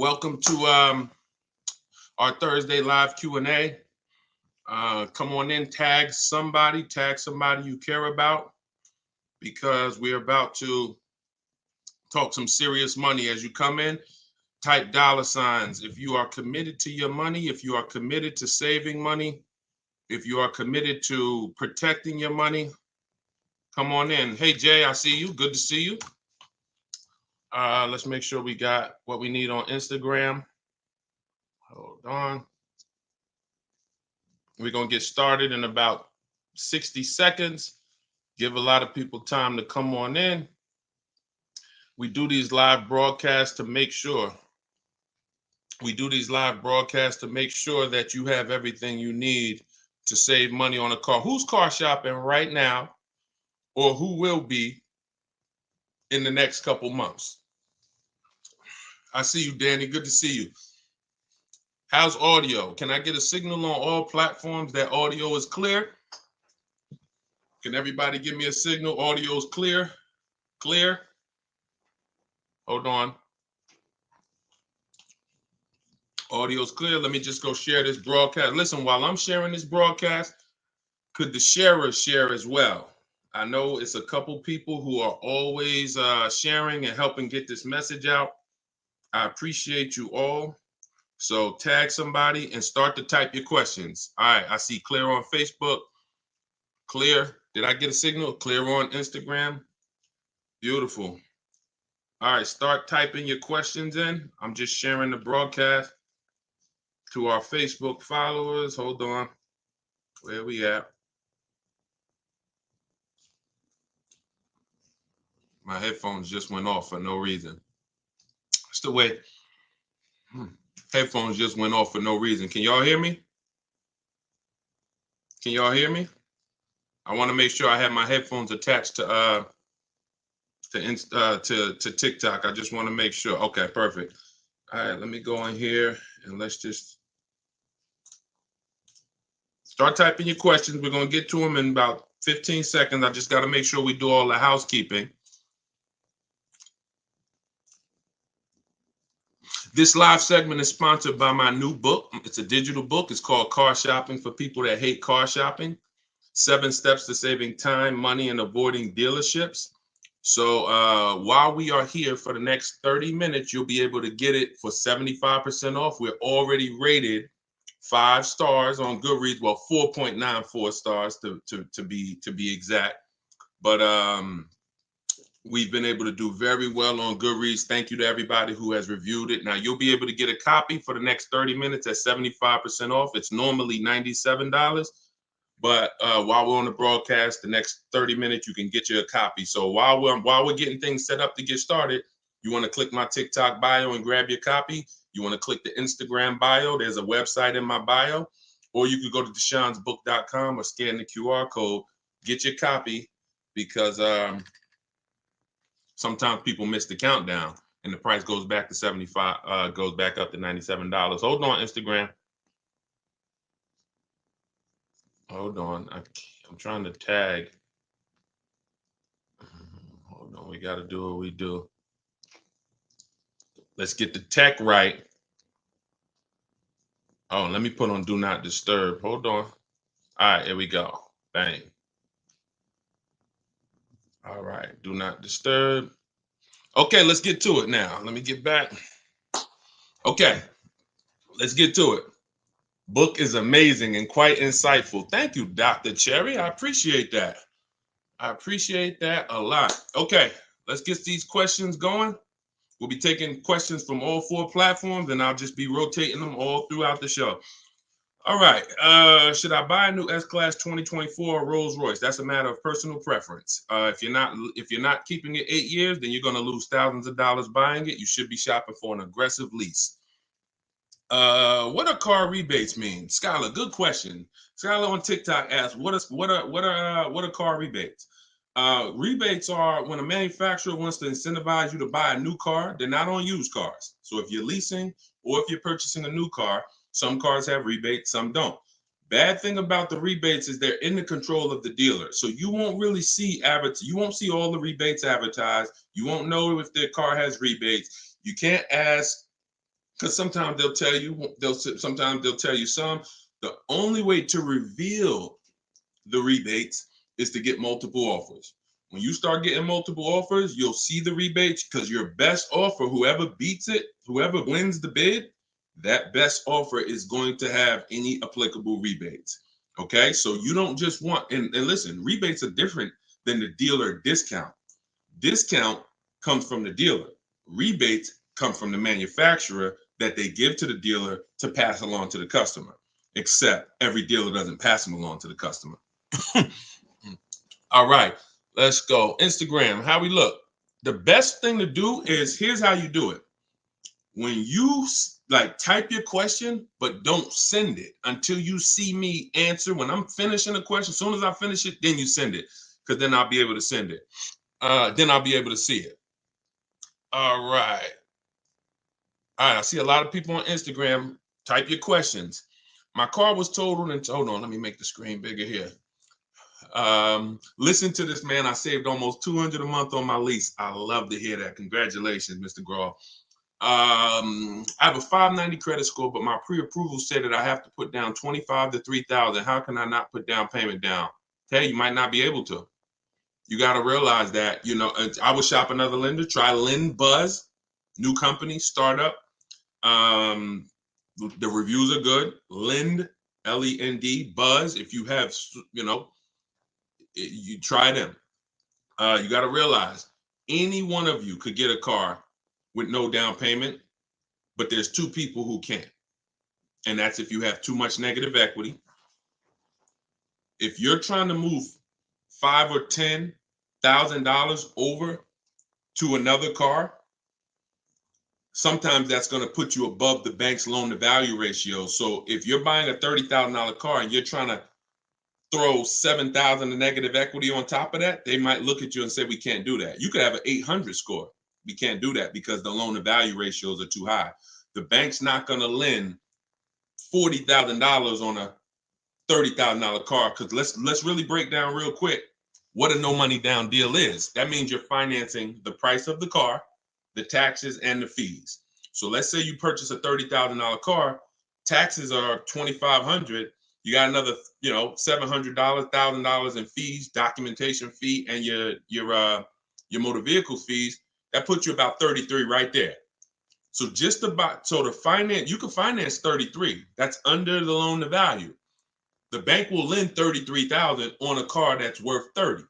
Welcome to our Thursday live Q&A. Come on in, tag somebody you care about, because we're about to talk some serious money. As you come in, type $signs. If you are committed to your money, if you are committed to saving money, if you are committed to protecting your money, come on in. Hey, Jay, I see you. Good to see you. Let's make sure we got what we need on Instagram. Hold on. We're going to get started in about 60 seconds. Give a lot of people time to come on in. We do these live broadcasts to make sure. That you have everything you need to save money on a car. Who's car shopping right now, or who will be in the next couple months? I see you, Danny. Good to see you. How's audio? Can I get a signal on all platforms that audio is clear? Can everybody give me a signal? Audio is clear? Clear? Hold on. Audio is clear. Let me just go share this broadcast. Listen, while I'm sharing this broadcast, could the sharers share as well? I know it's a couple people who are always sharing and helping get this message out. I appreciate you all. So tag somebody and start to type your questions. All right, I see clear on Facebook. Clear. Did I get a signal? Clear on Instagram. Beautiful. All right, start typing your questions in. I'm just sharing the broadcast to our Facebook followers. Hold on. Where we at? My headphones just went off for no reason. Still wait. Headphones just went off for no reason. Can y'all hear me? Can y'all hear me? I want to make sure I have my headphones attached to TikTok. I just want to make sure. Okay, perfect. All right, let me go in here and let's just start typing your questions. We're going to get to them in about 15 seconds. I just got to make sure we do all the housekeeping. This live segment is sponsored by my new book. It's a digital book. It's called Car Shopping for People That Hate Car Shopping. 7 Steps to Saving Time, Money, and Avoiding Dealerships. So while we are here for the next 30 minutes, you'll be able to get it for 75% off. We're already rated 5 stars on Goodreads. Well, 4.94 stars to be exact. But we've been able to do very well on Goodreads. Thank you to everybody who has reviewed it. Now, you'll be able to get a copy for the next 30 minutes at 75% off. It's normally $97. But while we're on the broadcast, the next 30 minutes, you can get you a copy. So while we're getting things set up to get started, you want to click my TikTok bio and grab your copy. You want to click the Instagram bio. There's a website in my bio. Or you could go to deshonsbook.com or scan the QR code. Get your copy, because sometimes people miss the countdown and the price goes back to 75, goes back up to $97. Hold on, Instagram. Hold on. I'm trying to tag. Hold on. We got to do what we do. Let's get the tech right. Oh, let me put on Do Not Disturb. Hold on. All right, here we go. Bang. All right. Do Not Disturb. Okay, let's get to it now. Let me get back. Okay, let's get to it. Book is amazing and quite insightful. Thank you, Dr. Cherry. I appreciate that. I appreciate that a lot. Okay, let's get these questions going. We'll be taking questions from all 4 platforms, and I'll just be rotating them all throughout the show. All right. Should I buy a new S-Class 2024 Rolls Royce? That's a matter of personal preference. If you're not keeping it 8 years, then you're going to lose thousands of dollars buying it. You should be shopping for an aggressive lease. What do car rebates mean? Skylar, good question. Skylar on TikTok asked, what are car rebates? Rebates are when a manufacturer wants to incentivize you to buy a new car. They're not on used cars. So if you're leasing or if you're purchasing a new car, some cars have rebates, some don't. Bad thing about the rebates is they're in the control of the dealer. So you won't really see you won't see all the rebates advertised. You won't know if their car has rebates. You can't ask Because sometimes they'll tell you, sometimes they'll tell you some. The only way to reveal the rebates is to get multiple offers. When you start getting multiple offers, you'll see the rebates because your best offer, whoever beats it, whoever wins the bid, that best offer is going to have any applicable rebates. Okay, so you don't just want, and listen, rebates are different than the dealer discount. Discount comes from the dealer. Rebates come from the manufacturer that they give to the dealer to pass along to the customer. Except every dealer doesn't pass them along to the customer. All right, let's go. Instagram, how we look. The best thing to do is, here's how you do it. When you like type your question, but don't send it until you see me answer. When I'm finishing a question, as soon as I finish it, then you send it, because then I'll be able to send it. Then I'll be able to see it. All right. All right, I see a lot of people on Instagram. Type your questions. My car was totaled and hold on, let me make the screen bigger here. Listen to this, man. I saved almost $200 a month on my lease. I love to hear that. Congratulations, Mr. Graw. I have a 590 credit score, but my pre-approval said that I have to put down 25 to 3,000. How can I not put down payment down? Hey, you might not be able to. You got to realize that, you know, I would shop another lender. Try Lend Buzz, new company, startup. The reviews are good. Lend, Lend, Buzz. If you have, you know, you try them. You got to realize any one of you could get a car with no down payment, but there's two people who can't. And that's if you have too much negative equity. If you're trying to move $5,000 or $10,000 over to another car, sometimes that's going to put you above the bank's loan to value ratio. So if you're buying a $30,000 car and you're trying to throw 7,000 of negative equity on top of that, they might look at you and say, we can't do that. You could have an 800 score. We can't do that because the loan to value ratios are too high. The bank's not going to lend $40,000 on a $30,000 car, because let's really break down real quick what a no money down deal is. That means you're financing the price of the car, the taxes, and the fees. So let's say you purchase a $30,000 car, taxes are $2,500. You got another, you know, $700, $1,000 in fees, documentation fee, and your motor vehicle fees. That puts you about 33 right there. So just about, so to finance, you can finance 33. That's under the loan to value. The bank will lend 33,000 on a car that's worth 30.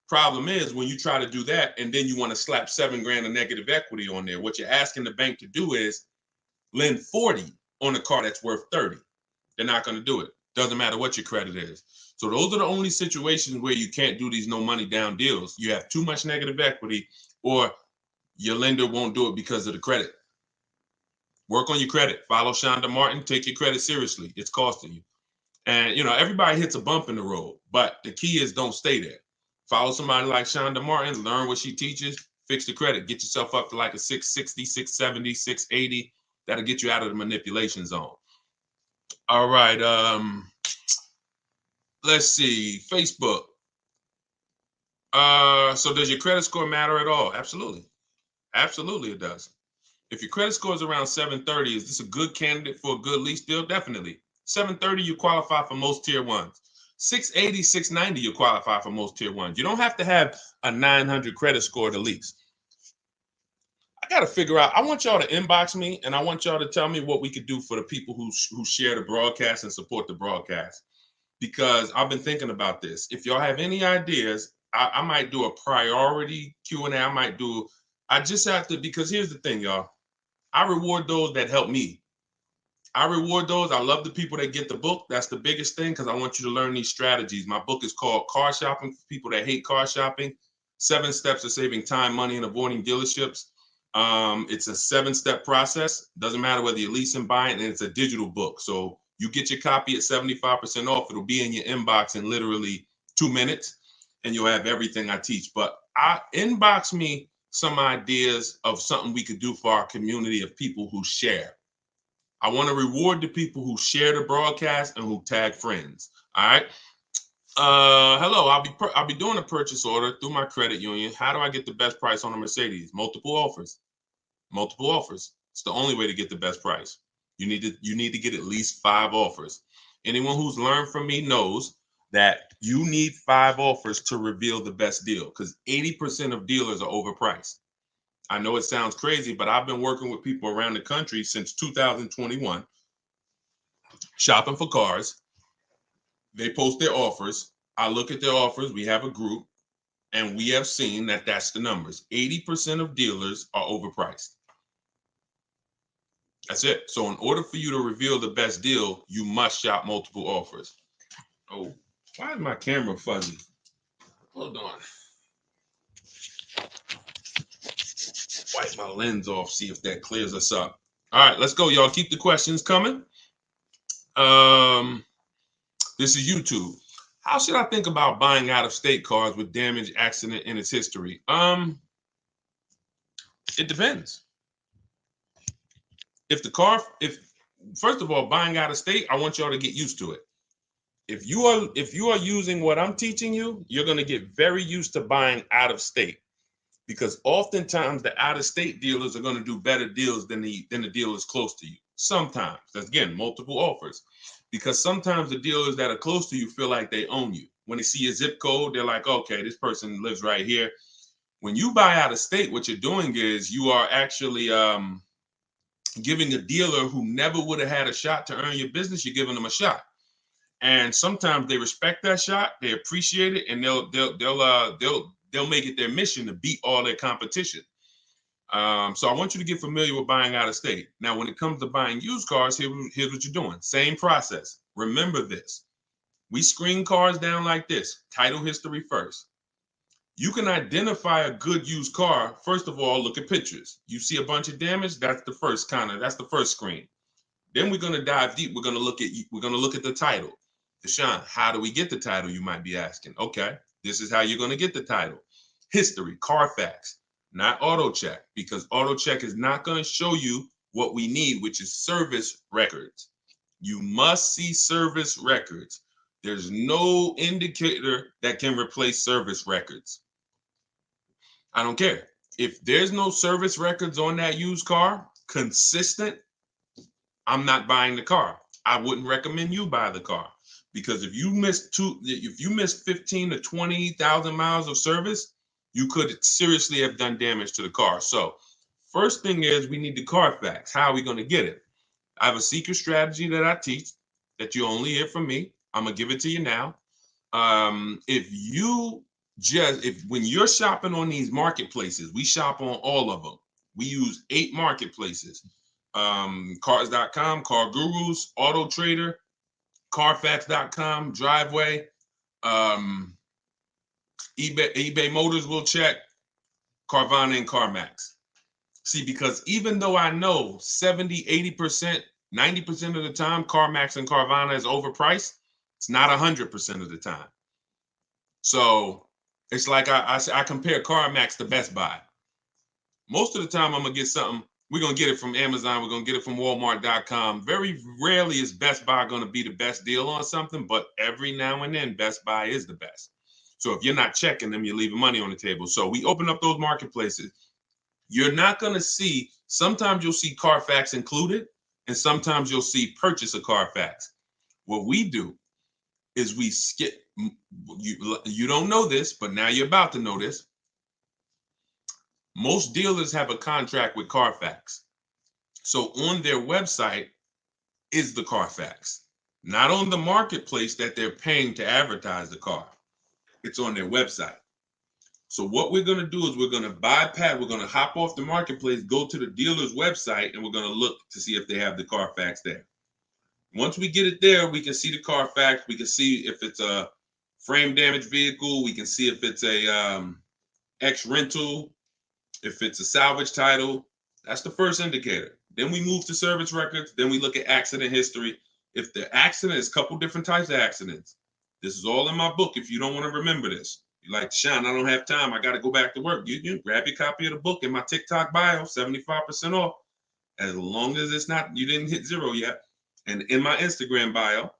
Problem is, when you try to do that and then you want to slap $7,000 of negative equity on there, what you're asking the bank to do is lend 40 on a car that's worth 30. They're not going to do it. Doesn't matter what your credit is. So those are the only situations where you can't do these no money down deals. You have too much negative equity, or your lender won't do it because of the credit. Work on your credit. Follow Shonda Martin. Take your credit seriously. It's costing you. And, you know, everybody hits a bump in the road, but the key is don't stay there. Follow somebody like Shonda Martin, learn what she teaches, fix the credit, get yourself up to like a 660, 670, 680. That'll get you out of the manipulation zone. All right. Let's see. Facebook. So does your credit score matter at all? Absolutely. Absolutely, it does. If your credit score is around 730, is this a good candidate for a good lease deal? Definitely. 730, you qualify for most tier ones. 680, 690, you qualify for most tier ones. You don't have to have a 900 credit score to lease. I got to figure out, I want y'all to inbox me, and I want y'all to tell me what we could do for the people who share the broadcast and support the broadcast. Because I've been thinking about this. If y'all have any ideas, I might do a priority Q&A. I just have to, because here's the thing, y'all. I reward those that help me. I reward those. I love the people that get the book. That's the biggest thing, because I want you to learn these strategies. My book is called Car Shopping for People That Hate Car Shopping. 7 Steps to Saving Time, Money, and Avoiding Dealerships. It's a 7-step process. Doesn't matter whether you're leasing, buying, and it's a digital book. So you get your copy at 75% off. It'll be in your inbox in literally 2 minutes, and you'll have everything I teach. But inbox me some ideas of something we could do for our community of people who share. I want to reward the people who share the broadcast and who tag friends. All right. Hello. I'll be doing a purchase order through my credit union. How do I get the best price on a Mercedes? Multiple offers. Multiple offers. It's the only way to get the best price. You need to get at least 5 offers. Anyone who's learned from me knows that you need 5 offers to reveal the best deal, because 80% of dealers are overpriced. I know it sounds crazy, but I've been working with people around the country since 2021, shopping for cars. They post their offers. I look at their offers. We have a group, and we have seen that that's the numbers. 80% of dealers are overpriced. That's it. So in order for you to reveal the best deal, you must shop multiple offers. Oh, why is my camera fuzzy? Hold on. Wipe my lens off, see if that clears us up. All right, let's go, y'all. Keep the questions coming. This is YouTube. How should I think about buying out-of-state cars with damage, accident, and its history? It depends. If first of all, buying out of state, I want y'all to get used to it. If you are using what I'm teaching you, you're going to get very used to buying out of state, because oftentimes the out of state dealers are going to do better deals than the dealers close to you. Sometimes, that's again multiple offers, because sometimes the dealers that are close to you feel like they own you. When they see your zip code, they're like, okay, this person lives right here. When you buy out of state, what you're doing is you are actually giving a dealer who never would have had a shot to earn your business, you're giving them a shot. And sometimes they respect that shot, they appreciate it, and they'll make it their mission to beat all their competition. So I want you to get familiar with buying out of state. Now, when it comes to buying used cars, here's what you're doing. Same process. Remember this. We screen cars down like this. Title history first. You can identify a good used car. First of all, look at pictures. You see a bunch of damage, that's the first screen. Then we're going to dive deep. We're going to look at the title. Deshone, how do we get the title, you might be asking? Okay, this is how you're going to get the title. History, Carfax, not auto check, because auto check is not going to show you what we need, which is service records. You must see service records. There's no indicator that can replace service records. I don't care. If there's no service records on that used car, consistent, I'm not buying the car. I wouldn't recommend you buy the car, because if you miss 15 to 20,000 miles of service, you could seriously have done damage to the car. So first thing is we need the Carfax. How are we going to get it? I have a secret strategy that I teach that you only hear from me. I'm going to give it to you now. When you're shopping on these marketplaces, we shop on all of them. We use 8 marketplaces. Cars.com, Car Gurus, Auto Trader, Carfax.com, Driveway, eBay Motors will check, Carvana and CarMax. See, because even though I know 70, 80%, 90% of the time CarMax and Carvana is overpriced, it's not 100% of the time. So it's like I compare CarMax to Best Buy. Most of the time I'm going to get something, we're going to get it from Amazon, we're going to get it from Walmart.com. Very rarely is Best Buy going to be the best deal on something, but every now and then Best Buy is the best. So if you're not checking them, you're leaving money on the table. So we open up those marketplaces. You're not going to see, sometimes you'll see Carfax included, and sometimes you'll see purchase a Carfax. What we do is we skip, you don't know this, but now you're about to know this. Most dealers have a contract with Carfax. So on their website is the Carfax, not on the marketplace that they're paying to advertise the car. It's on their website. So what we're going to do is we're going to hop off the marketplace, go to the dealer's website, and we're going to look to see if they have the Carfax there. Once we get it there, we can see the Carfax. We can see if it's a frame damage vehicle. We can see if it's a X rental, if it's a salvage title. That's the first indicator. Then we move to service records. Then we look at accident history. If the accident is a couple different types of accidents, this is all in my book. If you don't want to remember this, you're like, Deshone, I don't have time. I got to go back to work. You grab your copy of the book in my TikTok bio, 75% off. As long as it's not, you didn't hit 0 yet. And in my Instagram bio,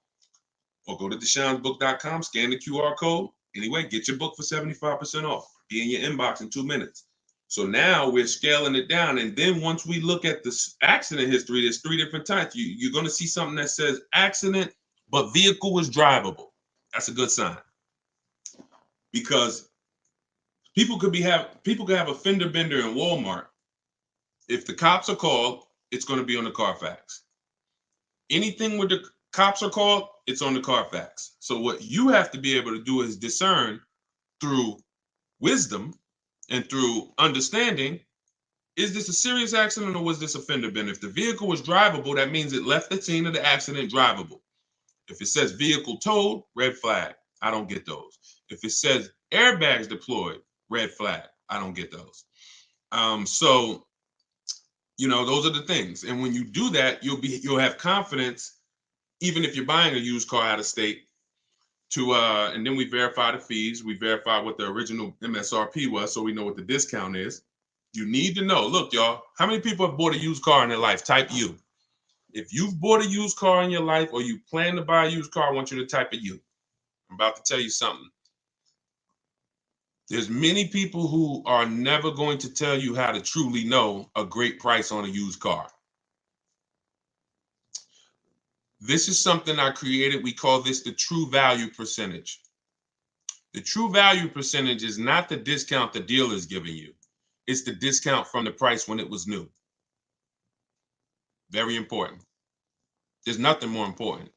or go to DeshonesBook.com, scan the QR code. Anyway, get your book for 75% off. Be in your inbox in 2 minutes. So now we're scaling it down. And then once we look at the accident history, there's 3 different types. You're going to see something that says accident, but vehicle was drivable. That's a good sign. Because people could have a fender bender in Walmart. If the cops are called, it's going to be on the Carfax. Anything where the cops are called, it's on the Carfax. So what you have to be able to do is discern through wisdom and through understanding, is this a serious accident or was this a fender bender? If the vehicle was drivable, that means it left the scene of the accident drivable. If it says vehicle towed, red flag. I don't get those. If it says airbags deployed, red flag. I don't get those. So, those are the things. And when you do that, you'll have confidence, even if you're buying a used car out of state, and then we verify the fees. We verify what the original MSRP was, so we know what the discount is. You need to know. Look, y'all, how many people have bought a used car in their life? Type U. If you've bought a used car in your life or you plan to buy a used car, I want you to type a U. I'm about to tell you something. There's many people who are never going to tell you how to truly know a great price on a used car. This is something I created. We call this the true value percentage. The true value percentage is not the discount the dealer is giving you. It's the discount from the price when it was new. Very important. There's nothing more important.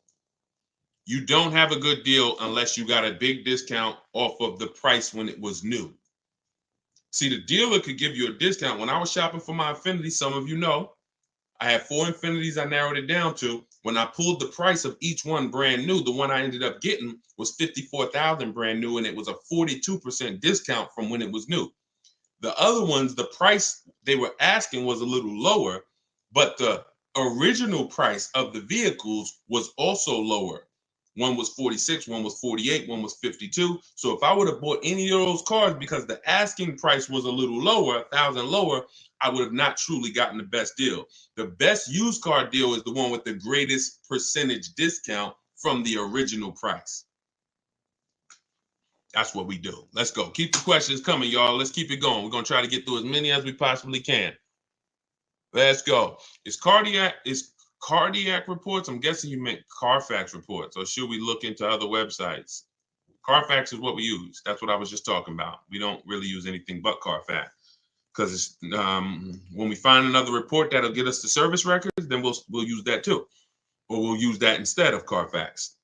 You don't have a good deal unless you got a big discount off of the price when it was new. See, the dealer could give you a discount. When I was shopping for my Infiniti, some of you know, I had 4 Infinitis I narrowed it down to. When I pulled the price of each one brand new, the one I ended up getting was $54,000 brand new, and it was a 42% discount from when it was new. The other ones, the price they were asking was a little lower, but the original price of the vehicles was also lower. One was 46, one was 48, one was 52. So if I would have bought any of those cars because the asking price was a little lower, $1,000 lower, I would have not truly gotten the best deal. The best used car deal is the one with the greatest percentage discount from the original price. That's what we do. Let's go. Keep the questions coming, y'all. Let's keep it going. We're going to try to get through as many as we possibly can. Let's go. Is cardiac reports? I'm guessing you meant Carfax reports, or should we look into other websites? Carfax is what we use. That's what I was just talking about. We don't really use anything but Carfax because when we find another report that'll get us the service records, then we'll use that too, or we'll use that instead of Carfax.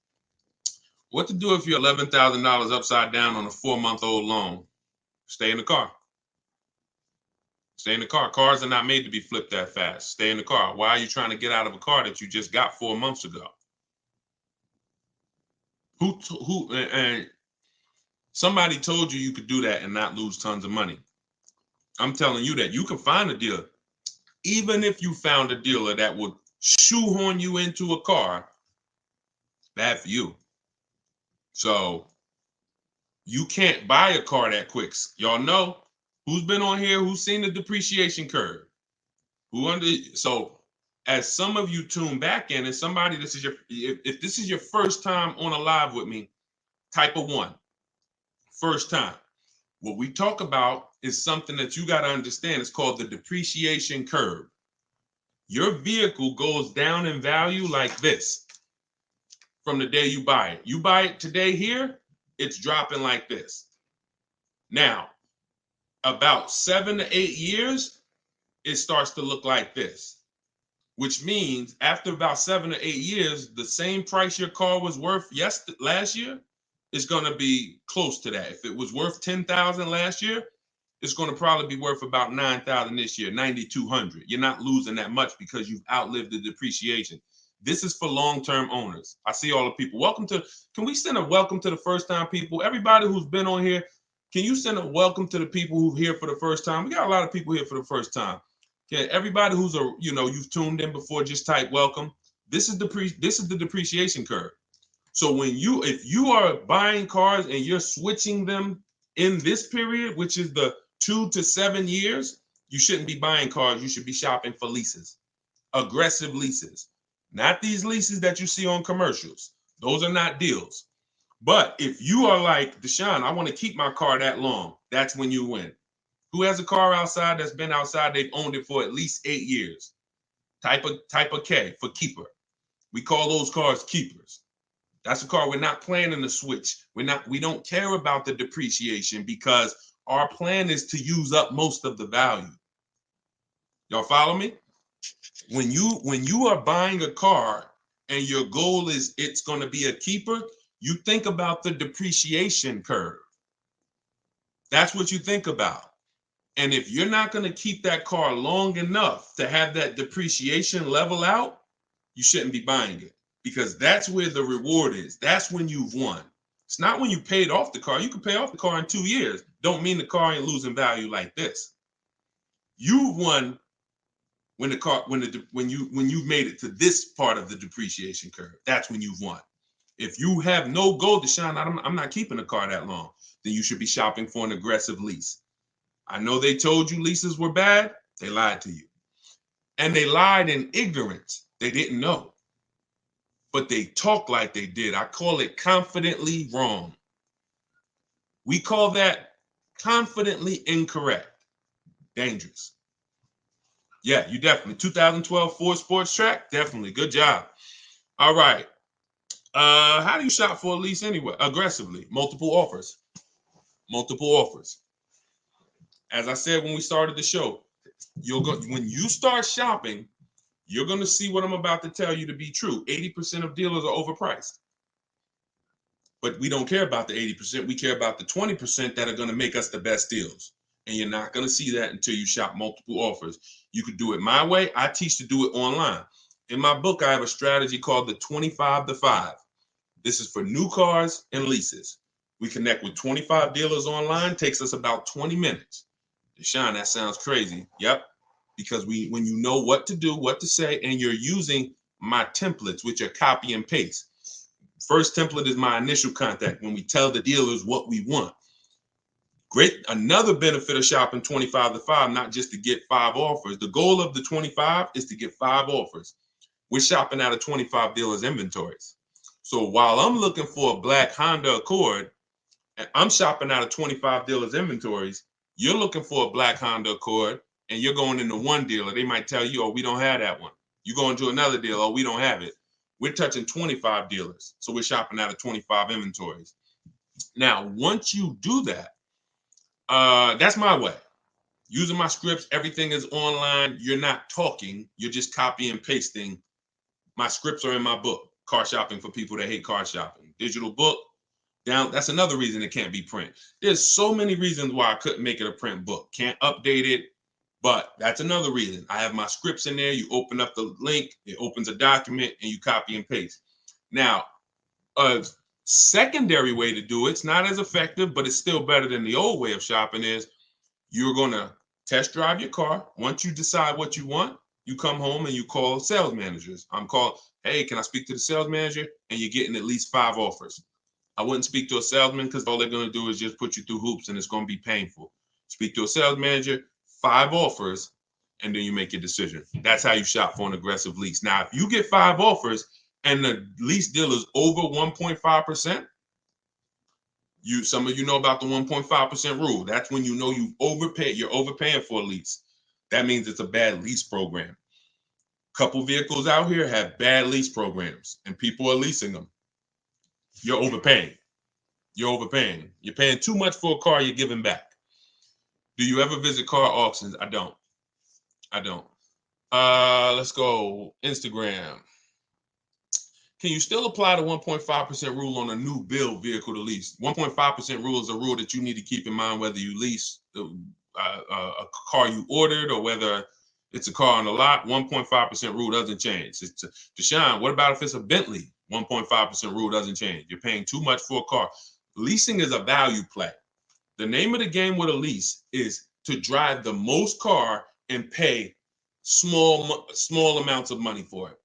What to do if you're $11,000 upside down on a 4-month-old loan? Stay in the car. Stay in the car. Cars are not made to be flipped that fast. Stay in the car. Why are you trying to get out of a car that you just got 4 months ago? And somebody told you could do that and not lose tons of money. I'm telling you that you can find a dealer. Even if you found a dealer that would shoehorn you into a car, bad for you. So you can't buy a car that quick. Y'all know who's been on here, who's seen the depreciation curve. So as some of you tune back in, and somebody, if this is your first time on a live with me, type a 1. First time. What we talk about is something that you got to understand. It's called the depreciation curve. Your vehicle goes down in value like this from the day you buy it. You buy it today here, it's dropping like this. Now, about 7 to 8 years, it starts to look like this, which means after about 7 to 8 years, the same price your car was worth last year is going to be close to that. If it was worth $10,000 last year, it's going to probably be worth about $9,000 this year, $9,200. You're not losing that much because you've outlived the depreciation. This is for long-term owners. I see all the people. Can we send a welcome to the first-time people? Everybody who's been on here, can you send a welcome to the people who've here for the first time? We got a lot of people here for the first time. Okay, everybody who's you've tuned in before, just type welcome. This is the depreciation curve. So if you are buying cars and you're switching them in this period, which is the 2 to 7 years, you shouldn't be buying cars. You should be shopping for leases, aggressive leases. Not these leases that you see on commercials. Those are not deals. But if you are like, Deshone, I want to keep my car that long, that's when you win. Who has a car outside that's been outside? They've owned it for at least 8 years. Type of K for keeper. We call those cars keepers. That's a car we're not planning to switch. We don't care about the depreciation because our plan is to use up most of the value. Y'all follow me? When you are buying a car and your goal is it's going to be a keeper, you think about the depreciation curve. That's what you think about. And if you're not going to keep that car long enough to have that depreciation level out, you shouldn't be buying it, because that's where the reward is. That's when you've won. It's not when you paid off the car. You can pay off the car in 2 years. Don't mean the car ain't losing value like this. You've won when you've made it to this part of the depreciation curve. That's when you've won. If you have no goal, Deshone, I'm not keeping a car that long, then you should be shopping for an aggressive lease. I know they told you leases were bad. They lied to you. And they lied in ignorance. They didn't know. But they talk like they did. I call it confidently wrong. We call that confidently incorrect. Dangerous. Yeah, you definitely. 2012 Ford Sports Track, definitely. Good job. All right. How do you shop for a lease anyway? Aggressively. Multiple offers. Multiple offers. As I said when we started the show, when you start shopping, you're going to see what I'm about to tell you to be true. 80% of dealers are overpriced. But we don't care about the 80%. We care about the 20% that are going to make us the best deals. And you're not going to see that until you shop multiple offers. You could do it my way. I teach to do it online. In my book, I have a strategy called the 25 to 5. This is for new cars and leases. We connect with 25 dealers online. Takes us about 20 minutes. Deshone, that sounds crazy. Yep. Because when you know what to do, what to say, and you're using my templates, which are copy and paste. First template is my initial contact, when we tell the dealers what we want. Great. Another benefit of shopping 25 to 5, not just to get 5 offers. The goal of the 25 is to get 5 offers. We're shopping out of 25 dealers' inventories. So while I'm looking for a black Honda Accord, and I'm shopping out of 25 dealers' inventories, you're looking for a black Honda Accord, and you're going into one dealer. They might tell you, oh, we don't have that one. You go into another dealer, oh, we don't have it. We're touching 25 dealers. So we're shopping out of 25 inventories. Now, once you do that, that's my way. Using my scripts, everything is online. You're not talking. You're just copy and pasting. My scripts are in my book, Car Shopping for People That Hate Car Shopping. Digital book. Down. That's another reason it can't be print. There's so many reasons why I couldn't make it a print book. Can't update it. But that's another reason. I have my scripts in there. You open up the link, it opens a document, and you copy and paste. Now, a secondary way to do it's not as effective, but it's still better than the old way of shopping, is you're going to test drive your car. Once you decide what you want, you come home and you call sales managers. Hey, can I speak to the sales manager? And you're getting at least 5 offers. I wouldn't speak to a salesman, because all they're going to do is just put you through hoops, and it's going to be painful. Speak to a sales manager, 5 offers, and then you make your decision. That's how you shop for an aggressive lease. Now, if you get 5 offers and the lease deal is over 1.5%, some of you know about the 1.5% rule. That's when you know you've overpaid. You're overpaying for a lease. That means it's a bad lease program. Couple vehicles out here have bad lease programs, and people are leasing them. You're overpaying. You're overpaying. You're paying too much for a car you're giving back. Do you ever visit car auctions? I don't. Let's go. Instagram. Can you still apply the 1.5% rule on a new build vehicle to lease? 1.5% rule is a rule that you need to keep in mind whether you lease a car you ordered or whether it's a car on the lot. 1.5% rule doesn't change. Deshone, what about if it's a Bentley? 1.5% rule doesn't change. You're paying too much for a car. Leasing is a value play. The name of the game with a lease is to drive the most car and pay small amounts of money for it.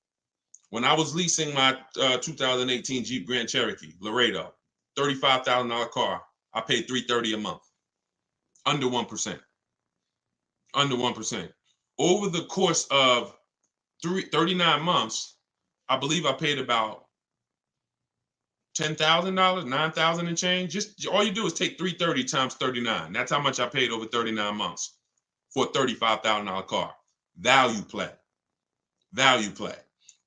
When I was leasing my 2018 Jeep Grand Cherokee Laredo, $35,000 car, I paid $330 a month. Under 1%. Under 1%. Over the course of 39 months, I believe I paid about $10,000, $9,000 and change. Just all you do is take 330 times 39. That's how much I paid over 39 months for a $35,000 car. Value play. Value play.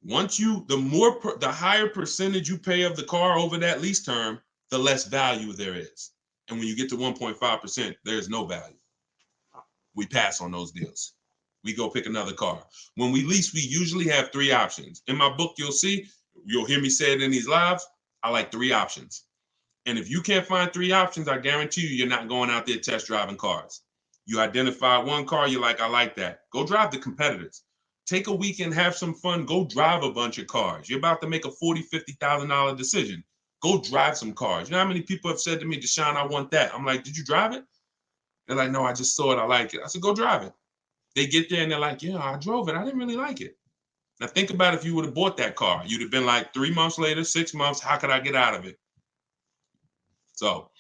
Once you, the higher percentage you pay of the car over that lease term, the less value there is. And when you get to 1.5%, there's no value. We pass on those deals. We go pick another car. When we lease, we usually have 3 options. In my book, you'll hear me say it in these lives. I like 3 options. And if you can't find 3 options, I guarantee you, you're not going out there test driving cars. You identify one car, you're like, I like that. Go drive the competitors. Take a weekend, have some fun. Go drive a bunch of cars. You're about to make a $40,000, $50,000 decision. Go drive some cars. You know how many people have said to me, Deshone, I want that. I'm like, did you drive it? They're like, no, I just saw it. I like it. I said, go drive it. They get there and they're like, yeah, I drove it. I didn't really like it. Now think about if you would have bought that car. You'd have been like 3 months later, 6 months. How could I get out of it? So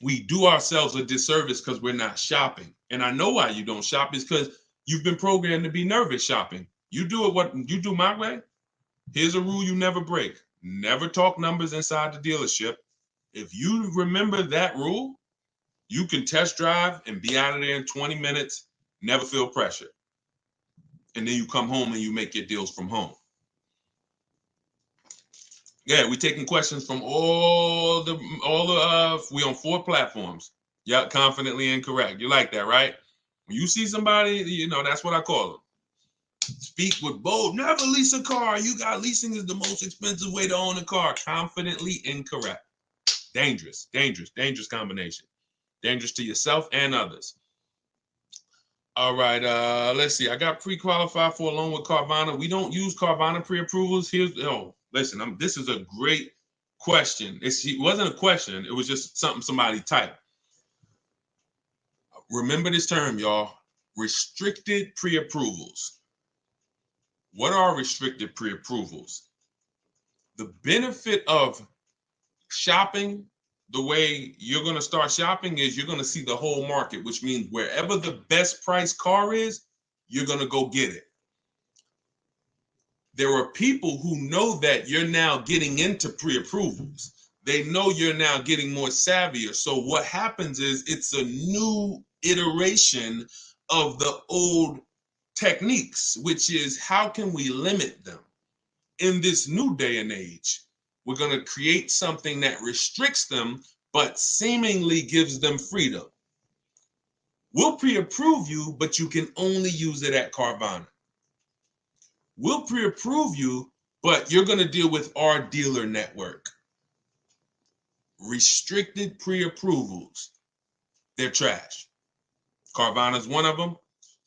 we do ourselves a disservice because we're not shopping. And I know why you don't shop is because you've been programmed to be nervous shopping. You do it what you do my way. Here's a rule you never break. Never talk numbers inside the dealership. If you remember that rule, you can test drive and be out of there in 20 minutes, never feel pressure. And then you come home and you make your deals from home. Yeah, we're taking questions from we on 4 platforms. Yeah, confidently incorrect. You like that, right? When you see somebody, that's what I call them. Speak with bold. Never lease a car. Leasing is the most expensive way to own a car. Confidently incorrect. Dangerous, dangerous, dangerous combination. Dangerous to yourself and others. All right, let's see. I got pre-qualified for a loan with Carvana. We don't use Carvana pre-approvals. Listen, this is a great question. It wasn't a question. It was just something somebody typed. Remember this term, y'all. Restricted pre-approvals. What are restricted pre-approvals? The benefit of shopping the way you're going to start shopping is you're going to see the whole market, which means wherever the best price car is, you're going to go get it. There are people who know that you're now getting into pre-approvals. They know you're now getting more savvier. So what happens is it's a new iteration of the old techniques, which is how can we limit them? In this new day and age, we're going to create something that restricts them, but seemingly gives them freedom. We'll pre-approve you, but you can only use it at Carvana. We'll pre-approve you, but you're going to deal with our dealer network. Restricted pre-approvals, they're trash. Carvana's one of them.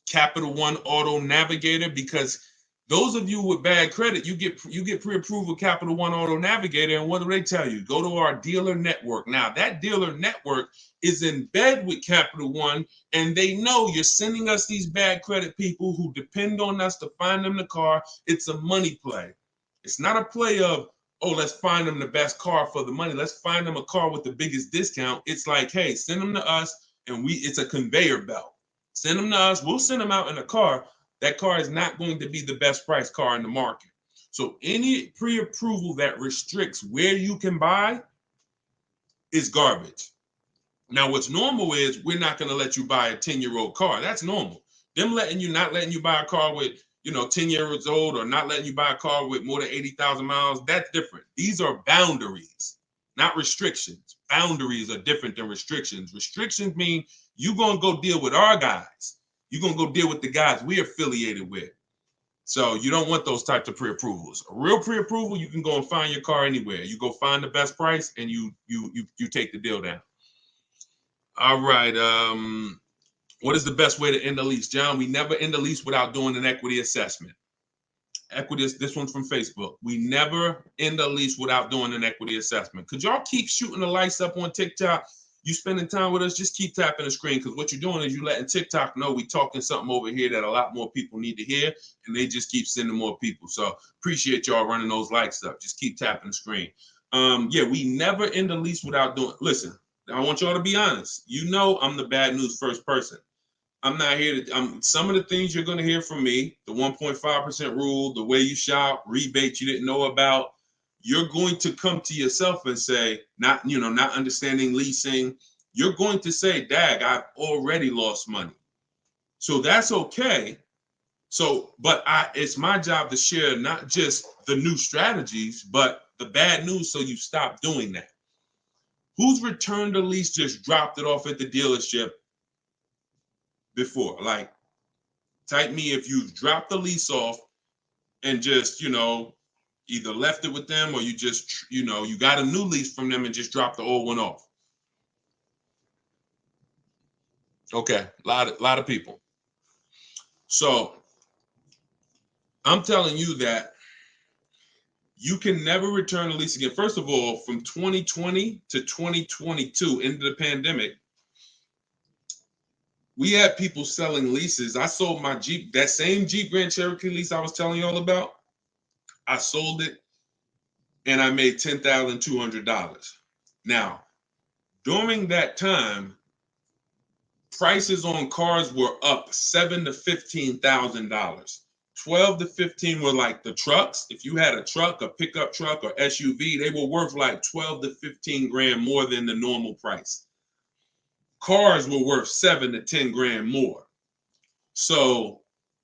Capital One Auto Navigator, because those of you with bad credit, you get pre-approved with Capital One Auto Navigator, and what do they tell you? Go to our dealer network. Now, that dealer network is in bed with Capital One, and they know you're sending us these bad credit people who depend on us to find them the car. It's a money play. It's not a play of, oh, let's find them the best car for the money. Let's find them a car with the biggest discount. It's like, hey, send them to us, and it's a conveyor belt. Send them to us. We'll send them out in a car. That car is not going to be the best price car in the market. So any pre-approval that restricts where you can buy is garbage. Now, what's normal is we're not going to let you buy a 10-year-old car. That's normal. Them not letting you buy a car with, 10 years old, or not letting you buy a car with more than 80,000 miles, that's different. These are boundaries, not restrictions. Boundaries are different than restrictions. Restrictions mean you're going to go deal with our guys. You're going to go deal with the guys we're affiliated with. So you don't want those types of pre-approvals. A real pre-approval, you can go and find your car anywhere. You go find the best price and you take the deal down. All right. What is the best way to end a lease? John, we never end a lease without doing an equity assessment. This one's from Facebook. We never end a lease without doing an equity assessment. Could y'all keep shooting the lights up on TikTok? You spending time with us, just keep tapping the screen, because what you're doing is you're letting TikTok know we talking something over here that a lot more people need to hear, and they just keep sending more people. So appreciate y'all running those lights up. Just keep tapping the screen. Yeah, we never end a lease without doing. Listen, I want y'all to be honest. I'm the bad news first person. I'm not here to. Some of the things you're going to hear from me: the 1.5% rule, the way you shop, rebates you didn't know about. you're going to come to yourself and say, not understanding leasing, you're going to say, dag, I've already lost money. So that's okay. So, but it's my job to share not just the new strategies, but the bad news, so you stop doing that. Who's returned a lease, just dropped it off at the dealership before? Like, type me if you've dropped the lease off and just, either left it with them, or you just, you got a new lease from them and just dropped the old one off. Okay, a lot of people. So I'm telling you that you can never return a lease again. First of all, from 2020 to 2022, into the pandemic, we had people selling leases. I sold my Jeep, that same Jeep Grand Cherokee lease I was telling you all about. I sold it and I made $10,200. Now, during that time, prices on cars were up $7,000 to $15,000. 12 to 15 were like the trucks. If you had a truck, a pickup truck or SUV, they were worth like 12 to 15 grand more than the normal price. Cars were worth 7 to 10 grand more. So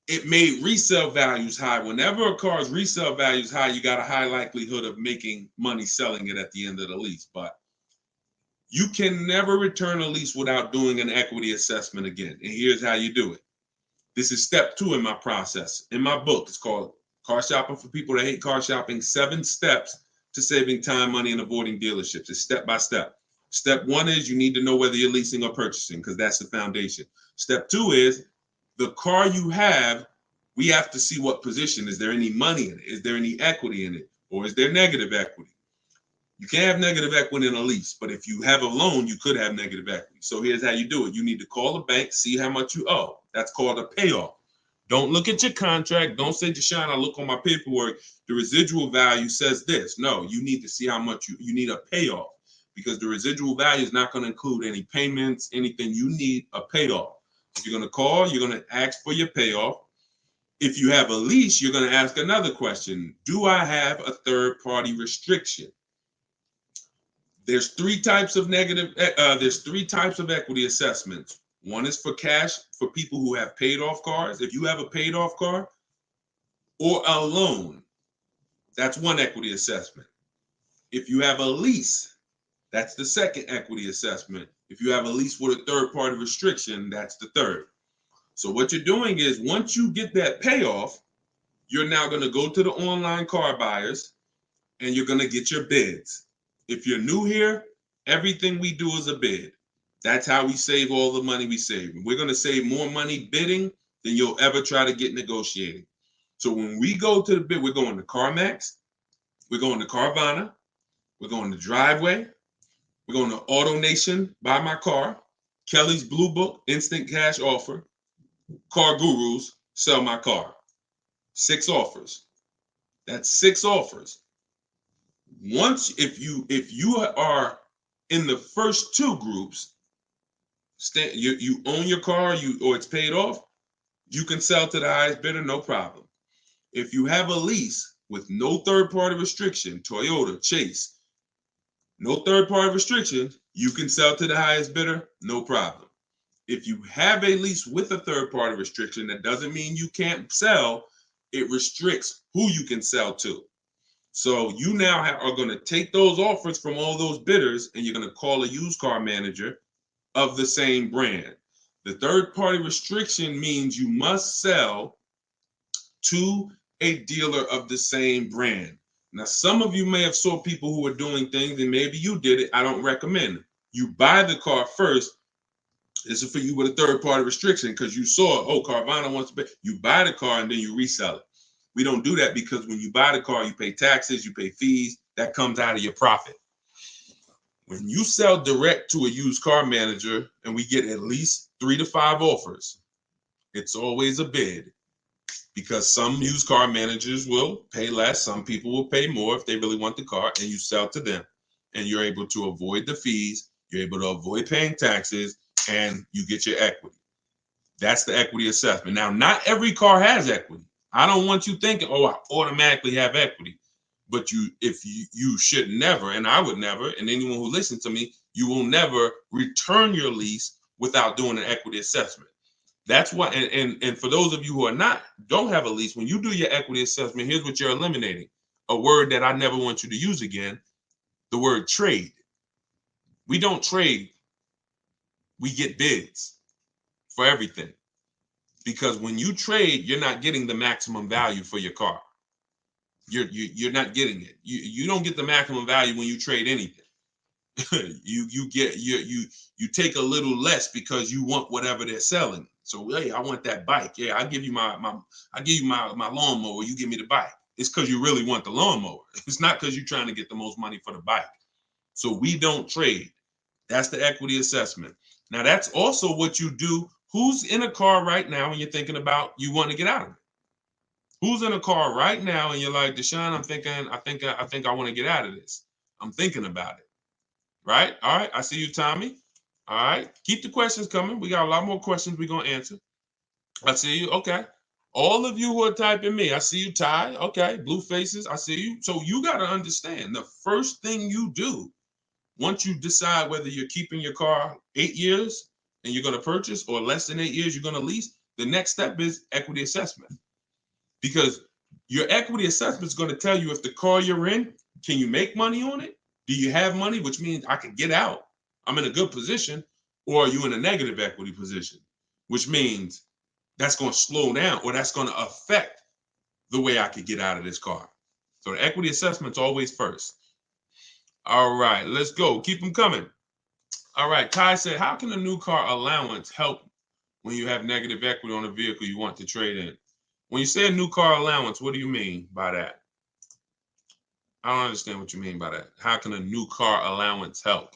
it made resale values high. Whenever a car's resale value is high, you got a high likelihood of making money selling it at the end of the lease. But you can never return a lease without doing an equity assessment again. And here's how you do it. This is step 2 in my process. In my book, it's called Car Shopping for People That Hate Car Shopping, 7 Steps to Saving Time, Money, and Avoiding Dealerships. It's step by step. Step 1 is you need to know whether you're leasing or purchasing, because that's the foundation. Step 2 is the car you have, we have to see what position. Is there any money in it? Is there any equity in it? Or is there negative equity? You can't have negative equity in a lease, but if you have a loan, you could have negative equity. So here's how you do it. You need to call the bank, see how much you owe. That's called a payoff. Don't look at your contract. Don't say, Deshone, I look on my paperwork, the residual value says this. No, you need to see how much you need a payoff, because the residual value is not going to include any payments, anything. You need a payoff. If you're going to call, you're going to ask for your payoff. If you have a lease, you're going to ask another question. Do I have a third-party restriction? There's 3 types of there's 3 types of equity assessments. One is for cash, for people who have paid off cars. If you have a paid off car or a loan, that's one equity assessment. If you have a lease, that's the second equity assessment. If you have a lease with a third party restriction, that's the third. So what you're doing is, once you get that payoff, you're now going to go to the online car buyers and you're going to get your bids. If you're new here, everything we do is a bid. That's how we save all the money we save. We're going to save more money bidding than you'll ever try to get negotiating. So when we go to the bid, we're going to CarMax, we're going to Carvana, we're going to Driveway, we're going to AutoNation, Buy My Car, Kelly's Blue Book, Instant Cash Offer, Car Gurus, Sell My Car. 6 offers. That's 6 offers. Once, if you are in the first 2 groups, you own your car, or it's paid off, you can sell to the highest bidder, no problem. If you have a lease with no third-party restriction, Toyota, Chase, no third-party restriction, you can sell to the highest bidder, no problem. If you have a lease with a third-party restriction, that doesn't mean you can't sell. It restricts who you can sell to. So you now are going to take those offers from all those bidders, and you're going to call a used car manager of the same brand. The third-party restriction means you must sell to a dealer of the same brand. Now, some of you may have saw people who were doing things, and maybe you did it. I don't recommend it. You buy the car first. This is for you with a third-party restriction, because you saw, oh, Carvana wants to pay. You buy the car and then you resell it. We don't do that, because when you buy the car, you pay taxes, you pay fees. That comes out of your profit. When you sell direct to a used car manager and we get at least 3 to 5 offers, it's always a bid, because some used car managers will pay less. Some people will pay more if they really want the car, and you sell to them, and you're able to avoid the fees. You're able to avoid paying taxes, and you get your equity. That's the equity assessment. Now, not every car has equity. I don't want you thinking, oh, I automatically have equity. But you should never, and I would never, and anyone who listens to me, you will never return your lease without doing an equity assessment. That's why, and for those of you who don't have a lease, when you do your equity assessment, here's what you're eliminating: a word that I never want you to use again, the word trade. We don't trade. We get bids for everything. Because when you trade, you're not getting the maximum value for your car. You're not getting it. You don't get the maximum value when you trade anything. you take a little less because you want whatever they're selling. So hey, I want that bike. Yeah, I give you my lawnmower. You give me the bike. It's because you really want the lawnmower. It's not because you're trying to get the most money for the bike. So we don't trade. That's the equity assessment. Now that's also what you do. Who's in a car right now and you're thinking about you want to get out of it? Who's in a car right now and you're like, Deshone, I think I want to get out of this. I'm thinking about it. Right? All right. I see you, Tommy. All right. Keep the questions coming. We got a lot more questions we're going to answer. I see you. Okay. All of you who are typing me, I see you, Ty. Okay. Blue faces. I see you. So you got to understand the first thing you do once you decide whether you're keeping your car 8 years and you're going to purchase, or less than 8 years you're going to lease, the next step is equity assessment. Because your equity assessment is going to tell you if the car you're in, can you make money on it? Do you have money, which means I could get out, I'm in a good position, or are you in a negative equity position, which means that's going to slow down or that's going to affect the way I could get out of this car. So the equity assessment's always first. All right, let's go. Keep them coming. All right, Ty said, how can a new car allowance help when you have negative equity on a vehicle you want to trade in? When you say a new car allowance, what do you mean by that? I don't understand what you mean by that. How can a new car allowance help?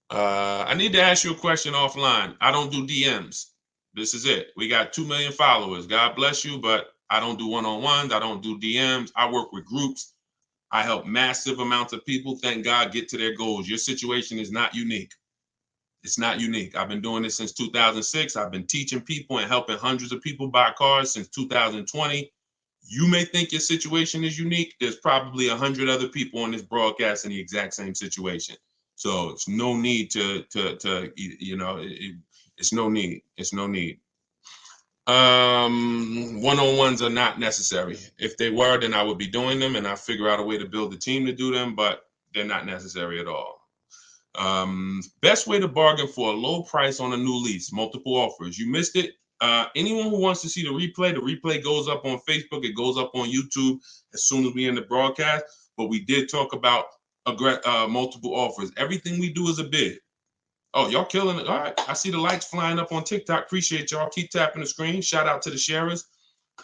I need to ask you a question offline. I don't do DMs. This is it. We got 2 million followers. God bless you, but I don't do one-on-ones. I don't do DMs. I work with groups. I help massive amounts of people, thank God, get to their goals. Your situation is not unique. It's not unique. I've been doing this since 2006. I've been teaching people and helping hundreds of people buy cars since 2020. You may think your situation is unique. There's probably 100 other people on this broadcast in the exact same situation. So it's no need it's no need. It's no need. One-on-ones are not necessary. If they were, then I would be doing them and I figure out a way to build a team to do them, but they're not necessary at all. Best way to bargain for a low price on a new lease, multiple offers. You missed it. Anyone who wants to see the replay goes up on Facebook. It goes up on YouTube as soon as we end the broadcast. But we did talk about multiple offers. Everything we do is a bid. Oh, y'all killing it. All right. I see the likes flying up on TikTok. Appreciate y'all. Keep tapping the screen. Shout out to the sharers.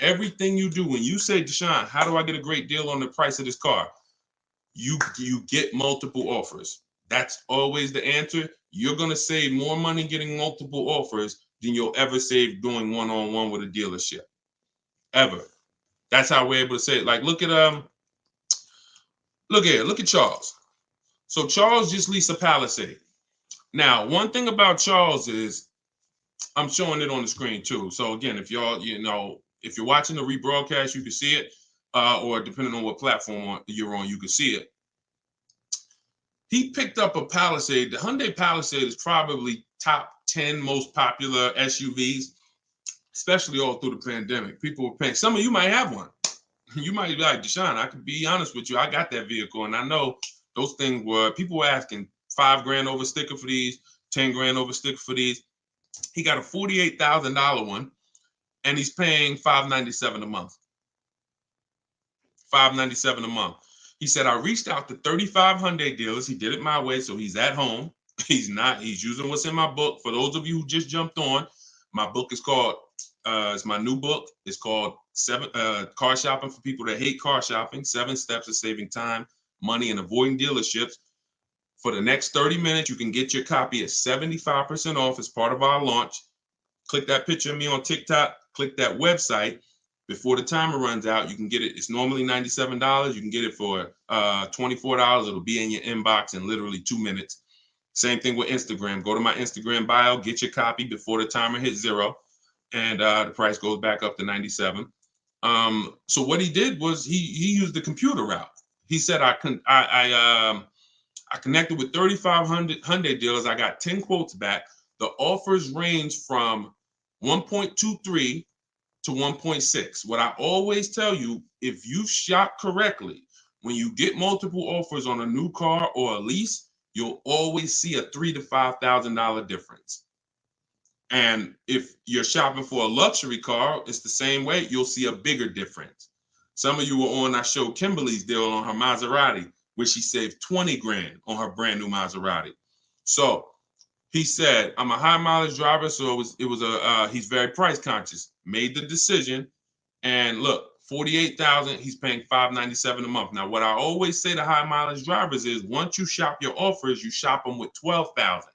Everything you do, when you say, Deshone, how do I get a great deal on the price of this car? You get multiple offers. That's always the answer. You're going to save more money getting multiple offers than you'll ever save doing one-on-one with a dealership. Ever. That's how we're able to say it. Like, look at Charles. So Charles just leased a Palisade. Now, one thing about Charles is, I'm showing it on the screen too. So again, if y'all, if you're watching the rebroadcast, you can see it, or depending on what platform you're on, you can see it. He picked up a Palisade. The Hyundai Palisade is probably top 10 most popular SUVs, especially all through the pandemic. People were paying. Some of you might have one. You might be like, Deshone, I could be honest with you. I got that vehicle, and I know those things people were asking $5,000 over sticker for these, $10,000 over sticker for these. He got a $48,000 one, and he's paying $597 a month. $597 a month. He said, I reached out to 35 Hyundai dealers. He did it my way, so he's at home. He's using what's in my book. For those of you who just jumped on, my book is called, it's my new book. It's called Car Shopping for People That Hate Car Shopping, 7 Steps of Saving Time, Money, and Avoiding Dealerships. For the next 30 minutes, you can get your copy at 75% off as part of our launch. Click that picture of me on TikTok. Click that website. Before the timer runs out, you can get it. It's normally $97. You can get it for $24. It'll be in your inbox in literally 2 minutes. Same thing with Instagram. Go to my Instagram bio, get your copy before the timer hits 0, and the price goes back up to $97. So what he did was he used the computer route. He said, I connected with 3,500 Hyundai dealers. I got 10 quotes back. The offers range from 1.23 to 1.6. What I always tell you, if you shop correctly, when you get multiple offers on a new car or a lease, you'll always see a $3,000 to $5,000 difference. And if you're shopping for a luxury car, it's the same way. You'll see a bigger difference. Some of you were on, I showed Kimberly's deal on her Maserati, where she saved 20 grand on her brand new Maserati. So he said, I'm a high mileage driver, so he's very price conscious. Made the decision, and look, 48,000, he's paying $597 a month. Now, what I always say to high mileage drivers is, once you shop your offers, you shop them with 12,000.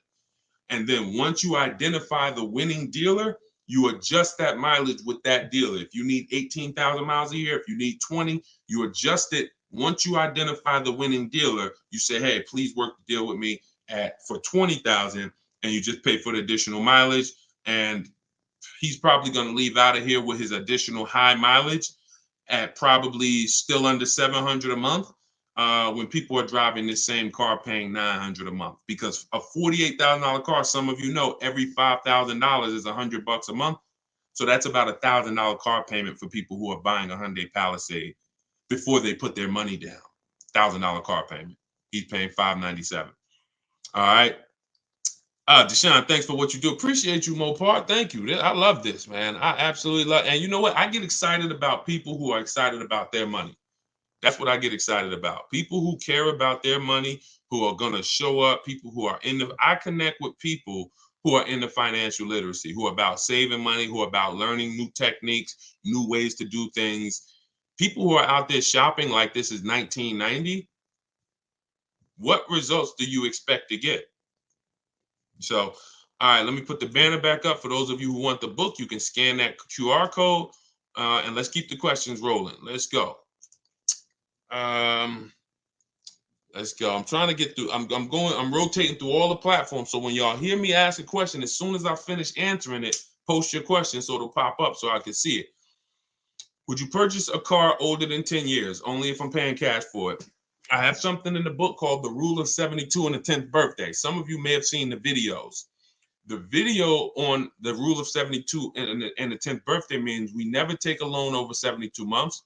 And then once you identify the winning dealer, you adjust that mileage with that dealer. If you need 18,000 miles a year, if you need 20, you adjust it. Once you identify the winning dealer, you say, hey, please work the deal with me for 20,000, and you just pay for the additional mileage. And he's probably going to leave out of here with his additional high mileage at probably still under 700 a month. When people are driving this same car paying 900 a month, because a $48,000 car, some of you know, every $5,000 is $100 a month. So that's about $1,000 car payment for people who are buying a Hyundai Palisade before they put their money down. $1,000 car payment. He's paying $597. All right. Deshone, thanks for what you do. Appreciate you, Mopar. Thank you. I love this, man. I absolutely love. And you know what? I get excited about people who are excited about their money. That's what I get excited about. People who care about their money, who are going to show up, people who are I connect with people who are into financial literacy, who are about saving money, who are about learning new techniques, new ways to do things. People who are out there shopping like this is 1990. What results do you expect to get? So, all right, let me put the banner back up. For those of you who want the book, you can scan that QR code, and let's keep the questions rolling. Let's go. Let's go. I'm trying to get through. I'm rotating through all the platforms. So when y'all hear me ask a question, as soon as I finish answering it, post your question so it'll pop up so I can see it. Would you purchase a car older than 10 years? Only if I'm paying cash for it. I have something in the book called The Rule of 72 and the 10th Birthday. Some of you may have seen the videos. The video on the Rule of 72 and the 10th Birthday means we never take a loan over 72 months.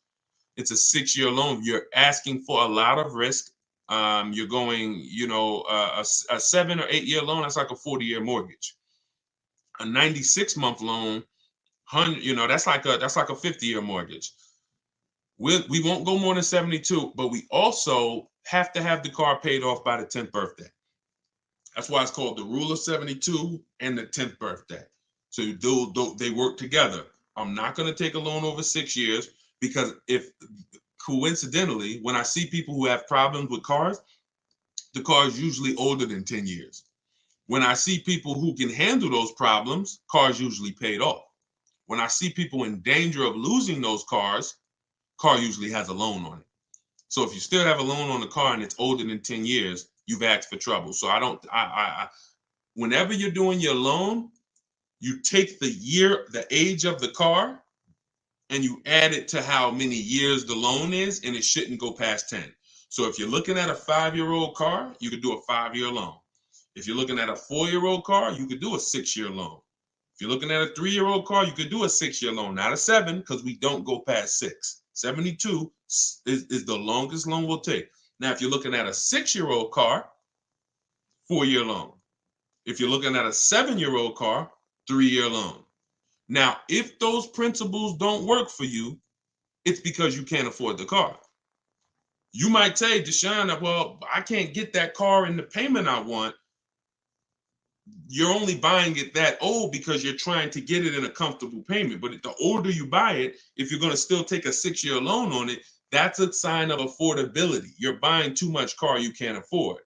It's a 6-year loan. You're asking for a lot of risk. You're going, a 7 or 8 year loan, that's like a 40-year mortgage. A 96-month loan, that's like a 50-year mortgage. We won't go more than 72, but we also have to have the car paid off by the 10th birthday. That's why it's called the Rule of 72 and the 10th birthday. So they work together. I'm not going to take a loan over 6 years, because if coincidentally, when I see people who have problems with cars, the car is usually older than 10 years. When I see people who can handle those problems, cars usually paid off. When I see people in danger of losing those cars, car usually has a loan on it. So if you still have a loan on the car and it's older than 10 years, you've asked for trouble. So whenever you're doing your loan, you take the age of the car, and you add it to how many years the loan is, and it shouldn't go past 10. So if you're looking at a 5-year-old car, you could do a 5-year loan. If you're looking at a 4-year-old car, you could do a 6-year loan. If you're looking at a 3-year-old car, you could do a 6-year loan, not a 7, because we don't go past 6. 72 is the longest loan we'll take. Now, if you're looking at a 6-year-old car, 4-year loan. If you're looking at a 7-year-old car, 3-year loan. Now, if those principles don't work for you, it's because you can't afford the car. You might say, Deshone, well, I can't get that car in the payment I want. You're only buying it that old because you're trying to get it in a comfortable payment. But the older you buy it, if you're going to still take a 6-year loan on it, that's a sign of affordability. You're buying too much car you can't afford.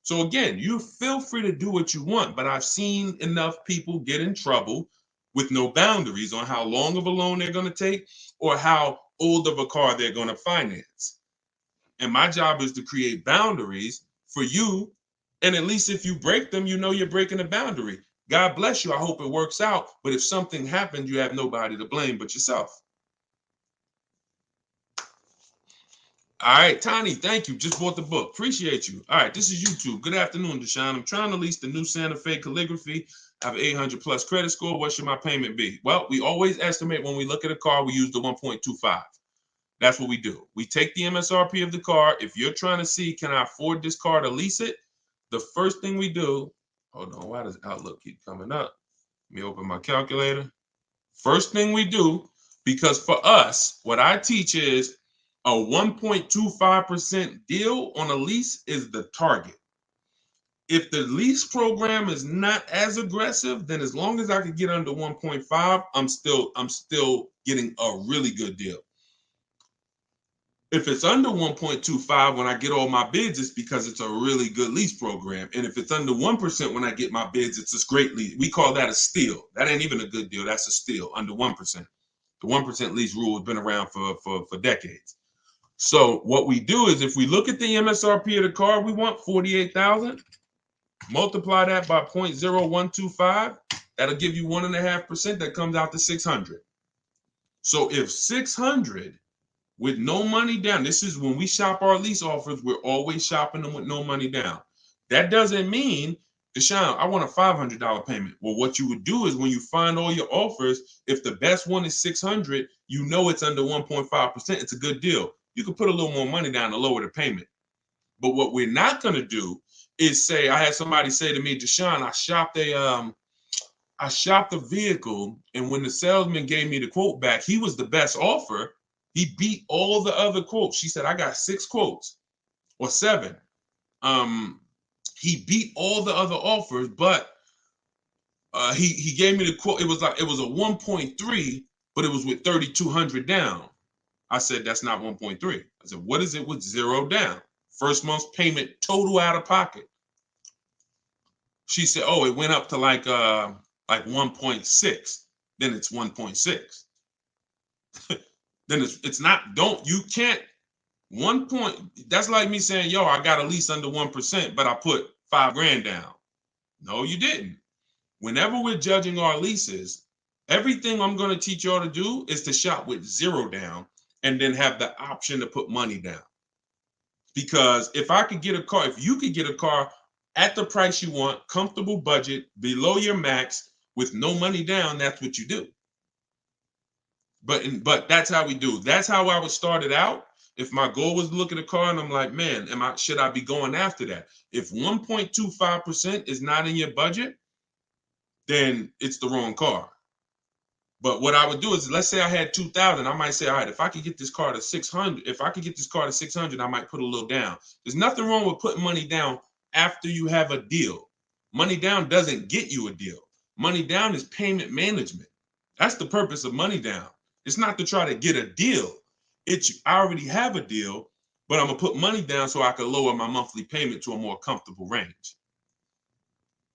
So again, you feel free to do what you want, but I've seen enough people get in trouble with no boundaries on how long of a loan they're going to take or how old of a car they're going to finance. And my job is to create boundaries for you. And at least if you break them, you know you're breaking a boundary. God bless you. I hope it works out. But if something happens, you have nobody to blame but yourself. All right, Tiny, thank you. Just bought the book. Appreciate you. All right, this is YouTube. Good afternoon, Deshone. I'm trying to lease the new Santa Fe Calligraphy. I have an 800 plus credit score. What should my payment be? Well, we always estimate when we look at a car, we use the 1.25. That's what we do. We take the MSRP of the car. If you're trying to see, can I afford this car to lease it? The first thing we do, hold on, why does Outlook keep coming up? Let me open my calculator. First thing we do, because for us, what I teach is a 1.25% deal on a lease is the target. If the lease program is not as aggressive, then as long as I can get under 1.5, I'm still getting a really good deal. If it's under 1.25 when I get all my bids, it's because it's a really good lease program. And if it's under 1% when I get my bids, it's a great lease. We call that a steal. That ain't even a good deal. That's a steal, under 1%. The 1% lease rule has been around for decades. So what we do is if we look at the MSRP of the car, we want 48,000. Multiply that by 0.0125. That'll give you 1.5%. That comes out to 600. So if 600 with no money down, this is when we shop our lease offers, we're always shopping them with no money down. That doesn't mean, Deshone, I want a $500 payment. Well, what you would do is when you find all your offers, if the best one is 600, you know it's under 1.5%. It's a good deal. You can put a little more money down to lower the payment. But what we're not going to do is say, I had somebody say to me, Deshone, I shopped a vehicle, and when the salesman gave me the quote back, he was the best offer. He beat all the other quotes. She said, I got 6 quotes or 7. He beat all the other offers, but he gave me the quote. It was a 1.3, but it was with 3,200 down. I said, that's not 1.3. I said, what is it with 0 down? First month's payment total out of pocket. She said, oh, it went up to like 1.6. Then it's 1.6. Then it's not, you can't, 1 point, that's like me saying, yo, I got a lease under 1%, but I put $5,000 down. No, you didn't. Whenever we're judging our leases, everything I'm going to teach y'all to do is to shop with 0 down and then have the option to put money down. Because if you could get a car at the price you want, comfortable budget, below your max, with no money down, that's what you do. But that's how we do. That's how I would start it out. If my goal was to look at a car and I'm like, man, should I be going after that? If 1.25% is not in your budget, then it's the wrong car. But what I would do is, let's say I had 2,000, I might say, all right, if I could get this car to 600, I might put a little down. There's nothing wrong with putting money down after you have a deal. Money down doesn't get you a deal. Money down is payment management. That's the purpose of money down. It's not to try to get a deal. I already have a deal, but I'm gonna put money down so I can lower my monthly payment to a more comfortable range.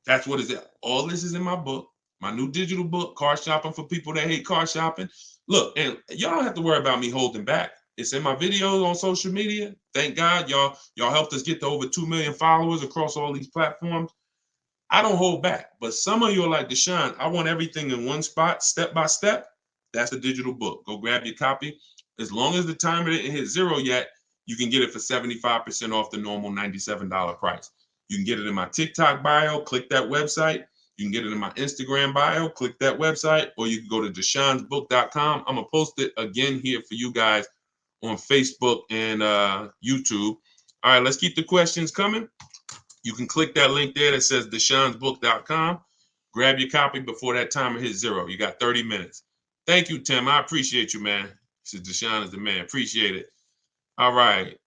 That's what is it. All this is in my book. My new digital book, Car Shopping for People That Hate Car Shopping. Look, and y'all don't have to worry about me holding back. It's in my videos on social media. Thank God y'all helped us get to over 2 million followers across all these platforms. I don't hold back. But some of you are like, Deshone, I want everything in one spot, step by step. That's the digital book. Go grab your copy. As long as the timer didn't hit 0 yet, you can get it for 75% off the normal $97 price. You can get it in my TikTok bio. Click that website. You can get it in my Instagram bio, click that website, or you can go to deshonsbook.com. I'm going to post it again here for you guys on Facebook and YouTube. All right, let's keep the questions coming. You can click that link there that says deshonsbook.com. Grab your copy before that timer hits 0. You got 30 minutes. Thank you, Tim. I appreciate you, man. He says Deshone is the man. Appreciate it. All right.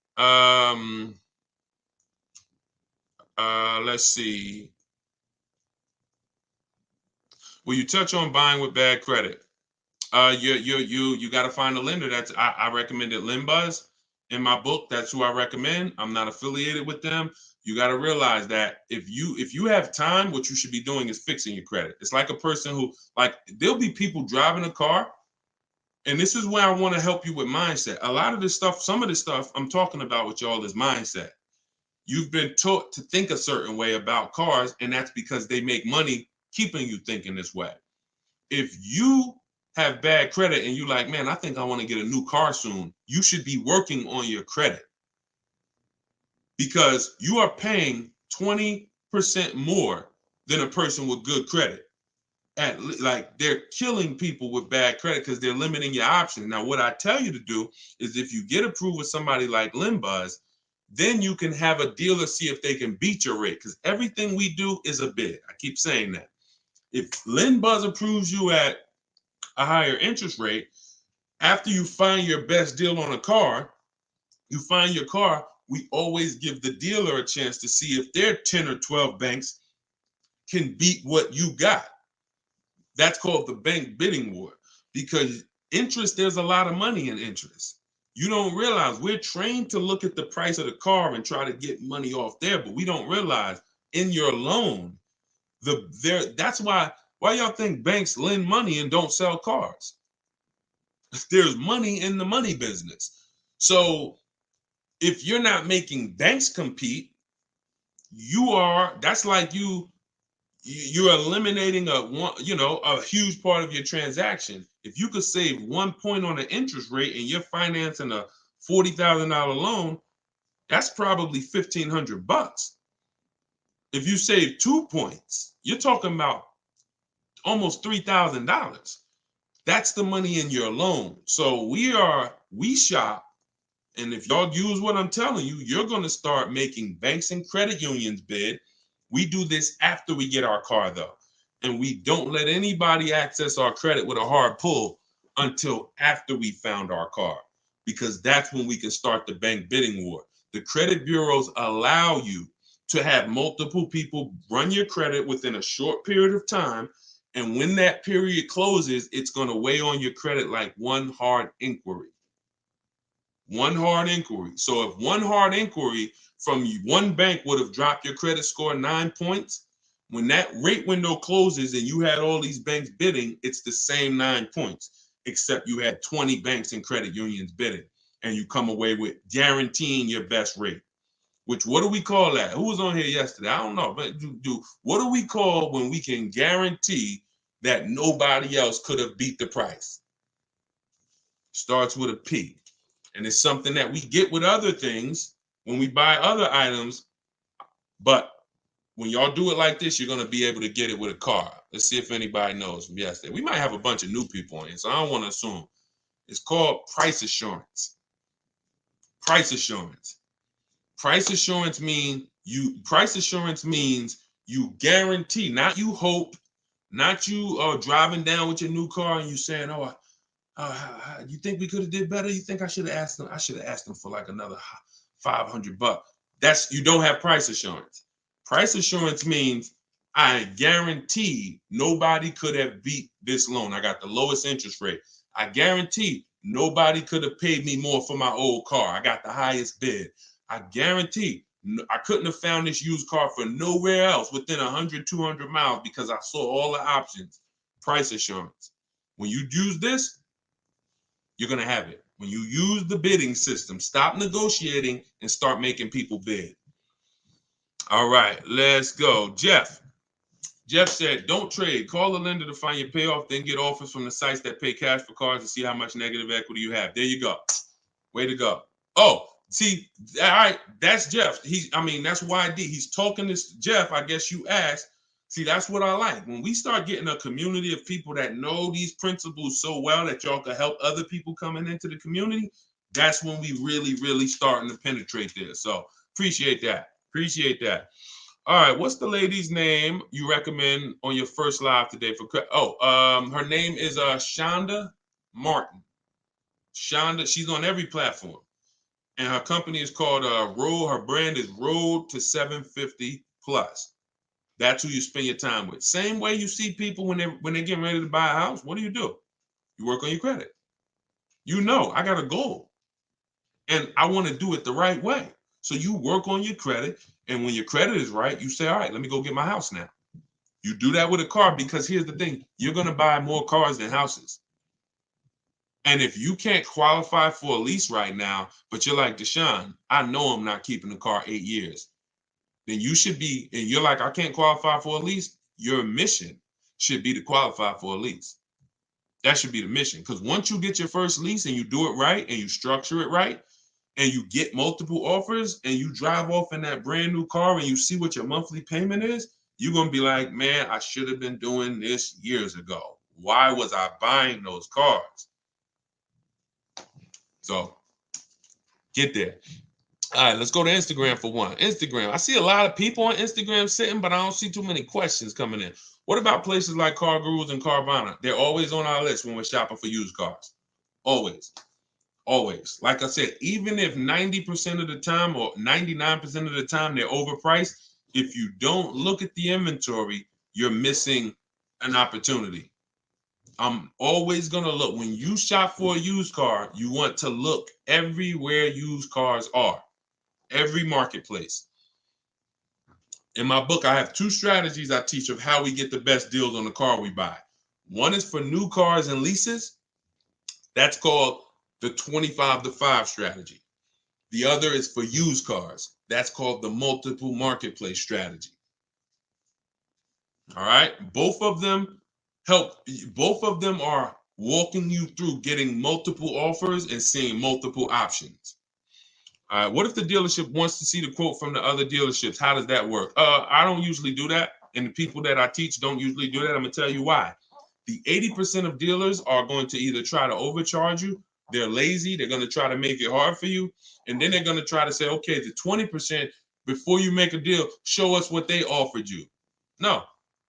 Let's see. Will you touch on buying with bad credit? You got to find a lender. I recommended LendBuzz in my book. That's who I recommend. I'm not affiliated with them. You got to realize that if you have time, what you should be doing is fixing your credit. It's like a person who, like, there'll be people driving a car, and this is where I want to help you with mindset. A lot of this stuff, some of the stuff I'm talking about with y'all is mindset. You've been taught to think a certain way about cars, and that's because they make money keeping you thinking this way. If you have bad credit and you like, man, I think I want to get a new car soon, you should be working on your credit, because you are paying 20% more than a person with good credit. Like, they're killing people with bad credit because they're limiting your options. Now, what I tell you to do is, if you get approved with somebody like LendBuzz, then you can have a dealer see if they can beat your rate, because everything we do is a bid. I keep saying that. If LendBuzz approves you at a higher interest rate, after you find your best deal on a car, you find your car, we always give the dealer a chance to see if their 10 or 12 banks can beat what you got. That's called the bank bidding war, because interest, there's a lot of money in interest. You don't realize we're trained to look at the price of the car and try to get money off there, but we don't realize in your loan, that's why y'all think banks lend money and don't sell cars. There's money in the money business. So if you're not making banks compete, that's like you're eliminating a huge part of your transaction. If you could save 1 point on an interest rate and you're financing a $40,000 loan, that's probably $1,500. If you save 2 points, you're talking about almost $3,000. That's the money in your loan. So we shop. And if y'all use what I'm telling you, you're going to start making banks and credit unions bid. We do this after we get our car, though. And we don't let anybody access our credit with a hard pull until after we found our car, because that's when we can start the bank bidding war. The credit bureaus allow you to have multiple people run your credit within a short period of time. And when that period closes, it's going to weigh on your credit like one hard inquiry. One hard inquiry. So if one hard inquiry from one bank would have dropped your credit score 9 points, when that rate window closes and you had all these banks bidding, it's the same 9 points, except you had 20 banks and credit unions bidding, and you come away with guaranteeing your best rate. Which, what do we call that? Who was on here yesterday? I don't know, but what do we call when we can guarantee that nobody else could have beat the price? Starts with a P. And it's something that we get with other things when we buy other items. But when y'all do it like this, you're going to be able to get it with a car. Let's see if anybody knows from yesterday. We might have a bunch of new people on here, so I don't want to assume. It's called price assurance. Price assurance. Price assurance means you guarantee, not you hope, not you driving down with your new car and you saying, oh, you think we could have did better? You think I should have asked them? I should have asked them for like another $500. You don't have price assurance. Price assurance means I guarantee nobody could have beat this loan. I got the lowest interest rate. I guarantee nobody could have paid me more for my old car. I got the highest bid. I guarantee I couldn't have found this used car for nowhere else within 100, 200 miles because I saw all the options. Price assurance. When you use this, you're going to have it. When you use the bidding system, stop negotiating and start making people bid. All right, let's go. Jeff said, don't trade. Call the lender to find your payoff, then get offers from the sites that pay cash for cars to see how much negative equity you have. There you go. Way to go. Oh, see, all right, that's Jeff. That's YD. He's talking to Jeff. I guess you asked. See, that's what I like. When we start getting a community of people that know these principles so well that y'all can help other people coming into the community, that's when we really, really starting to penetrate this. So appreciate that. Appreciate that. All right, what's the lady's name you recommend on your first live today for? Her name is Shonda Martin. Shonda, she's on every platform, and her company is called Road. Her brand is Road to 750 Plus. That's who you spend your time with. Same way you see people when they're getting ready to buy a house. What do? You work on your credit. I got a goal, and I want to do it the right way. So you work on your credit, and when your credit is right, you say, all right, let me go get my house now. You do that with a car because here's the thing. You're going to buy more cars than houses. And if you can't qualify for a lease right now, but you're like, Deshone, I know I'm not keeping the car 8 years. Then you should be, and you're like, I can't qualify for a lease. Your mission should be to qualify for a lease. That should be the mission. Because once you get your first lease and you do it right and you structure it right and you get multiple offers and you drive off in that brand new car and you see what your monthly payment is, you're going to be like, man, I should have been doing this years ago. Why was I buying those cars? So get there. All right, let's go to Instagram for one. Instagram. I see a lot of people on Instagram sitting, but I don't see too many questions coming in. What about places like Car Gurus and Carvana? They're always on our list when we're shopping for used cars. Always. Always. Like I said, even if 90% of the time or 99% of the time they're overpriced, if you don't look at the inventory, you're missing an opportunity. I'm always going to look. When you shop for a used car, you want to look everywhere used cars are. Every marketplace. In my book, I have 2 strategies I teach of how we get the best deals on the car we buy. One is for new cars and leases. That's called the 25-to-5 strategy. The other is for used cars. That's called the multiple marketplace strategy. All right. Both of them are walking you through getting multiple offers and seeing multiple options. All right, what if the dealership wants to see the quote from the other dealerships? How does that work? I don't usually do that, and the people that I teach don't usually do that. I'm gonna tell you why. The 80% of dealers are going to either try to overcharge you, they're lazy, they're gonna try to make it hard for you, and then they're gonna try to say, okay, the 20%, before you make a deal, show us what they offered you. No,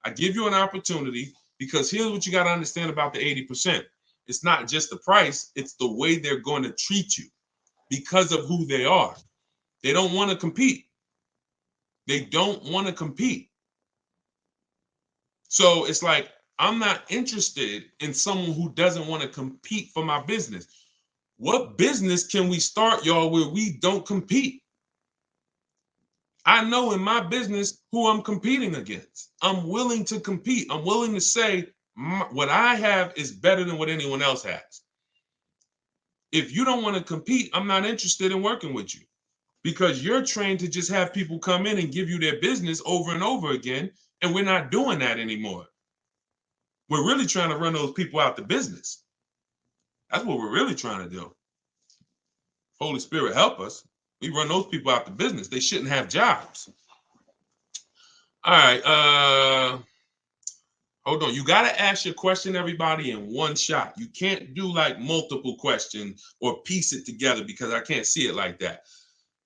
I give you an opportunity because here's what you got to understand about the 80%. It's not just the price, it's the way they're going to treat you. Because of who they are. They don't want to compete. They don't want to compete. So it's like, I'm not interested in someone who doesn't want to compete for my business. What business can we start, y'all, where we don't compete? I know in my business who I'm competing against. I'm willing to compete. I'm willing to say what I have is better than what anyone else has. If you don't want to compete, I'm not interested in working with you. Because you're trained to just have people come in and give you their business over and over again, and we're not doing that anymore. We're really trying to run those people out the business. That's what we're really trying to do. Holy Spirit, help us. We run those people out the business. They shouldn't have jobs. All right. Hold on. You got to ask your question, everybody, in one shot. You can't do like multiple questions or piece it together because I can't see it like that.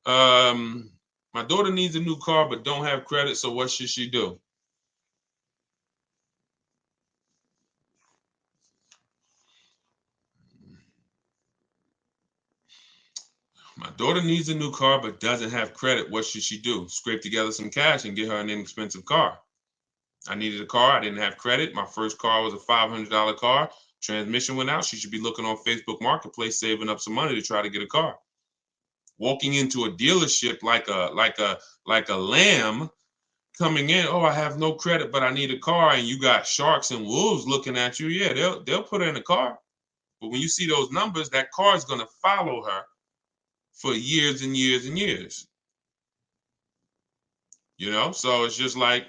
My daughter needs a new car but don't have credit, so what should she do? My daughter needs a new car but doesn't have credit. What should she do? Scrape together some cash and get her an inexpensive car. I needed a car. I didn't have credit. My first car was a $500 car. Transmission went out. She should be looking on Facebook Marketplace, saving up some money to try to get a car. Walking into a dealership like a lamb, coming in, oh, I have no credit, but I need a car, and you got sharks and wolves looking at you. Yeah, they'll put her in a car. But when you see those numbers, that car is going to follow her for years and years and years. So it's just like,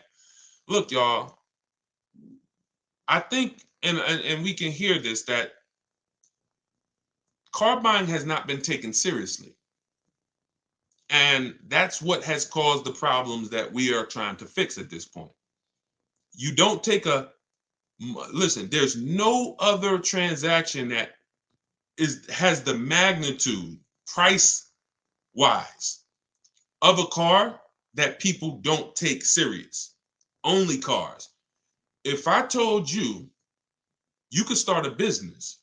look, y'all, I think, and we can hear this, that car buying has not been taken seriously. And that's what has caused the problems that we are trying to fix at this point. You don't take listen, there's no other transaction that has the magnitude, price wise, of a car that people don't take serious. Only cars. If I told you you could start a business,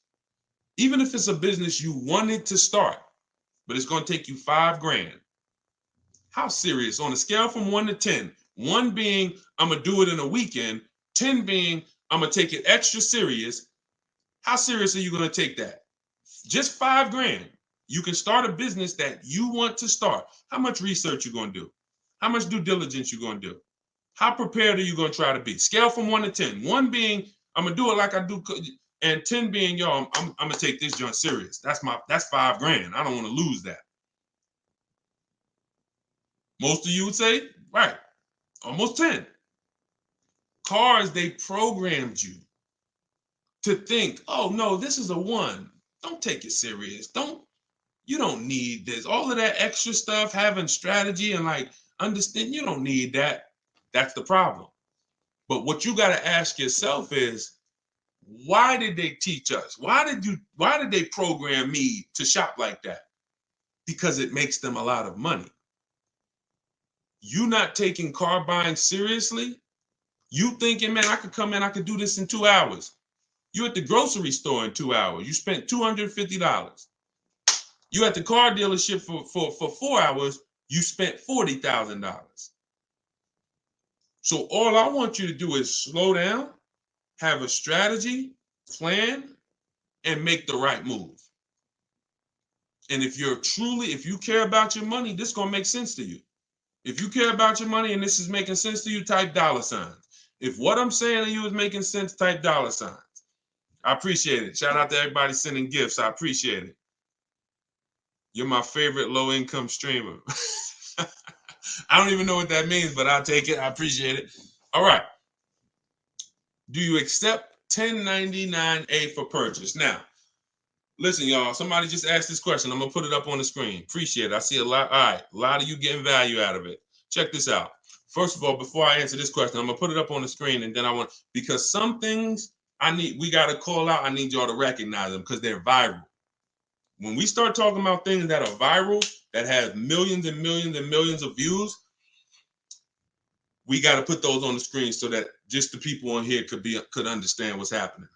even if it's a business you wanted to start, but it's going to take you $5,000. How serious? On a scale from 1 to 10, 1 being I'm going to do it in a weekend, 10 being I'm going to take it extra serious. How serious are you going to take that? Just $5,000. You can start a business that you want to start. How much research you going to do? How much due diligence you going to do? How prepared are you going to try to be? Scale from 1 to 10. 1 being I'm gonna do it like I do, and 10 being, yo, I'm gonna take this joint serious. That's $5,000. I don't want to lose that. Most of you would say, right, almost 10. Cars, they programmed you. to think, oh no, this is a one. Don't take it serious. You don't need this. All of that extra stuff, having strategy and like understand, you don't need that. That's the problem. But what you got to ask yourself is, why did they teach us? Why did they program me to shop like that? Because it makes them a lot of money. You not taking car buying seriously? You thinking, man, I could come in, I could do this in 2 hours. You at the grocery store in 2 hours. You spent $250. You at the car dealership for 4 hours. You spent $40,000. So all I want you to do is slow down, have a strategy, plan, and make the right move. And if you care about your money, this is gonna make sense to you. If you care about your money and this is making sense to you, type $signs. If what I'm saying to you is making sense, type $signs. I appreciate it. Shout out to everybody sending gifts. I appreciate it. You're my favorite low-income streamer. I don't even know what that means, but I'll take it. I appreciate it. All right. Do you accept 1099A for purchase? Now, listen, y'all. Somebody just asked this question. I'm going to put it up on the screen. Appreciate it. I see a lot. All right. A lot of you getting value out of it. Check this out. First of all, before I answer this question, I'm going to put it up on the screen, and then because some things we got to call out. I need y'all to recognize them because they're viral. When we start talking about things that are viral, that have millions and millions and millions of views, we got to put those on the screen so that just the people on here could understand what's happening.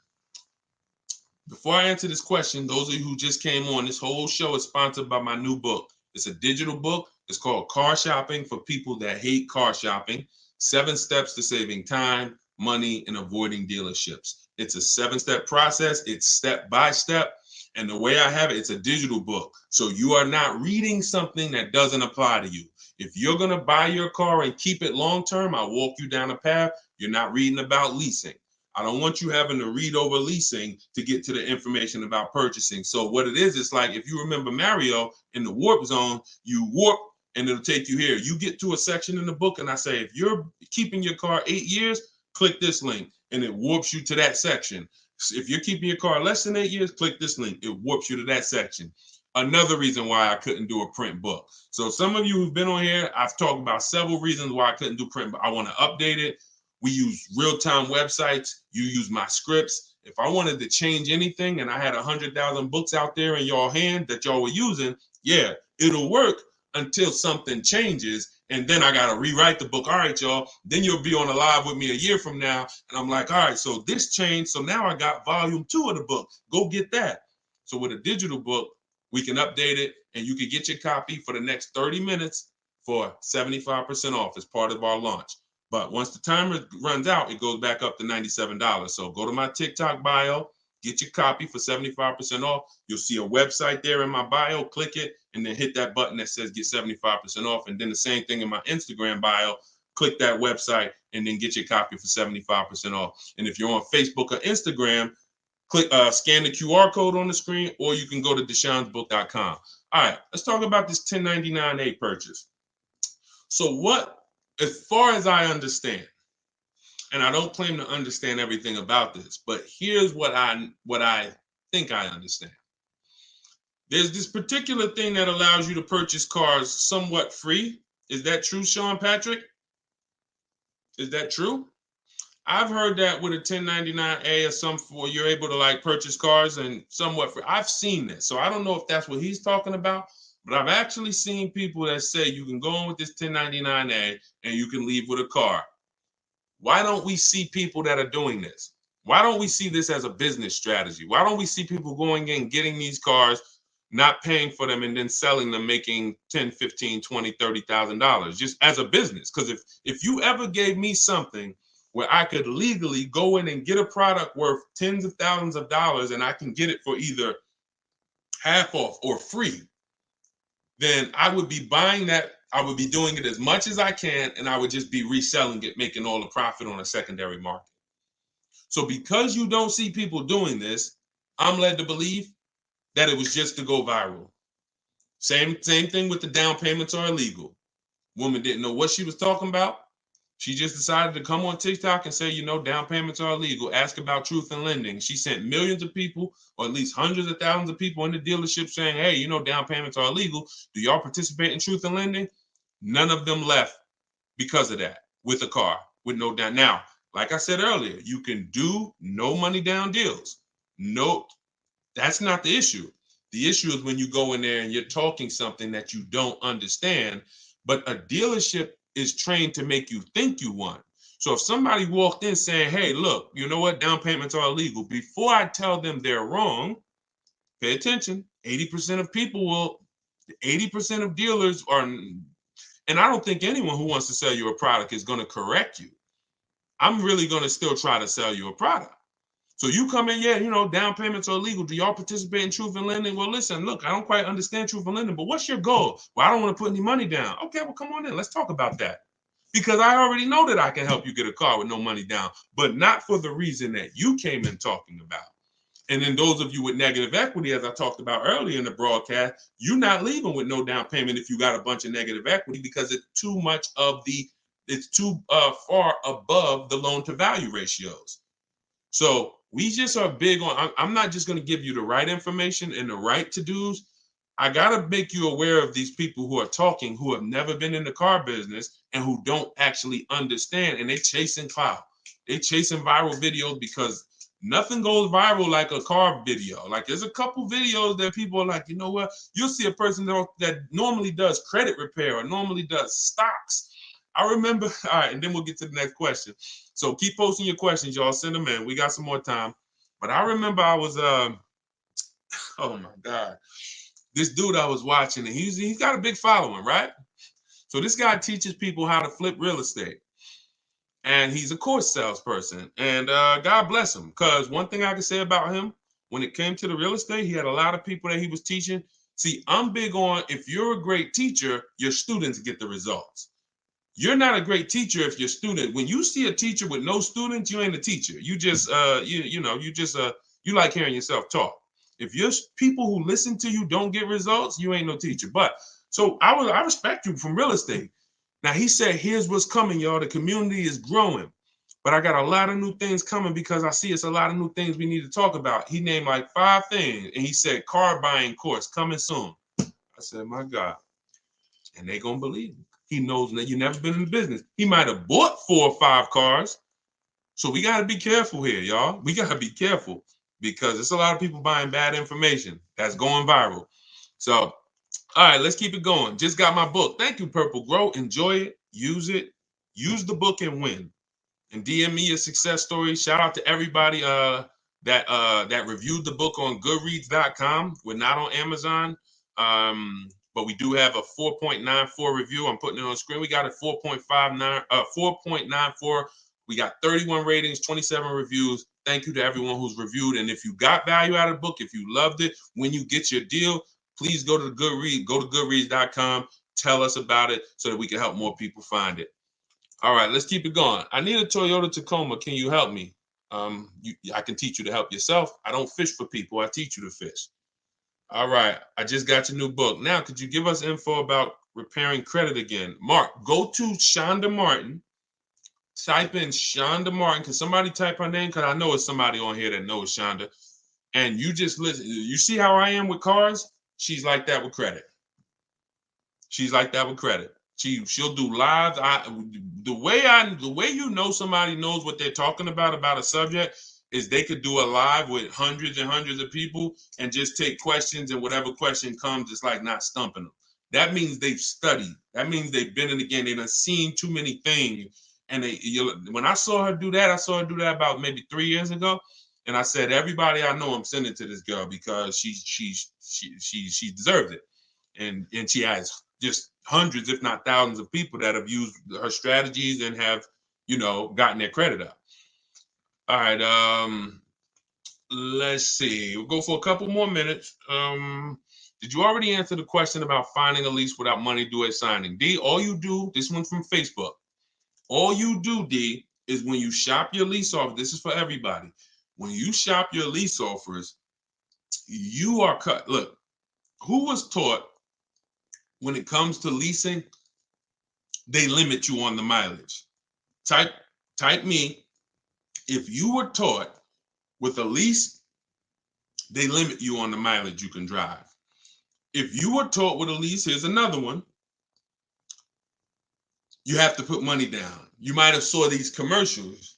Before I answer this question, those of you who just came on, this whole show is sponsored by my new book. It's a digital book. It's called Car Shopping for People That Hate Car Shopping: 7 Steps to Saving Time, Money, and Avoiding Dealerships. It's a 7-step process. It's step by step. And the way I have it, it's a digital book. So you are not reading something that doesn't apply to you. If you're going to buy your car and keep it long term, I'll walk you down a path. You're not reading about leasing. I don't want you having to read over leasing to get to the information about purchasing. So what it is, it's like if you remember Mario in the warp zone, you warp and it'll take you here. You get to a section in the book and I say, if you're keeping your car 8 years, click this link and it warps you to that section. If you're keeping your car less than 8 years, click this link. It warps you to that section. Another reason why I couldn't do a print book. So some of you who've been on here, I've talked about several reasons why I couldn't do print, but I want to update it. We use real-time websites. You use my scripts. If I wanted to change anything and I had 100,000 books out there in y'all hand that y'all were using, yeah, it'll work until something changes. And then I got to rewrite the book. All right, y'all. Then you'll be on a live with me a year from now. And I'm like, all right, so this changed. So now I got volume 2 of the book. Go get that. So with a digital book, we can update it and you can get your copy for the next 30 minutes for 75% off as part of our launch. But once the timer runs out, it goes back up to $97. So go to my TikTok bio, get your copy for 75% off. You'll see a website there in my bio. Click it and then hit that button that says get 75% off. And then the same thing in my Instagram bio. Click that website and then get your copy for 75% off. And if you're on Facebook or Instagram, click scan the QR code on the screen, or you can go to deshonsbook.com. All right, let's talk about this 1099A purchase. So as far as I understand, and I don't claim to understand everything about this, but here's what I think I understand. There's this particular thing that allows you to purchase cars somewhat free. Is that true, Sean Patrick? Is that true? I've heard that with a 1099A or something, you're able to like purchase cars and somewhat free. I've seen this, so I don't know if that's what he's talking about. But I've actually seen people that say you can go on with this 1099A and you can leave with a car. Why don't we see people that are doing this? Why don't we see this as a business strategy? Why don't we see people going in, getting these cars, not paying for them, and then selling them, making $10,000, $15,000, $20,000, $30,000 just as a business? Because if you ever gave me something where I could legally go in and get a product worth tens of thousands of dollars and I can get it for either half off or free, then I would be buying that. I would be doing it as much as I can, and I would just be reselling it, making all the profit on a secondary market. So because you don't see people doing this, I'm led to believe that it was just to go viral. Same thing with the down payments are illegal. Woman didn't know what she was talking about. She just decided to come on TikTok and say, you know, down payments are illegal. Ask about truth in lending. She sent millions of people, or at least hundreds of thousands of people in the dealership saying, hey, you know, down payments are illegal. Do y'all participate in truth in lending? None of them left because of that with a car with no down. Now, like I said earlier, you can do no money down deals. No, that's not the issue. The issue is when you go in there and you're talking something that you don't understand, but a dealership is trained to make you think you want. So if somebody walked in saying, hey, look, you know what, down payments are illegal, before I tell them they're wrong, pay attention. 80% of people will, 80% of dealers are, and I don't think anyone who wants to sell you a product is going to correct you. I'm really going to still try to sell you a product. So you come in, yeah, you know, down payments are illegal. Do y'all participate in truth in lending? Well, listen, look, I don't quite understand truth in lending, but what's your goal? Well, I don't want to put any money down. Okay, well, come on in. Let's talk about that. Because I already know that I can help you get a car with no money down, but not for the reason that you came in talking about. And then those of you with negative equity, as I talked about earlier in the broadcast, you're not leaving with no down payment if you got a bunch of negative equity, because it's too much of the, it's too far above the loan to value ratios. So we just are big on, I'm not just going to give you the right information and the right to-dos. I got to make you aware of these people who are talking, who have never been in the car business and who don't actually understand, and they're chasing clout. They're chasing viral videos because nothing goes viral like a car video. Like there's a couple videos that people are like, you know what? You'll see a person that normally does credit repair or normally does stocks. I remember, all right, and then we'll get to the next question. So keep posting your questions, y'all. Send them in. We got some more time. But I remember I was, oh my God, this dude I was watching, and he's got a big following, right? So this guy teaches people how to flip real estate. And he's a course salesperson. And God bless him, because one thing I can say about him, when it came to the real estate, he had a lot of people that he was teaching. See, I'm big on, if you're a great teacher, your students get the results. You're not a great teacher if your student, when you see a teacher with no students, you ain't a teacher. You just you like hearing yourself talk. If your people who listen to you don't get results, you ain't no teacher. But so I respect you from real estate. Now he said, here's what's coming, y'all. The community is growing, but I got a lot of new things coming because I see it's a lot of new things we need to talk about. He named like 5 things, and he said, car buying course coming soon. I said, my God, and they gonna believe him. He knows that you never been in the business. He might have bought 4 or 5 cars. So we got to be careful here, y'all. We got to be careful because there's a lot of people buying bad information that's going viral. So, all right, let's keep it going. Just got my book. Thank you, Purple Grow. Enjoy it. Use it. Use the book and win. And DM me a success story. Shout out to everybody that reviewed the book on Goodreads.com. We're not on Amazon. But we do have a 4.94 review. I'm putting it on the screen. We got a 4.94. We got 31 ratings, 27 reviews. Thank you to everyone who's reviewed. And if you got value out of the book, if you loved it, when you get your deal, please go to Goodreads, go to Goodreads.com, tell us about it so that we can help more people find it. All right, let's keep it going. I need a Toyota Tacoma. Can you help me? I can teach you to help yourself. I don't fish for people. I teach you to fish. All right, I just got your new book. Now, could you give us info about repairing credit again? Mark, go to Shonda Martin. Type in Shonda Martin. Can somebody type her name? Because I know it's somebody on here that knows Shonda. And you just listen. You see how I am with cars? She's like that with credit. She's like that with credit. She'll do lives. The way you know somebody knows what they're talking about a subject is they could do a live with hundreds and hundreds of people and just take questions, and whatever question comes, it's like not stumping them. That means they've studied. That means they've been in the game. They've done seen too many things. And when I saw her do that, about maybe 3 years ago. And I said, everybody I know, I'm sending to this girl because she deserves it. And she has just hundreds, if not thousands of people that have used her strategies and have, gotten their credit up. All right. Let's see. We'll go for a couple more minutes. Did you already answer the question about finding a lease without money due at signing? D, all you do, this one's from Facebook. All you do, D, is when you shop your lease offer, this is for everybody. When you shop your lease offers, you are cut. Look, who was taught when it comes to leasing, they limit you on the mileage. Type me. If you were taught with a lease, they limit you on the mileage you can drive. If you were taught with a lease, here's another one. You have to put money down. You might have saw these commercials.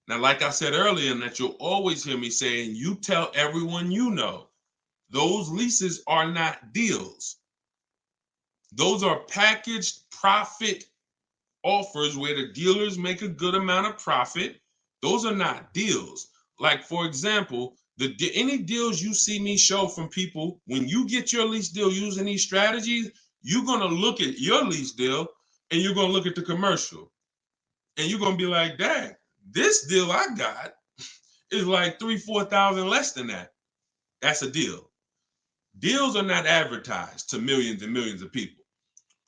Now, like I said earlier, and that you'll always hear me saying, you tell everyone you know, those leases are not deals. Those are packaged profit offers where the dealers make a good amount of profit. Those are not deals. Like, for example, any deals you see me show from people, when you get your lease deal using these strategies, you're going to look at your lease deal and you're going to look at the commercial and you're going to be like, dang, this deal I got is like 3,000-4,000 less than that. That's a deal. Deals are not advertised to millions and millions of people.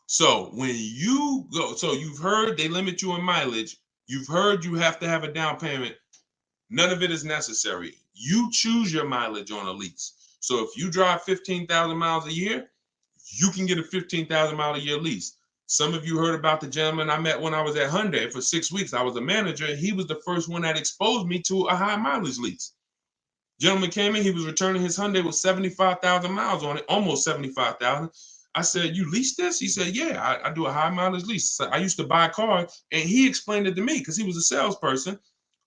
So when you go, so you've heard they limit you in mileage. You've heard you have to have a down payment. None of it is necessary. You choose your mileage on a lease. So if you drive 15,000 miles a year, you can get a 15,000 mile a year lease. Some of you heard about the gentleman I met when I was at Hyundai for 6 weeks. I was a manager, and he was the first one that exposed me to a high mileage lease. Gentleman came in, he was returning his Hyundai with 75,000 miles on it, almost 75,000. I said, you lease this? He said, yeah, I do a high mileage lease. So I used to buy cars, and he explained it to me because he was a salesperson,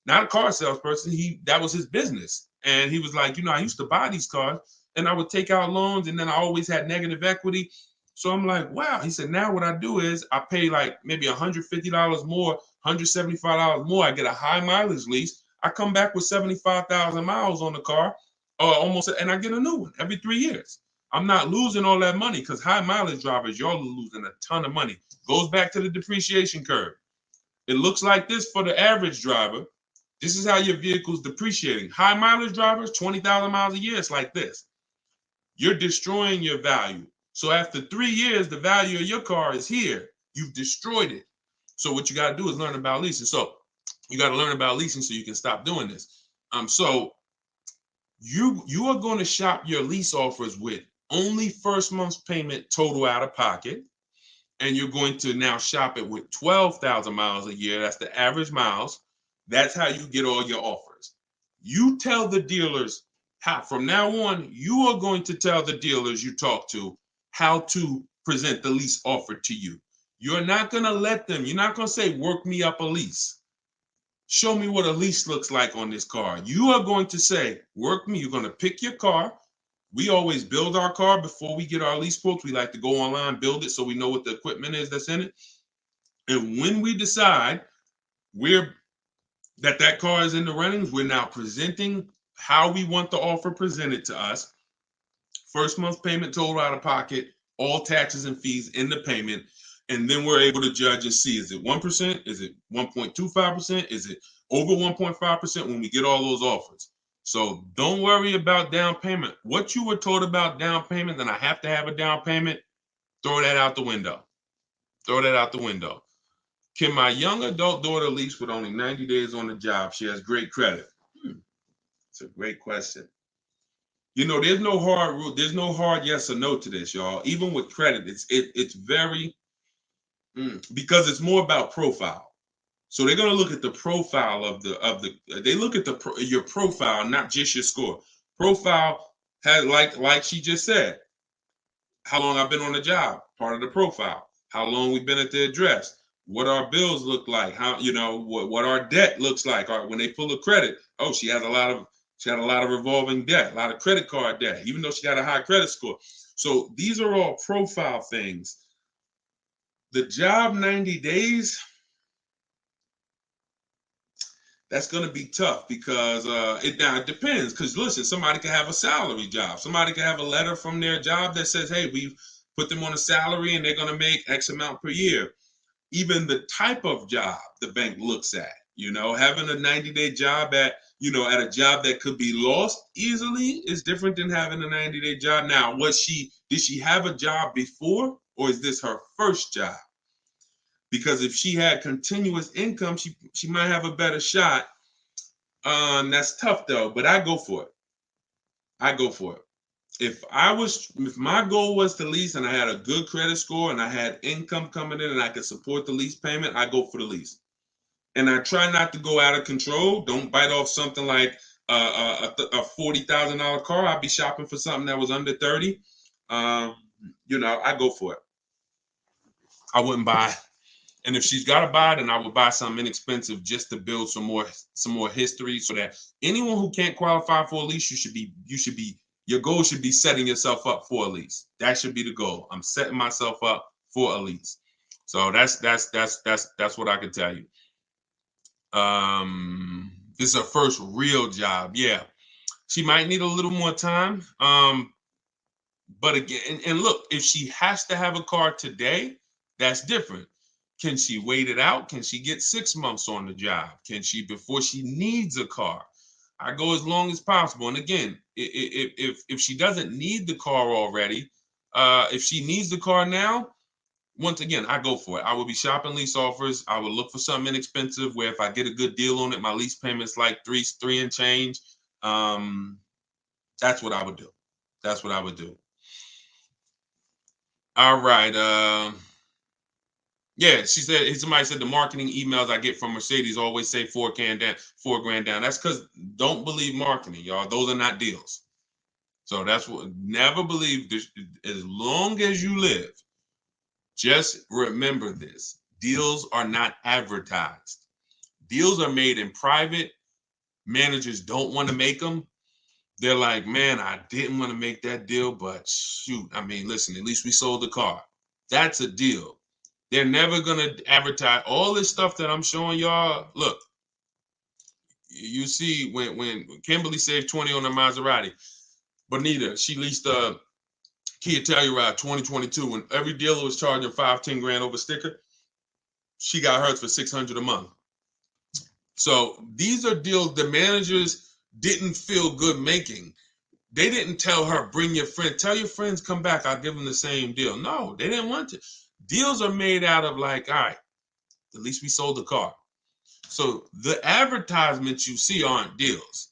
not a car salesperson. That was his business. And he was like, I used to buy these cars and I would take out loans, and then I always had negative equity. So I'm like, wow. He said, now what I do is I pay like maybe $150 more, $175 more. I get a high mileage lease. I come back with 75,000 miles on the car, almost, and I get a new one every 3 years. I'm not losing all that money because high mileage drivers, y'all are losing a ton of money. Goes back to the depreciation curve. It looks like this for the average driver. This is how your vehicle's depreciating. High mileage drivers, 20,000 miles a year, it's like this. You're destroying your value. So after 3 years, the value of your car is here. You've destroyed it. So what you got to do is learn about leasing. So you got to learn about leasing so you can stop doing this. So you are going to shop your lease offers with only first month's payment total out of pocket. And you're going to now shop it with 12,000 miles a year. That's the average miles. That's how you get all your offers. You tell the dealers how, from now on, you are going to tell the dealers you talk to how to present the lease offer to you. You're not going to let them, you're not going to say, work me up a lease. Show me what a lease looks like on this car. You are going to say, work me. You're going to pick your car. We always build our car before we get our lease quotes. We like to go online, build it so we know what the equipment is that's in it. And when we decide that car is in the running, we're now presenting how we want the offer presented to us. First month's payment total out of pocket, all taxes and fees in the payment. And then we're able to judge and see, is it 1%? Is it 1.25%? Is it over 1.5% when we get all those offers? So don't worry about down payment. What you were taught about down payment, then I have to have a down payment, throw that out the window. Throw that out the window. Can my young adult daughter lease with only 90 days on the job? She has great credit. It's a great question. There's no hard rule. There's no hard yes or no to this, y'all. Even with credit, it's very because it's more about profile. So they're going to look at the profile of they look at your profile, not just your score. Profile has, like she just said, how long I've been on the job, part of the profile. How long we've been at the address, what our bills look like, how what our debt looks like. Or when they pull a credit, oh, she had a lot of revolving debt, a lot of credit card debt, even though she got a high credit score. So these are all profile things. The job 90 days, that's going to be tough because it depends. Because listen, somebody can have a salary job. Somebody can have a letter from their job that says, hey, we've put them on a salary and they're going to make X amount per year. Even the type of job the bank looks at, having a 90-day job at a job that could be lost easily is different than having a 90-day job. Now, did she have a job before, or is this her first job? Because if she had continuous income, she might have a better shot. That's tough though, but I go for it. If my goal was to lease and I had a good credit score and I had income coming in and I could support the lease payment, I go for the lease. and I try not to go out of control. Don't bite off something like a $40,000 car. I'd be shopping for something that was under 30. You know, I go for it. I wouldn't buy. And if she's got to buy, then I would buy something inexpensive just to build some more history, so that anyone who can't qualify for a lease, your goal should be setting yourself up for a lease. That should be the goal. I'm setting myself up for a lease. So that's what I can tell you. This is her first real job. Yeah, she might need a little more time. But again, and look, if she has to have a car today, that's different. Can she wait it out? Can she get 6 months on the job? Can she, before she needs a car? I go as long as possible. And again, if she doesn't need the car already, if she needs the car now, once again, I go for it. I would be shopping lease offers. I would look for something inexpensive where if I get a good deal on it, my lease payment's like three and change. That's what I would do. That's what I would do. All right. Yeah, she said, somebody said the marketing emails I get from Mercedes always say $4,000 down, $4,000 down. That's because don't believe marketing, y'all. Those are not deals. So that's what, never believe this. As long as you live, just remember this. Deals are not advertised. Deals are made in private. Managers don't want to make them. They're like, man, I didn't want to make that deal, but shoot, I mean, listen, at least we sold the car. That's a deal. They're never going to advertise all this stuff that I'm showing y'all. Look, you see when Kimberly saved 20 on a Maserati, Bonita, she leased a Kia Telluride 2022 when every dealer was charging $5-10 grand over sticker. She got hers for $600 a month. So these are deals the managers didn't feel good making. They didn't tell her, bring your friend, tell your friends, come back, I'll give them the same deal. No, they didn't want to. Deals are made out of like, all right, at least we sold the car. So the advertisements you see aren't deals.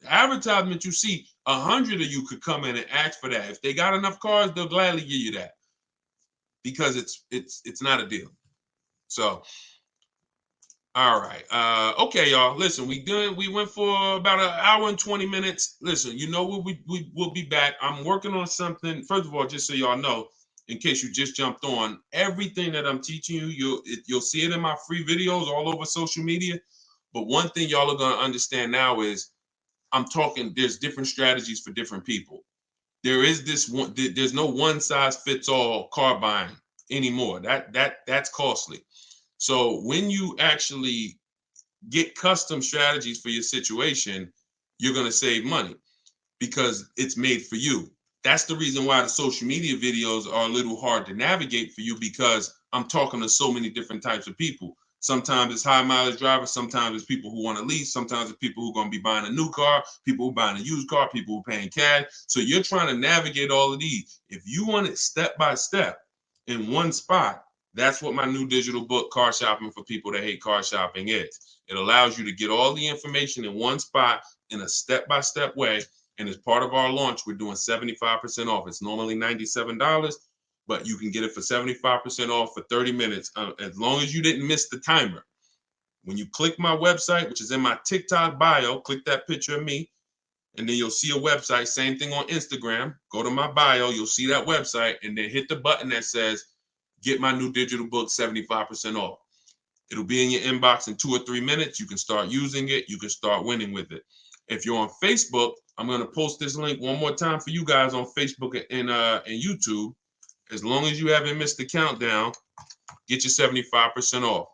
The advertisement you see, 100 of you could come in and ask for that. If they got enough cars, they'll gladly give you that because it's not a deal. So, all right. Okay, y'all. Listen, we went for about an hour and 20 minutes. Listen, you know what, we'll be back. I'm working on something. First of all, just so y'all know, in case you just jumped on, everything that I'm teaching you, you'll see it in my free videos all over social media. But one thing y'all are going to understand now is I'm talking, there's different strategies for different people. There's no one size fits all car buying anymore. That's costly. So when you actually get custom strategies for your situation, you're going to save money because it's made for you. That's the reason why the social media videos are a little hard to navigate for you, because I'm talking to so many different types of people. Sometimes it's high mileage drivers, sometimes it's people who want to lease, sometimes it's people who are going to be buying a new car, people who are buying a used car, people who are paying cash. So you're trying to navigate all of these. If you want it step by step in one spot, that's what my new digital book, Car Shopping for People That Hate Car Shopping, is. It allows you to get all the information in one spot in a step-by-step way. And as part of our launch, we're doing 75% off. It's normally $97, but you can get it for 75% off for 30 minutes, as long as you didn't miss the timer. When you click my website, which is in my TikTok bio, click that picture of me, and then you'll see a website. Same thing on Instagram. Go to my bio, you'll see that website, and then hit the button that says, get my new digital book 75% off. It'll be in your inbox in 2 or 3 minutes. You can start using it. You can start winning with it. If you're on Facebook, I'm going to post this link one more time for you guys on Facebook and YouTube. As long as you haven't missed the countdown, get your 75% off.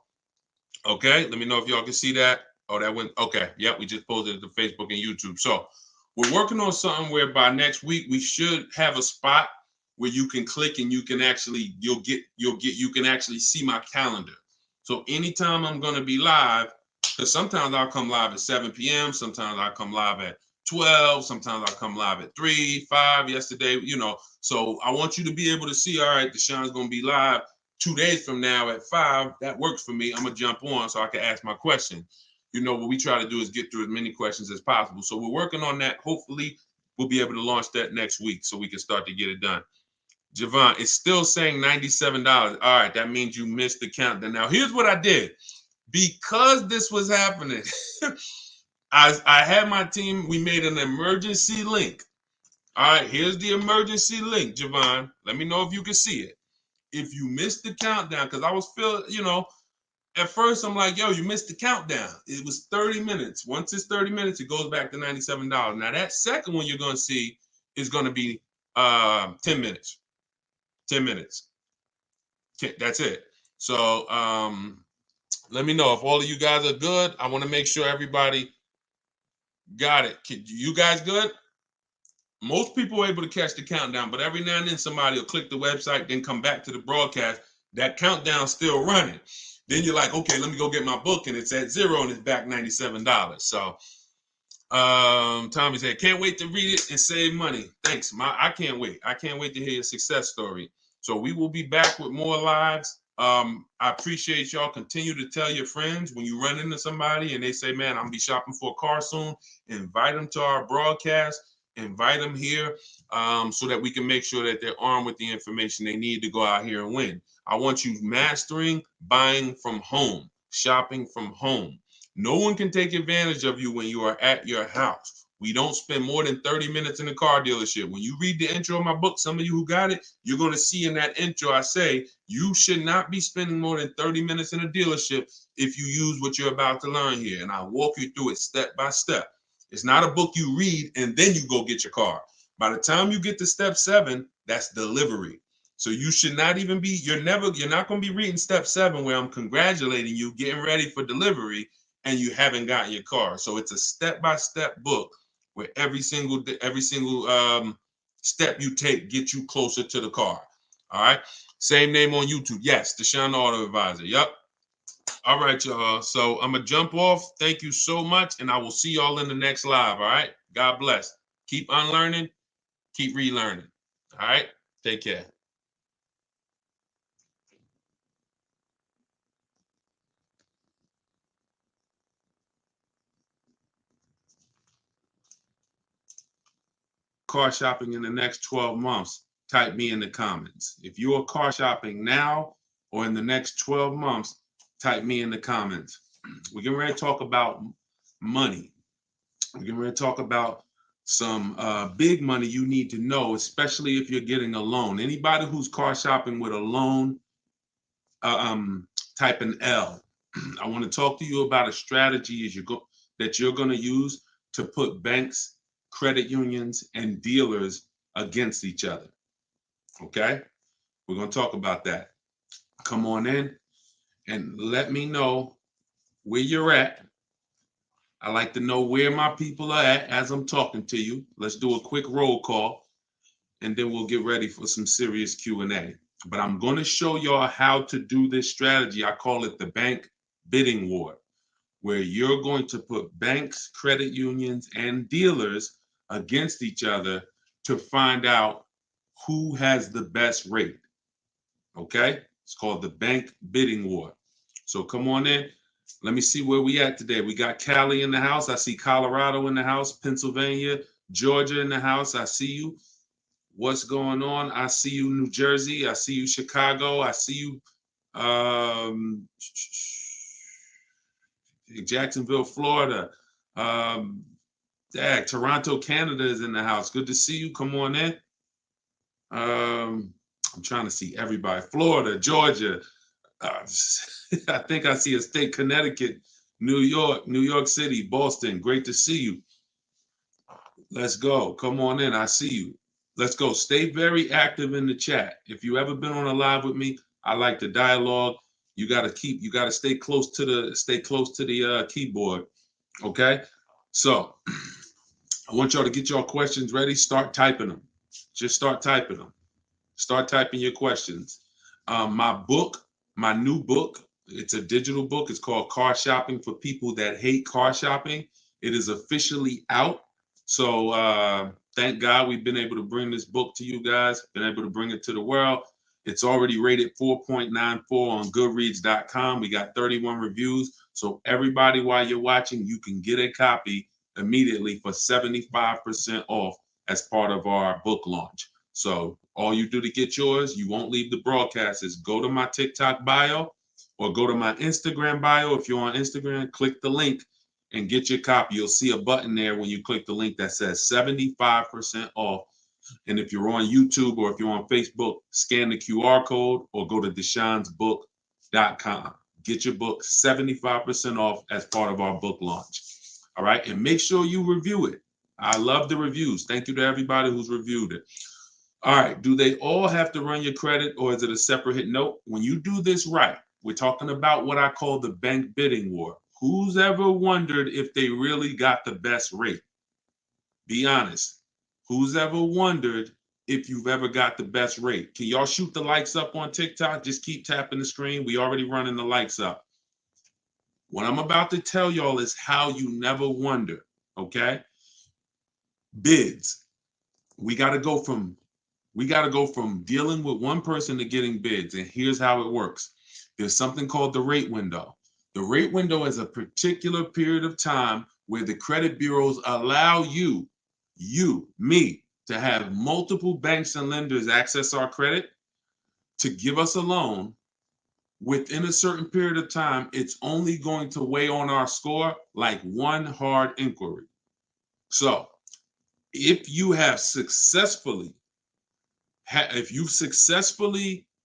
Okay, let me know if y'all can see that. Oh, that went, okay. Yep, we just posted it to Facebook and YouTube. So we're working on something where by next week, we should have a spot where you can click and you can actually, you can actually see my calendar. So anytime I'm going to be live, because sometimes I'll come live at 7 p.m., sometimes I'll come live at 12, sometimes I'll come live at 3, 5 yesterday, you know. So I want you to be able to see, all right, Deshaun's going to be live 2 days from now at 5. That works for me. I'm going to jump on so I can ask my question. You know, what we try to do is get through as many questions as possible. So we're working on that. Hopefully, we'll be able to launch that next week so we can start to get it done. Javon, it's still saying $97. All right, that means you missed the countdown. Now, here's what I did. Because this was happening, I had my team, we made an emergency link. All right, here's the emergency link, Javon. Let me know if you can see it. If you missed the countdown, because I was feeling, at first I'm like, yo, you missed the countdown. It was 30 minutes. Once it's 30 minutes, it goes back to $97. Now that second one you're going to see is going to be 10 minutes. 10 minutes. That's it. So let me know if all of you guys are good. I want to make sure everybody got it. You guys good? Most people are able to catch the countdown, but every now and then somebody will click the website, then come back to the broadcast. That countdown's still running. Then you're like, okay, let me go get my book, and it's at 0 and it's back $97. So Tommy said, can't wait to read it and save money. Thanks. I can't wait. I can't wait to hear your success story. So we will be back with more lives. I appreciate y'all. Continue to tell your friends when you run into somebody and they say, man, I'm gonna be shopping for a car soon. Invite them to our broadcast. Invite them here so that we can make sure that they're armed with the information they need to go out here and win. I want you mastering buying from home, shopping from home. No one can take advantage of you when you are at your house. We don't spend more than 30 minutes in the car dealership. When you read the intro of my book, some of you who got it, you're going to see in that intro, I say, you should not be spending more than 30 minutes in a dealership if you use what you're about to learn here. And I walk you through it step by step. It's not a book you read and then you go get your car. By the time you get to step 7, that's delivery. So you should not even be, you're not going to be reading step 7 where I'm congratulating you, getting ready for delivery, and you haven't gotten your car. So it's a step-by-step book where every single step you take gets you closer to the car. All right. Same name on YouTube. Yes, Deshone the Auto Advisor. Yep. All right, y'all. So I'm gonna jump off. Thank you so much, and I will see y'all in the next live. All right. God bless. Keep unlearning, keep relearning. All right. Take care. Car shopping in the next 12 months, type me in the comments. If you are car shopping now or in the next 12 months, type me in the comments. We're getting ready to talk about money. We're getting ready to talk about some big money you need to know, especially if you're getting a loan. Anybody who's car shopping with a loan, type an L. I want to talk to you about a strategy that you're going to use to put banks, credit unions, and dealers against each other. Okay? We're going to talk about that. Come on in and let me know where you're at. I like to know where my people are at as I'm talking to you. Let's do a quick roll call, and then we'll get ready for some serious Q&A. But I'm going to show y'all how to do this strategy. I call it the bank bidding war, where you're going to put banks, credit unions, and dealers against each other to find out who has the best rate. Okay? It's called the bank bidding war. So come on in. Let me see where we at today. We got Cali in the house. I see Colorado in the house, Pennsylvania, Georgia in the house. I see you. What's going on? I see you, New Jersey. I see you, Chicago. I see you, Jacksonville, Florida. Toronto, Canada is in the house. Good to see you. Come on in. I'm trying to see everybody. Florida, Georgia. I think I see a state, Connecticut, New York City, Boston. Great to see you. Let's go. Come on in. I see you. Let's go. Stay very active in the chat. If you ever been on a live with me, I like the dialogue. You got to stay close to the keyboard. Okay. So I want y'all to get your questions ready. Start typing them. Just start typing them. Start typing your questions. My new book, it's a digital book. It's called Car Shopping for People That Hate Car Shopping. It is officially out. So thank God we've been able to bring this book to you guys, been able to bring it to the world. It's already rated 4.94 on goodreads.com. We got 31 reviews. So everybody, while you're watching, you can get a copy immediately for 75% off as part of our book launch. So all you do to get yours, you won't leave the broadcast, is go to my TikTok bio or go to my Instagram bio. If you're on Instagram, click the link and get your copy. You'll see a button there when you click the link that says 75% off. And if you're on YouTube or if you're on Facebook, scan the QR code or go to deshonsbook.com. Get your book 75% off as part of our book launch. All right. And make sure you review it. I love the reviews. Thank you to everybody who's reviewed it. All right. Do they all have to run your credit or is it a separate hit? Nope. When you do this right, we're talking about what I call the bank bidding war. Who's ever wondered if they really got the best rate? Be honest. Who's ever wondered if you've ever got the best rate? Can y'all shoot the likes up on TikTok? Just keep tapping the screen. We already running the likes up. What I'm about to tell y'all is how you never wonder, okay? Bids. We got to go from dealing with one person to getting bids. And here's how it works. There's something called the rate window. The rate window is a particular period of time where the credit bureaus allow me, to have multiple banks and lenders access our credit to give us a loan. Within a certain period of time, it's only going to weigh on our score like one hard inquiry. So if you have successfully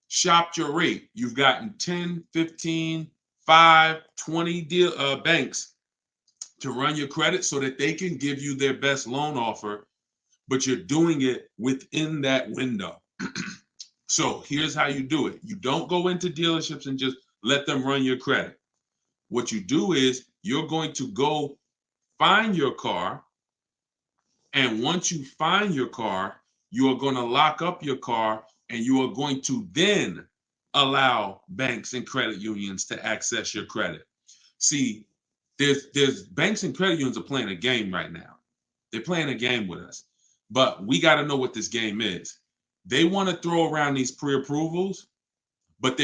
shopped your rate, you've gotten 10, 15, 5, 20 banks to run your credit so that they can give you their best loan offer, but you're doing it within that window. So here's how you do it. You don't go into dealerships and just let them run your credit. What you do is you're going to go find your car. And once you find your car, you are going to lock up your car and you are going to then allow banks and credit unions to access your credit. See, there's banks and credit unions are playing a game right now. They're playing a game with us. But we got to know what this game is. They want to throw around these pre-approvals, but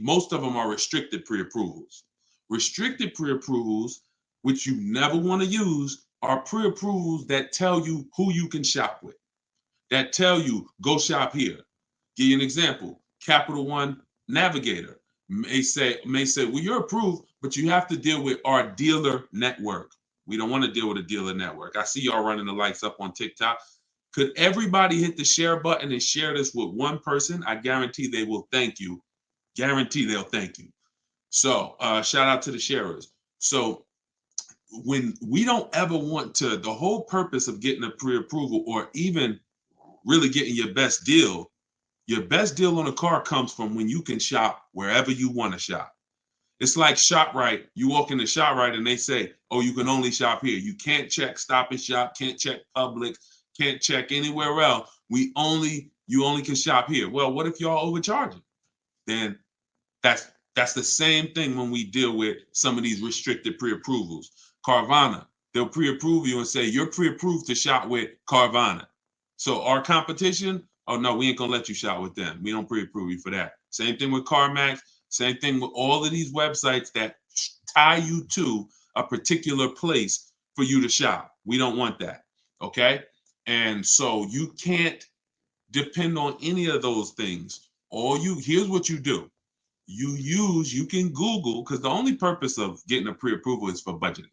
most of them are restricted pre-approvals. Restricted pre-approvals, which you never want to use, are pre-approvals that tell you who you can shop with, that tell you, go shop here. Give you an example. Capital One Navigator may say, well, you're approved, but you have to deal with our dealer network. We don't want to deal with a dealer network. I see y'all running the likes up on TikTok. Could everybody hit the share button and share this with one person? I guarantee they will thank you. Guarantee they'll thank you. So shout out to the sharers. So when we don't ever want to, the whole purpose of getting a pre-approval or even really getting your best deal on a car comes from when you can shop wherever you want to shop. It's like ShopRite. You walk into ShopRite and they say, oh, you can only shop here. You can't check Stop and Shop, can't check Publix, can't check anywhere else. You only can shop here. Well, what if y'all overcharging? Then that's the same thing when we deal with some of these restricted pre-approvals. Carvana, they'll pre-approve you and say you're pre-approved to shop with Carvana. So our competition, oh no, we ain't gonna let you shop with them. We don't pre-approve you for that. Same thing with CarMax. Same thing with all of these websites that tie you to a particular place for you to shop. We don't want that. Okay. And so you can't depend on any of those things. Here's what you do. You can Google, because the only purpose of getting a pre-approval is for budgeting.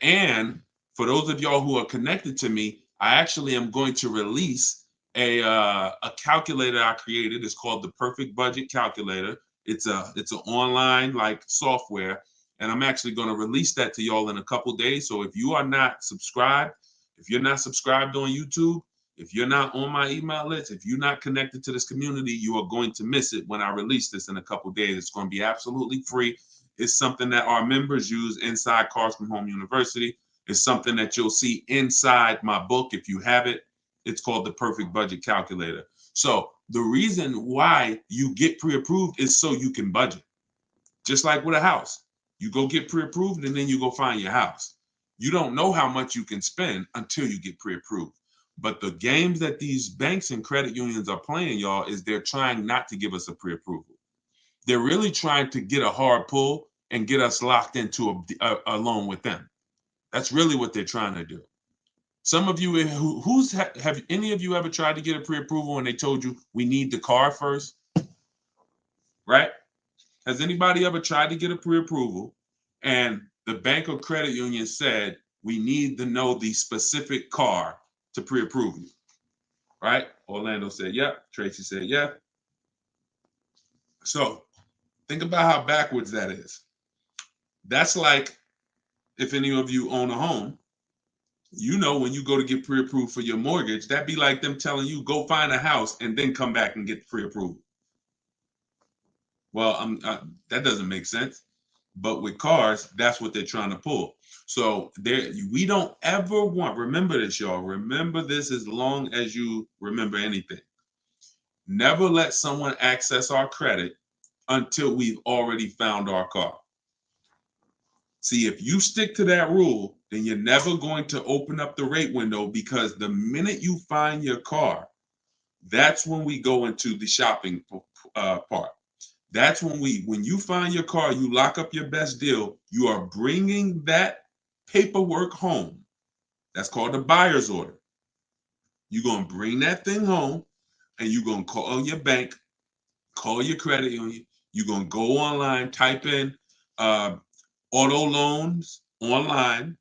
And for those of y'all who are connected to me, I actually am going to release a calculator I created. It's called the Perfect Budget Calculator. It's an online like software, and I'm actually going to release that to y'all in a couple days. So if you are not subscribed, if you're not subscribed on YouTube, if you're not on my email list, if you're not connected to this community, you are going to miss it when I release this in a couple days. It's going to be absolutely free. It's something that our members use inside Cars from Home University. It's something that you'll see inside my book if you have it. It's called the Perfect Budget Calculator. So the reason why you get pre-approved is so you can budget. Just like with a house. You go get pre-approved and then you go find your house. You don't know how much you can spend until you get pre-approved. But the games that these banks and credit unions are playing, y'all, is they're trying not to give us a pre-approval. They're really trying to get a hard pull and get us locked into a loan with them. That's really what they're trying to do. Some of you, have any of you ever tried to get a pre-approval and they told you we need the car first? Right? Has anybody ever tried to get a pre-approval and the bank or credit union said, we need to know the specific car to pre-approve you? Right? Orlando said, yep. Tracy said, yep. So think about how backwards that is. That's like if any of you own a home, you know, when you go to get pre-approved for your mortgage, that'd be like them telling you, go find a house and then come back and get pre-approved. Well, that doesn't make sense. But with cars, that's what they're trying to pull. So we don't ever want, remember this, y'all. Remember this as long as you remember anything. Never let someone access our credit until we've already found our car. See, if you stick to that rule, then you're never going to open up the rate window, because the minute you find your car, that's when we go into the shopping part. That's when you find your car, you lock up your best deal, you are bringing that paperwork home. That's called a buyer's order. You're going to bring that thing home and you're going to call your bank, call your credit union. You're going to go online, type in auto loans online.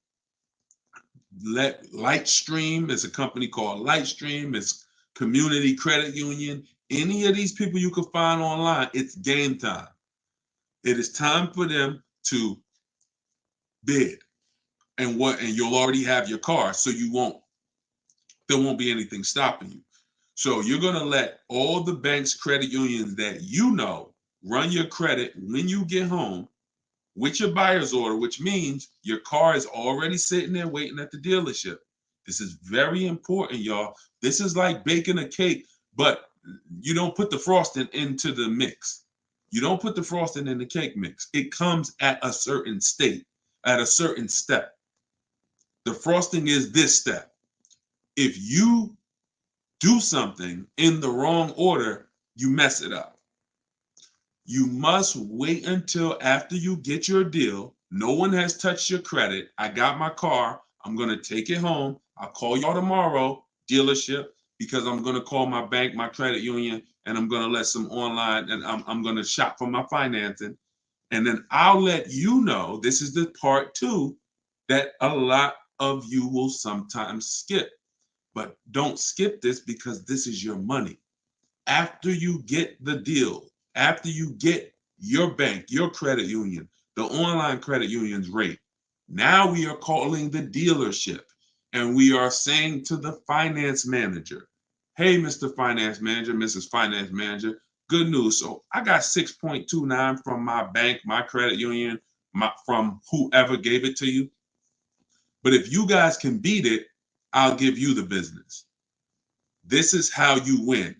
Lightstream is a company called Lightstream. It's Community Credit Union. Any of these people you can find online, it's game time. It is time for them to bid, and you'll already have your car, so there won't be anything stopping you. So you're going to let all the banks, credit unions that you know run your credit when you get home with your buyer's order, which means your car is already sitting there waiting at the dealership. This is very important, y'all. This is like baking a cake, but you don't put the frosting into the mix. You don't put the frosting in the cake mix. It comes at a certain state, at a certain step. The frosting is this step. If you do something in the wrong order, you mess it up. You must wait until after you get your deal. No one has touched your credit. I got my car. I'm going to take it home. I'll call y'all tomorrow, dealership, because I'm going to call my bank, my credit union, and I'm going to let some online, and I'm going to shop for my financing. And then I'll let you know, this is the part two, that a lot of you will sometimes skip. But don't skip this, because this is your money. After you get the deal, after you get your bank, your credit union, the online credit union's rate, now we are calling the dealership and we are saying to the finance manager, hey, Mr. Finance Manager, Mrs. Finance Manager, good news. So I got 6.29 from my bank, my credit union, from whoever gave it to you. But if you guys can beat it, I'll give you the business. This is how you win.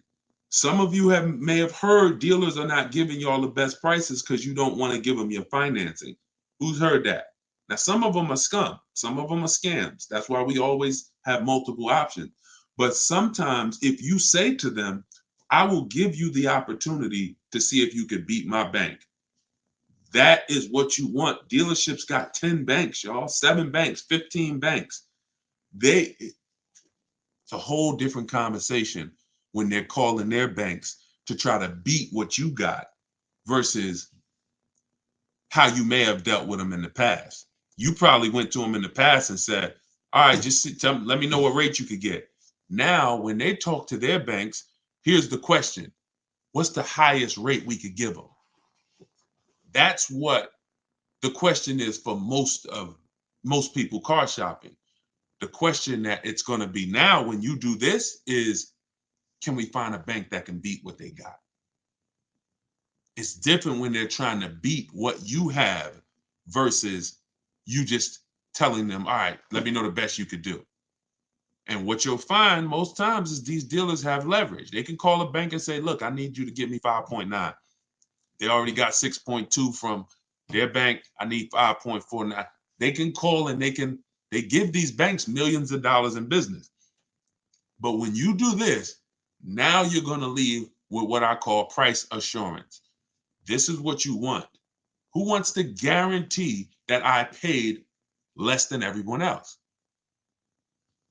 Some of you may have heard dealers are not giving y'all the best prices because you don't want to give them your financing. Who's heard that? Now, some of them are scum. Some of them are scams. That's why we always have multiple options. But sometimes if you say to them, I will give you the opportunity to see if you could beat my bank. That is what you want. Dealerships got 10 banks, y'all, 7 banks, 15 banks. It's a whole different conversation when they're calling their banks to try to beat what you got versus how you may have dealt with them in the past. You probably went to them in the past and said, all right, just let me know what rate you could get. Now, when they talk to their banks, here's the question. What's the highest rate we could give them? That's what the question is for most people car shopping. The question that it's going to be now when you do this is, can we find a bank that can beat what they got? It's different when they're trying to beat what you have versus you just telling them, all right, let me know the best you could do. And what you'll find most times is these dealers have leverage. They can call a bank and say, look, I need you to give me 5.9. They already got 6.2 from their bank. I need 5.49. They can call and they give these banks millions of dollars in business. But when you do this, now you're going to leave with what I call price assurance. This is what you want. Who wants to guarantee that I paid less than everyone else?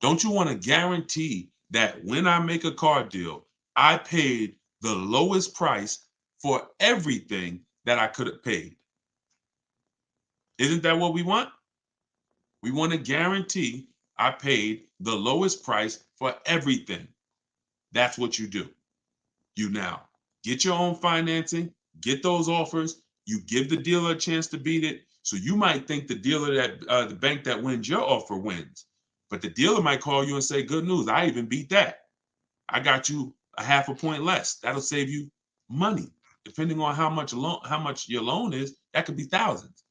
Don't you want to guarantee that when I make a car deal, I paid the lowest price for everything that I could have paid. Isn't that what we want? We want to guarantee I paid the lowest price for everything. That's what you do. You now get your own financing, get those offers. You give the dealer a chance to beat it. So you might think the dealer that the bank that wins your offer wins, but the dealer might call you and say, "Good news, I even beat that. I got you a half a point less." That'll save you money, depending on how much your loan is. That could be thousands.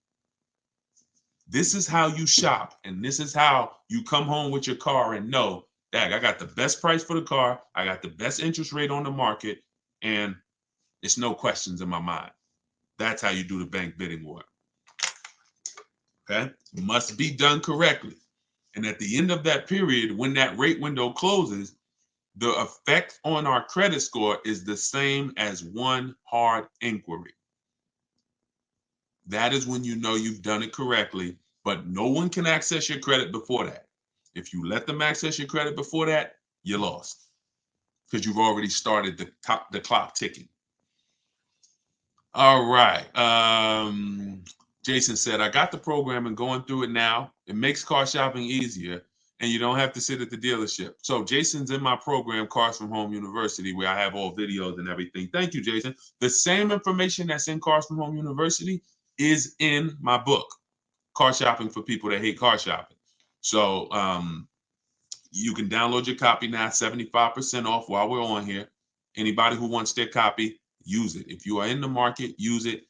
This is how you shop, and this is how you come home with your car and know, "Dag, I got the best price for the car. I got the best interest rate on the market, and it's no questions in my mind." That's how you do the bank bidding war. Okay, must be done correctly. And at the end of that period, when that rate window closes, the effect on our credit score is the same as one hard inquiry. That is when you know you've done it correctly, but no one can access your credit before that. If you let them access your credit before that, you're lost because you've already started the clock ticking. All right. Jason said, "I got the program and going through it now. It makes car shopping easier, and you don't have to sit at the dealership." So Jason's in my program, Cars from Home University, where I have all videos and everything. Thank you, Jason. The same information that's in Cars from Home University is in my book, Car Shopping for People That Hate Car Shopping. So you can download your copy now, 75% off while we're on here. Anybody who wants their copy, use it. If you are in the market, use it.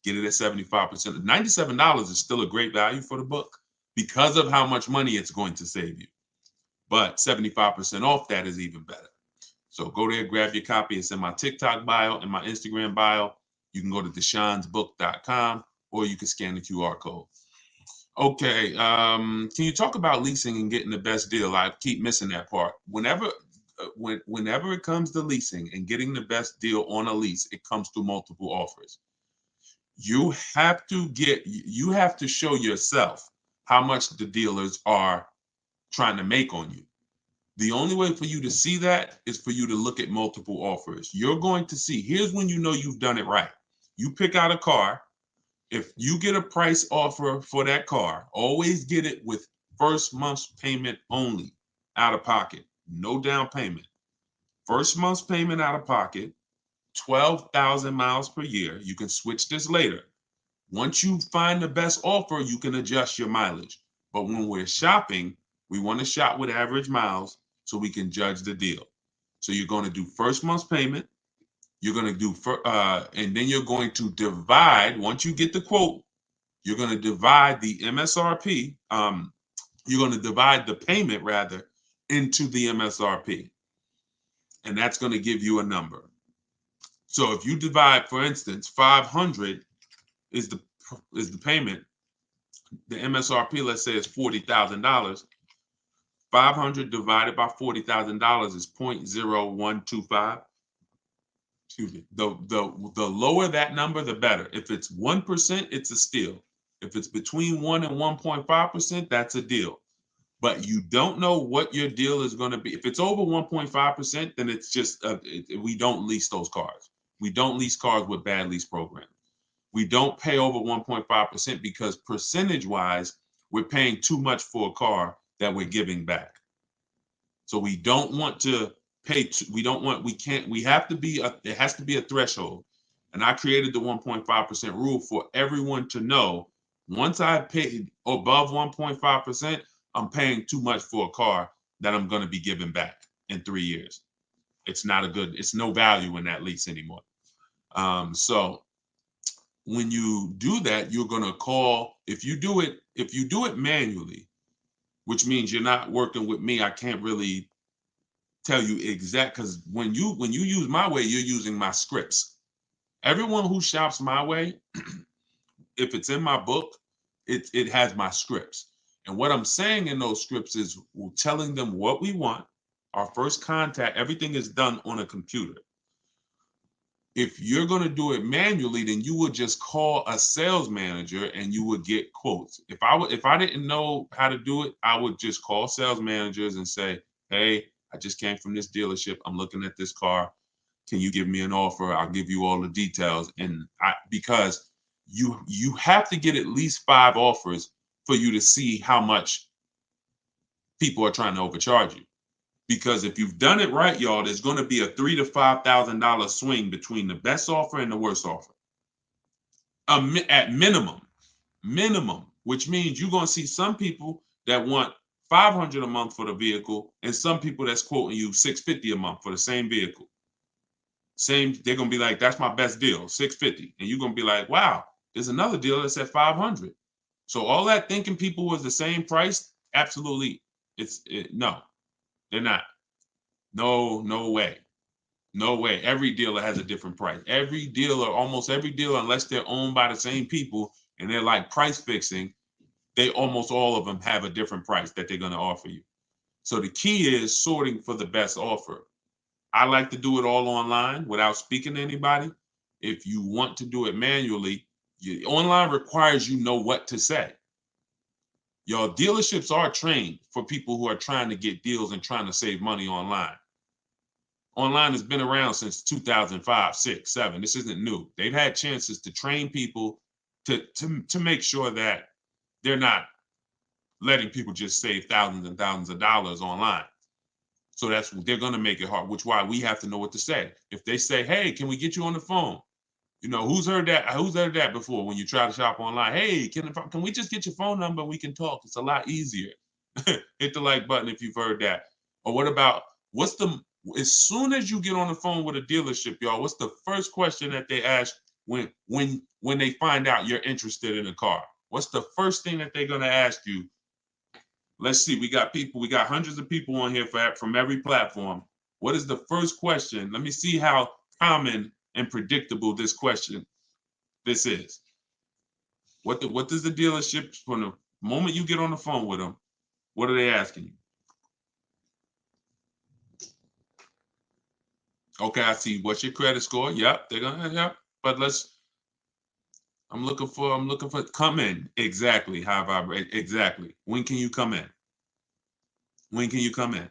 Get it at 75%. $97 is still a great value for the book because of how much money it's going to save you. But 75% off that is even better. So go there, grab your copy. It's in my TikTok bio and my Instagram bio. You can go to deshonsbook.com or you can scan the QR code. Okay, can you talk about leasing and getting the best deal? I keep missing that part. Whenever it comes to leasing and getting the best deal on a lease, it comes through multiple offers. You have to show yourself how much the dealers are trying to make on you. The only way for you to see that is for you to look at multiple offers. You're going to see, here's when you know you've done it right. You pick out a car. If you get a price offer for that car, always get it with first month's payment only, out of pocket, no down payment. First month's payment out of pocket, 12,000 miles per year. You can switch this later. Once you find the best offer, you can adjust your mileage. But when we're shopping, we want to shop with average miles so we can judge the deal. So you're going to do first month's payment. You're going to do, and then you're going to divide, once you get the quote, you're going to divide the MSRP. You're going to divide the payment rather into the MSRP. And that's going to give you a number. So if you divide, for instance, 500 is the payment, the MSRP, let's say, is $40,000. 500 divided by $40,000 is 0.0125. Excuse me. The lower that number, the better. If it's 1%, it's a steal. If it's between 1 and 1.5%, that's a deal. But you don't know what your deal is going to be. If it's over 1.5%, then it's just we don't lease those cars. We don't lease cars with bad lease programs. We don't pay over 1.5% because percentage-wise, we're paying too much for a car that we're giving back. So we don't want to pay. We have to be, it has to be a threshold. And I created the 1.5% rule for everyone to know. Once I pay above 1.5%, I'm paying too much for a car that I'm going to be giving back in 3 years. It's no value in that lease anymore. So when you do that, you're going to call, if you do it manually, which means you're not working with me, I can't really tell you exact, because when you use my way, you're using my scripts. Everyone who shops my way, if it's in my book, it has my scripts. And what I'm saying in those scripts is we're telling them what we want. Our first contact, everything is done on a computer. If you're going to do it manually, then you would just call a sales manager and you would get quotes. If I didn't know how to do it, I would just call sales managers and say, "Hey, I just came from this dealership. I'm looking at this car. Can you give me an offer? I'll give you all the details. And because you have to get at least 5 offers for you to see how much people are trying to overcharge you. Because if you've done it right, y'all, there's going to be a $3,000 to $5,000 swing between the best offer and the worst offer. At minimum, which means you're going to see some people that want $500 a month for the vehicle, and some people that's quoting you $650 a month for the same vehicle. They're going to be like, that's my best deal, $650, and you're going to be like, wow, there's another deal that's at $500. So all that thinking people was the same price, absolutely, no, they're not. No way. No way. Every dealer has a different price. Almost every dealer, unless they're owned by the same people and they're like price fixing, they almost all of them have a different price that they're going to offer you. So the key is sorting for the best offer. I like to do it all online without speaking to anybody. If you want to do it manually, online requires you know what to say. Your dealerships are trained for people who are trying to get deals and trying to save money online. Online has been around since 2005, 6, 7. This isn't new. They've had chances to train people to make sure that they're not letting people just save thousands and thousands of dollars online. So they're going to make it hard, which is why we have to know what to say. If they say, "Hey, can we get you on the phone?" You know, who's heard that? Who's heard that before? When you try to shop online, "Hey, can we just get your phone number? We can talk. It's a lot easier." Hit the like button if you've heard that. Or what about as soon as you get on the phone with a dealership, y'all, what's the first question that they ask when they find out you're interested in a car? What's the first thing that they're going to ask you? Let's see. We got hundreds of people on here from every platform. What is the first question? Let me see how common and predictable this is. What does the dealership, from the moment you get on the phone with them, what are they asking you? Okay, I see. What's your credit score? Yep, they're gonna, yep. But I'm looking for come in. Exactly. Exactly. When can you come in? When can you come in?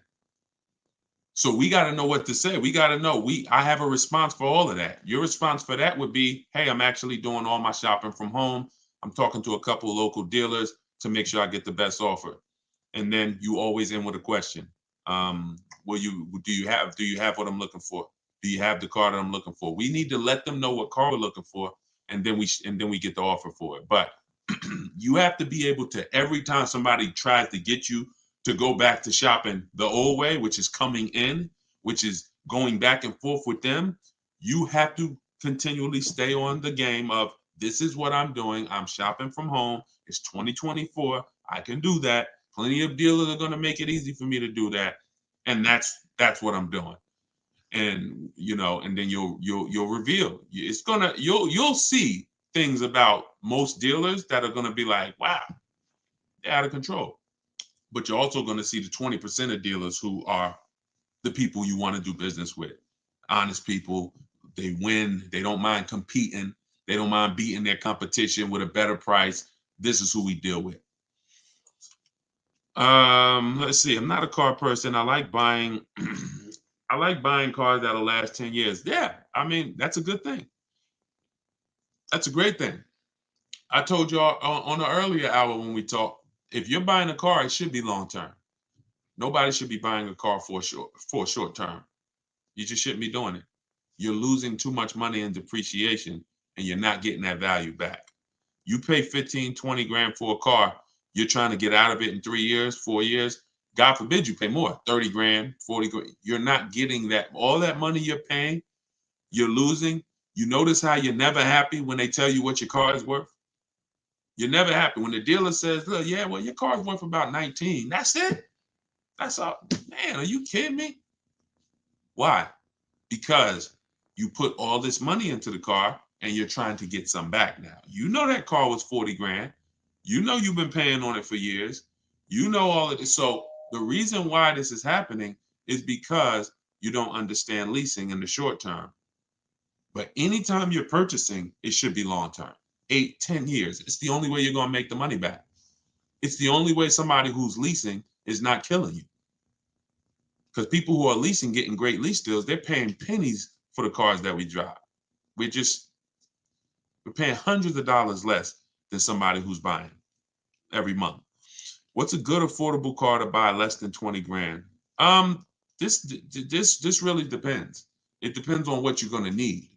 So we got to know what to say. We got to know. I have a response for all of that. Your response for that would be, "Hey, I'm actually doing all my shopping from home. I'm talking to a couple of local dealers to make sure I get the best offer." And then you always end with a question. Do you have what I'm looking for? Do you have the car that I'm looking for? We need to let them know what car we're looking for, and then we get the offer for it. But you have to be able to, every time somebody tries to get you to go back to shopping the old way, which is coming in, which is going back and forth with them, you have to continually stay on the game of, this is what I'm doing. I'm shopping from home. It's 2024. I can do that. Plenty of dealers are going to make it easy for me to do that. And that's what I'm doing. And and then you'll reveal. You'll see things about most dealers that are going to be like, wow, they're out of control. But you're also going to see the 20% of dealers who are the people you want to do business with. Honest people. They win. They don't mind competing. They don't mind beating their competition with a better price. This is who we deal with. Let's see. I'm not a car person. I like buying I like buying cars that'll last 10 years. Yeah, I mean, that's a good thing. That's a great thing. I told y'all on the earlier hour when we talked, if you're buying a car, it should be long term. Nobody should be buying a car for a short term. You just shouldn't be doing it. You're losing too much money in depreciation, and you're not getting that value back. You pay 15, 20 grand for a car, you're trying to get out of it in 3 years, 4 years. God forbid you pay more, 30 grand, 40 grand. You're not getting that. All that money you're paying, you're losing. You notice how you're never happy when they tell you what your car is worth? You're never happy when the dealer says, "Look, yeah, well, your car's worth about 19. That's it? That's all." Man, are you kidding me? Why? Because you put all this money into the car and you're trying to get some back now. You know that car was 40 grand. You know you've been paying on it for years. You know all of this. So the reason why this is happening is because you don't understand leasing in the short term. But anytime you're purchasing, it should be long term, 8, 10 years. It's the only way you're going to make the money back. It's the only way somebody who's leasing is not killing you. Because people who are leasing, getting great lease deals, they're paying pennies for the cars that we drive. We're paying hundreds of dollars less than somebody who's buying every month. What's a good affordable car to buy less than 20 grand? This really depends. It depends on what you're going to need.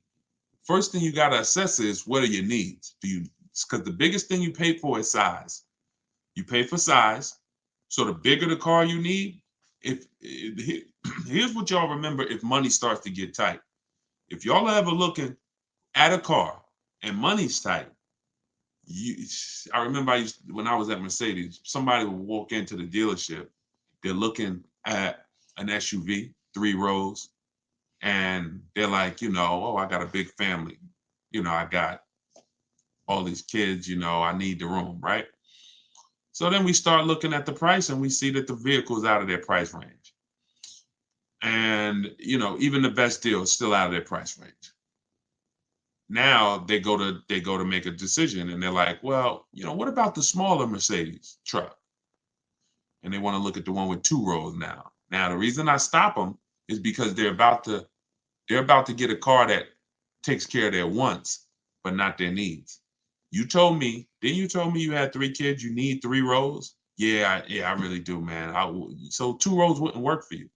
First thing you got to assess is, what are your needs? Because the biggest thing you pay for is size. You pay for size. So the bigger the car you need, here's what y'all remember if money starts to get tight. If y'all are ever looking at a car and money's tight, I remember when I was at Mercedes, somebody would walk into the dealership, they're looking at an SUV, 3 rows, and they're like, oh, I got a big family. I got all these kids, I need the room, right? So then we start looking at the price and we see that the vehicle is out of their price range. And, even the best deal is still out of their price range. Now they go to make a decision and they're like, well, what about the smaller Mercedes truck? And they want to look at the one with 2 rows now. Now, the reason I stop them is because they're about to get a car that takes care of their wants, but not their needs. Didn't you tell me you had 3 kids, you need 3 rows? Yeah, I really do, man. So 2 rows wouldn't work for you.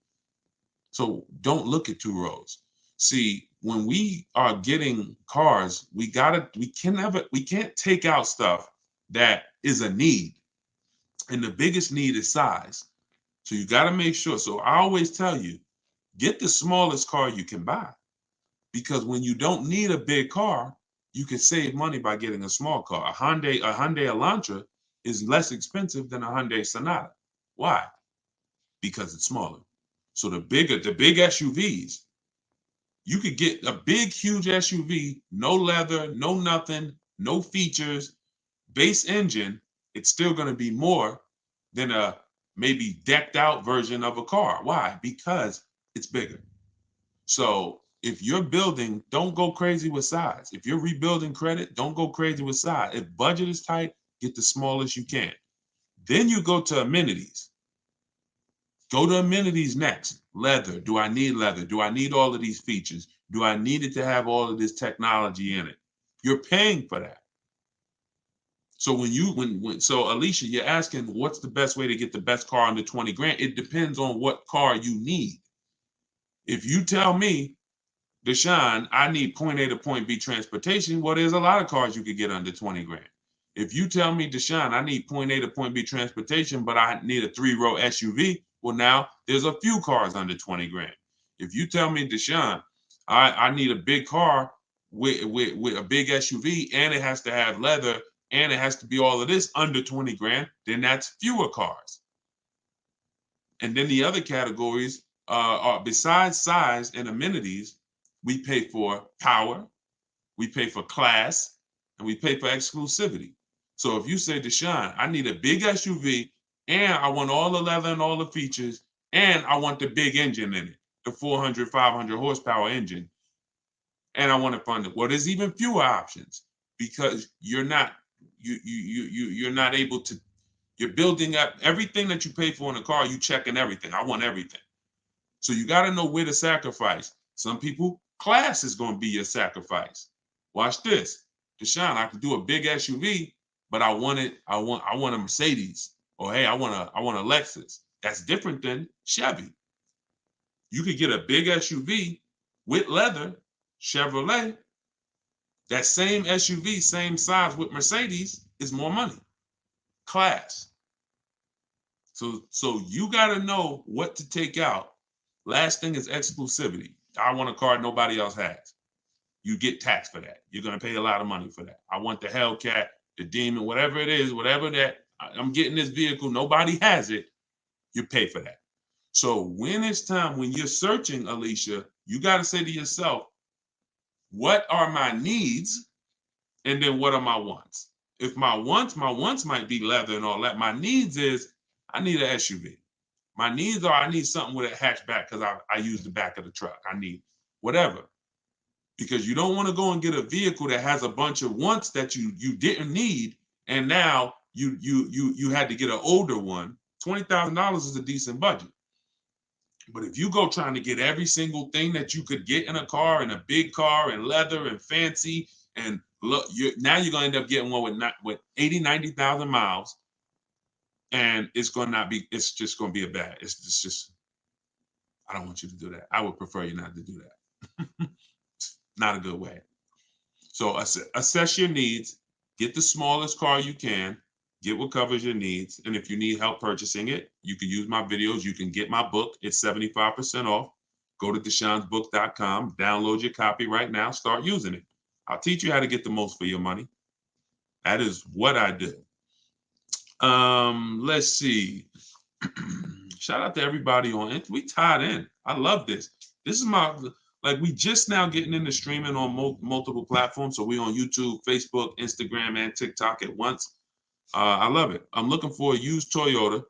So don't look at 2 rows. See, when we are getting cars, we can't take out stuff that is a need. And the biggest need is size. So you got to make sure. So I always tell you, get the smallest car you can buy. Because when you don't need a big car, you can save money by getting a small car. A Hyundai Elantra is less expensive than a Hyundai Sonata. Why? Because it's smaller. So the big SUVs, you could get a big, huge SUV, no leather, no nothing, no features, base engine. It's still going to be more than a maybe decked out version of a car. Why? Because it's bigger. So if you're building, don't go crazy with size. If you're rebuilding credit, don't go crazy with size. If budget is tight, get the smallest you can. Then you go to amenities. Go to amenities next. Leather. Do I need leather? Do I need all of these features? Do I need it to have all of this technology in it? You're paying for that. So so Alicia, you're asking what's the best way to get the best car under 20 grand? It depends on what car you need. If you tell me, Deshone, I need point A to point B transportation, well, there's a lot of cars you could get under 20 grand. If you tell me, Deshone, I need point A to point B transportation, but I need a 3-row SUV, well, now there's a few cars under 20 grand. If you tell me, Deshone, I need a big car with a big SUV and it has to have leather and it has to be all of this under 20 grand, then that's fewer cars. And then the other categories are, besides size and amenities, we pay for power, we pay for class, and we pay for exclusivity. So if you say, Deshone, I need a big SUV and I want all the leather and all the features and I want the big engine in it, the 400, 500 horsepower engine, and I want to fund it. Well, there's even fewer options because you're not able to. You're building up everything that you pay for in a car. You checking everything. I want everything. So you got to know where to sacrifice. Some people, class is going to be your sacrifice. Watch this, Deshone. I could do a big SUV, but I want a Mercedes, or hey, I want a Lexus. That's different than Chevy. You could get a big SUV with leather, Chevrolet. That same SUV, same size with Mercedes is more money. Class. So you got to know what to take out. Last thing is exclusivity. I want a car nobody else has. You get taxed for that. You're going to pay a lot of money for that. I want the Hellcat, the Demon, whatever it is, whatever that, I'm getting this vehicle, nobody has it, you pay for that. So when it's time, when you're searching, Alicia, you got to say to yourself, what are my needs? And then what are my wants? If my wants might be leather and all that. My needs is I need an SUV. My needs are I need something with a hatchback because I use the back of the truck. I need whatever. Because you don't want to go and get a vehicle that has a bunch of wants that you didn't need, and now you had to get an older one. $20,000 is a decent budget. But if you go trying to get every single thing that you could get in a car, in a big car, and leather and fancy, and look, you're gonna end up getting one with 80, 90,000 miles, and it's just gonna be a bad. It's just I don't want you to do that. I would prefer you not to do that. Not a good way. So assess your needs, get the smallest car you can, get what covers your needs. And if you need help purchasing it, you can use my videos. You can get my book. It's 75% off. Go to DeshonesBook.com, download your copy right now, start using it. I'll teach you how to get the most for your money. That is what I do. Let's see. Shout out to everybody on it. We tied in. I love this. This is we just now getting into streaming on multiple platforms. So we on YouTube, Facebook, Instagram, and TikTok at once. I love it. I'm looking for a used Toyota.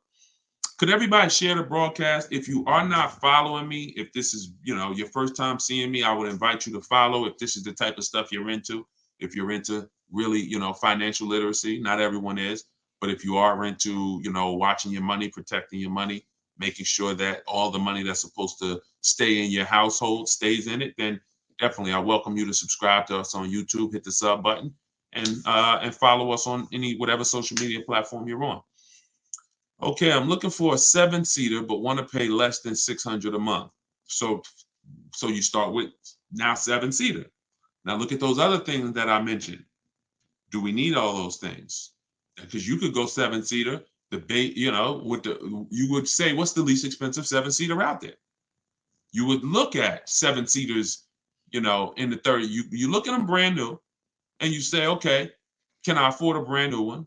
Could everybody share the broadcast? If you are not following me, if this is, your first time seeing me, I would invite you to follow if this is the type of stuff you're into. If you're into really, financial literacy, not everyone is, but if you are into, watching your money, protecting your money, making sure that all the money that's supposed to stay in your household stays in it, then definitely I welcome you to subscribe to us on YouTube, hit the sub button, and follow us on whatever social media platform you're on. Okay, I'm looking for a 7-seater, but want to pay less than $600 a month. So you start with now 7-seater. Now look at those other things that I mentioned. Do we need all those things? Because you could go 7-seater. You would say, what's the least expensive 7-seater out there? You would look at 7-seaters, in the 30. You look at them brand new, and you say, okay, can I afford a brand new one?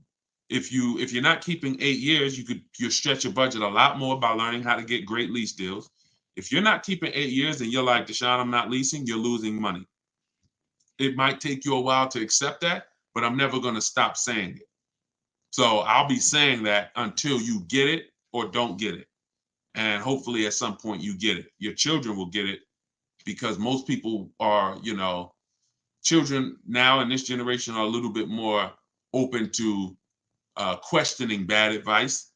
If you're not keeping 8 years, you stretch your budget a lot more by learning how to get great lease deals. If you're not keeping 8 years and you're like, Deshone, I'm not leasing, you're losing money. It might take you a while to accept that, but I'm never going to stop saying it. So I'll be saying that until you get it or don't get it. And hopefully at some point you get it. Your children will get it, because most people are, children now in this generation are a little bit more open to questioning bad advice,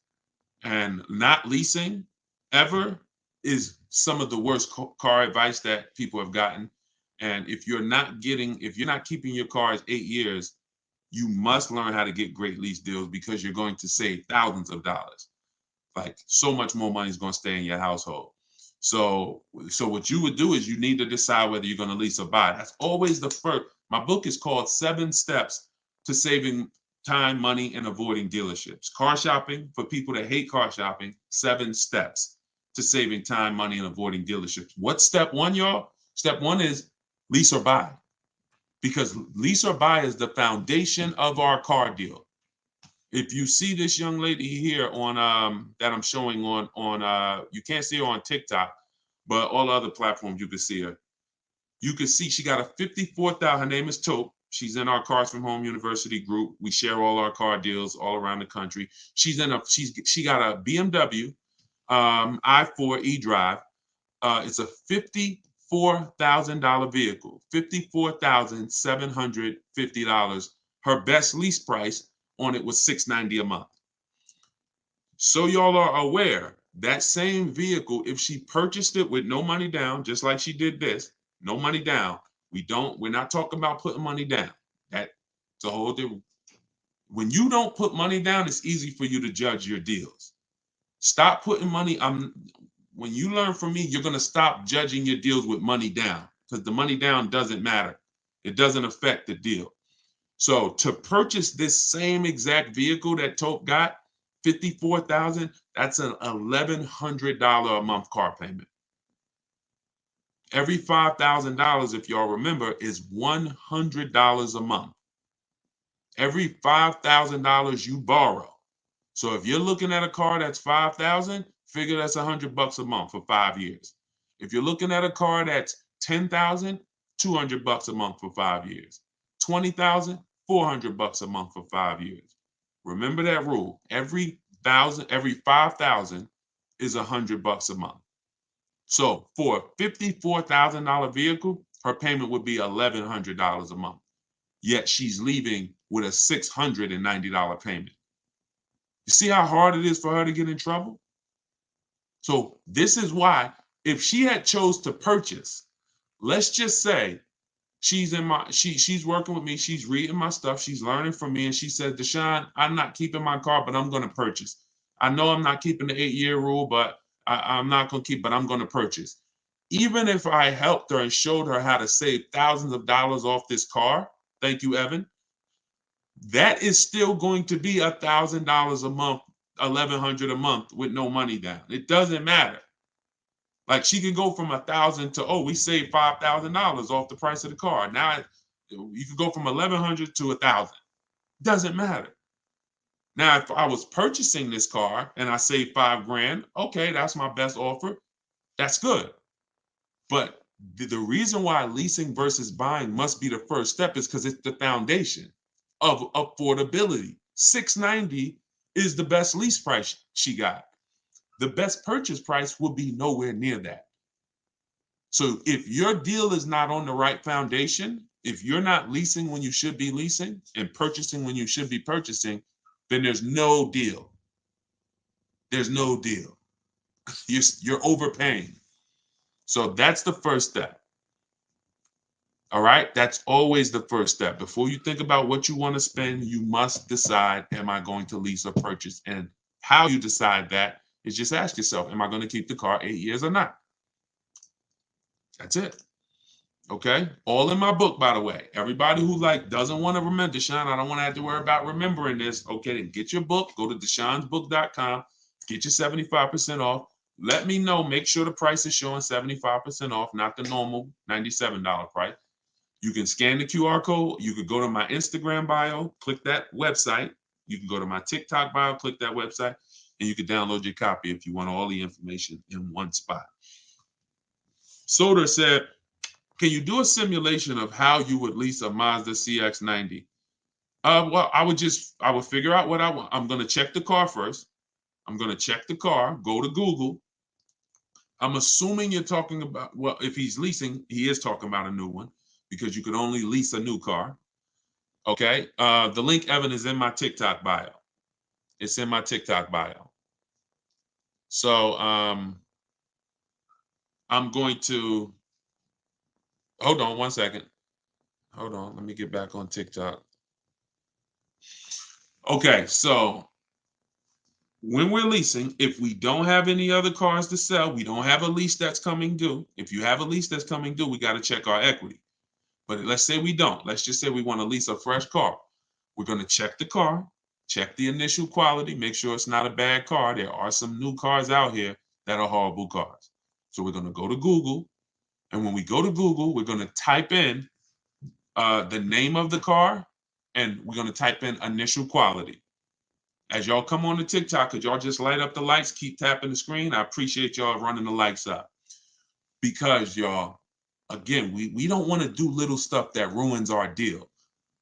and not leasing ever is some of the worst car advice that people have gotten. And if you're not keeping your cars 8 years, you must learn how to get great lease deals, because you're going to save thousands of dollars. Like, so much more money is going to stay in your household. So what you would do is you need to decide whether you're going to lease or buy. That's always the first. My book is called 7 Steps to Saving Time, Money, and Avoiding Dealerships. Car shopping, for people that hate car shopping, 7 steps to saving time, money, and avoiding dealerships. What's step 1, y'all? Step 1 is lease or buy. Because lease or buy is the foundation of our car deal. If you see this young lady here on that I'm showing on you can't see her on TikTok, but all other platforms you can see her. You can see she got a 54,000. Her name is Taupe. She's in our Cars from Home University group. We share all our car deals all around the country. She got a BMW i4 eDrive. It's a $54,000 vehicle, $54,750. Her best lease price on it was $690 a month. So y'all are aware, that same vehicle, if she purchased it with no money down, just like she did this, no money down, we're not talking about putting money down. That's a whole different. When you don't put money down, it's easy for you to judge your deals. Stop putting money. When you learn from me, you're going to stop judging your deals with money down, because the money down doesn't matter. It doesn't affect the deal. So to purchase this same exact vehicle that Taupe got, $54,000, that's an $1,100 a month car payment. Every $5,000, if y'all remember, is $100 a month. Every $5,000 you borrow. So if you're looking at a car that's $5,000, figure that's $100 a month for 5 years. If you're looking at a car that's $10,000, $200 a month for 5 years. $20,000, $400 a month for 5 years. Remember that rule. Every $5,000 is $100 a month. So for a $54,000 vehicle, her payment would be $1,100 a month. Yet she's leaving with a $690 payment. You see how hard it is for her to get in trouble? So this is why If she had chose to purchase, let's just say she's working with me, she's reading my stuff, she's learning from me, and she said, Deshone, I'm not keeping my car, but I'm going to purchase. I know I'm not keeping the 8-year rule, but I'm not going to keep, but I'm going to purchase. Even if I helped her and showed her how to save thousands of dollars off this car, thank you, Evan, that is still going to be $1,000 a month, $1,100 a month with no money down. It doesn't matter. Like she can go from 1,000 to, oh, we saved $5,000 off the price of the car. Now you can go from 1,100 to 1,000. Doesn't matter. Now, if I was purchasing this car and I saved $5,000, okay, that's my best offer. That's good. But the reason why leasing versus buying must be the first step is because it's the foundation of affordability. $690 is the best lease price she got. The best purchase price will be nowhere near that. So if your deal is not on the right foundation, if you're not leasing when you should be leasing and purchasing when you should be purchasing, then there's no deal. There's no deal. You're overpaying. So that's the first step. All right, that's always the first step. Before you think about what you want to spend, you must decide, am I going to lease or purchase? And how you decide that is just ask yourself, am I going to keep the car 8 years or not? That's it. Okay, all in my book, by the way. Everybody who doesn't want to remember, Deshone, I don't want to have to worry about remembering this. Okay, then get your book, go to deshonesbook.com, get your 75% off. Let me know, make sure the price is showing 75% off, not the normal $97 price. You can scan the QR code. You could go to my Instagram bio, click that website. You can go to my TikTok bio, click that website, and you can download your copy if you want all the information in one spot. Soder said, can you do a simulation of how you would lease a Mazda CX-90? Well, I would figure out what I want. I'm going to check the car first. I'm going to check the car, go to Google. I'm assuming you're talking about, well, if he's leasing, he is talking about a new one because you could only lease a new car. Okay. The link, Evan, is in my TikTok bio. It's in my TikTok bio. So I'm going to, hold on one second. Hold on. Let me get back on TikTok. Okay. So when we're leasing, if we don't have any other cars to sell, we don't have a lease that's coming due. If you have a lease that's coming due, we got to check our equity. But let's say we don't. Let's just say we want to lease a fresh car. We're going to check the car, check the initial quality, make sure it's not a bad car. There are some new cars out here that are horrible cars. So we're going to go to Google. And when we go to Google, we're going to type in the name of the car, and we're going to type in initial quality. As y'all come on to TikTok, could y'all just light up the lights, keep tapping the screen? I appreciate y'all running the lights up. Because y'all, again, we don't want to do little stuff that ruins our deal.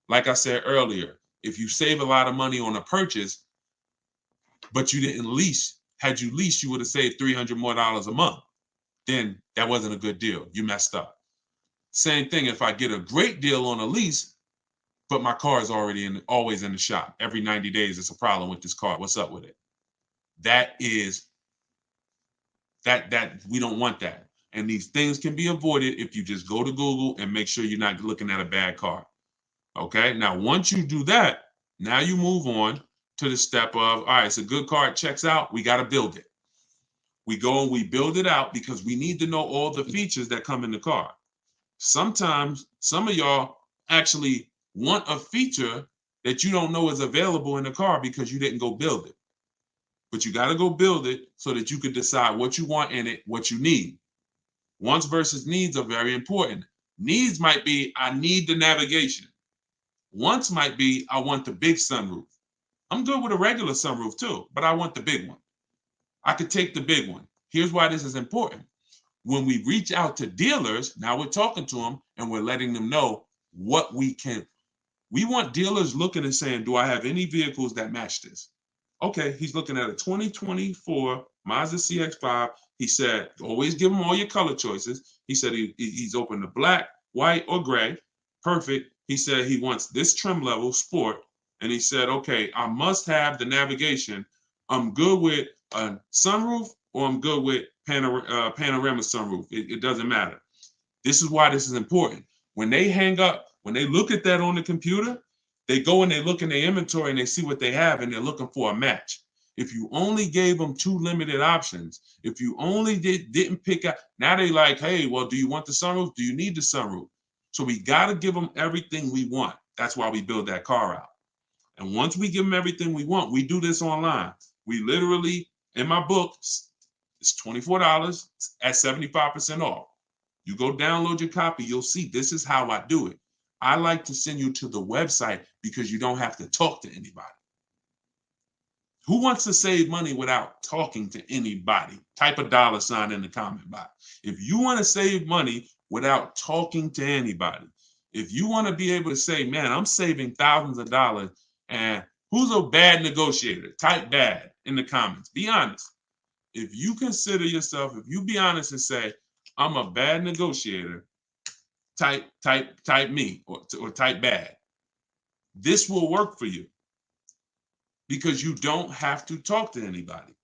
Like I said earlier, if you save a lot of money on a purchase, but you didn't lease, had you leased, you would have saved $300 more a month. Then that wasn't a good deal. You messed up. Same thing if I get a great deal on a lease, but my car is always in the shop. Every 90 days, it's a problem with this car. What's up with it? That we don't want that. And these things can be avoided if you just go to Google and make sure you're not looking at a bad car. Okay. Now, once you do that, now you move on to the step of, all right, it's a good car. It checks out. We got to build it. We go and we build it out because we need to know all the features that come in the car. Sometimes some of y'all actually want a feature that you don't know is available in the car because you didn't go build it. But you got to go build it so that you can decide what you want in it, what you need. Wants versus needs are very important. Needs might be, I need the navigation. Wants might be, I want the big sunroof. I'm good with a regular sunroof too, but I want the big one. I could take the big one. Here's why this is important. When we reach out to dealers, now we're talking to them and we're letting them know what we can. We want dealers looking and saying, do I have any vehicles that match this? Okay, he's looking at a 2024 Mazda CX-5. He said, always give him all your color choices. He said he's open to black, white, or gray. Perfect. He said he wants this trim level, sport. And he said, okay, I must have the navigation. I'm good with a sunroof or I'm good with panorama sunroof. It doesn't matter. This is why this is important. When they hang up, when they look at that on the computer, they go and they look in their inventory and they see what they have and they're looking for a match. If you only gave them 2 limited options, if you only didn't pick out, now they like, hey, well, do you want the sunroof? Do you need the sunroof? So we got to give them everything we want. That's why we build that car out. And once we give them everything we want, we do this online. We literally, in my book, it's $24 at 75% off. You go download your copy, you'll see this is how I do it. I like to send you to the website because you don't have to talk to anybody. Who wants to save money without talking to anybody? Type a $ in the comment box. If you want to save money without talking to anybody, if you want to be able to say, man, I'm saving thousands of dollars, and who's a bad negotiator? Type bad in the comments. Be honest. If you consider yourself, if you be honest and say, I'm a bad negotiator, type me or type bad. This will work for you because you don't have to talk to anybody.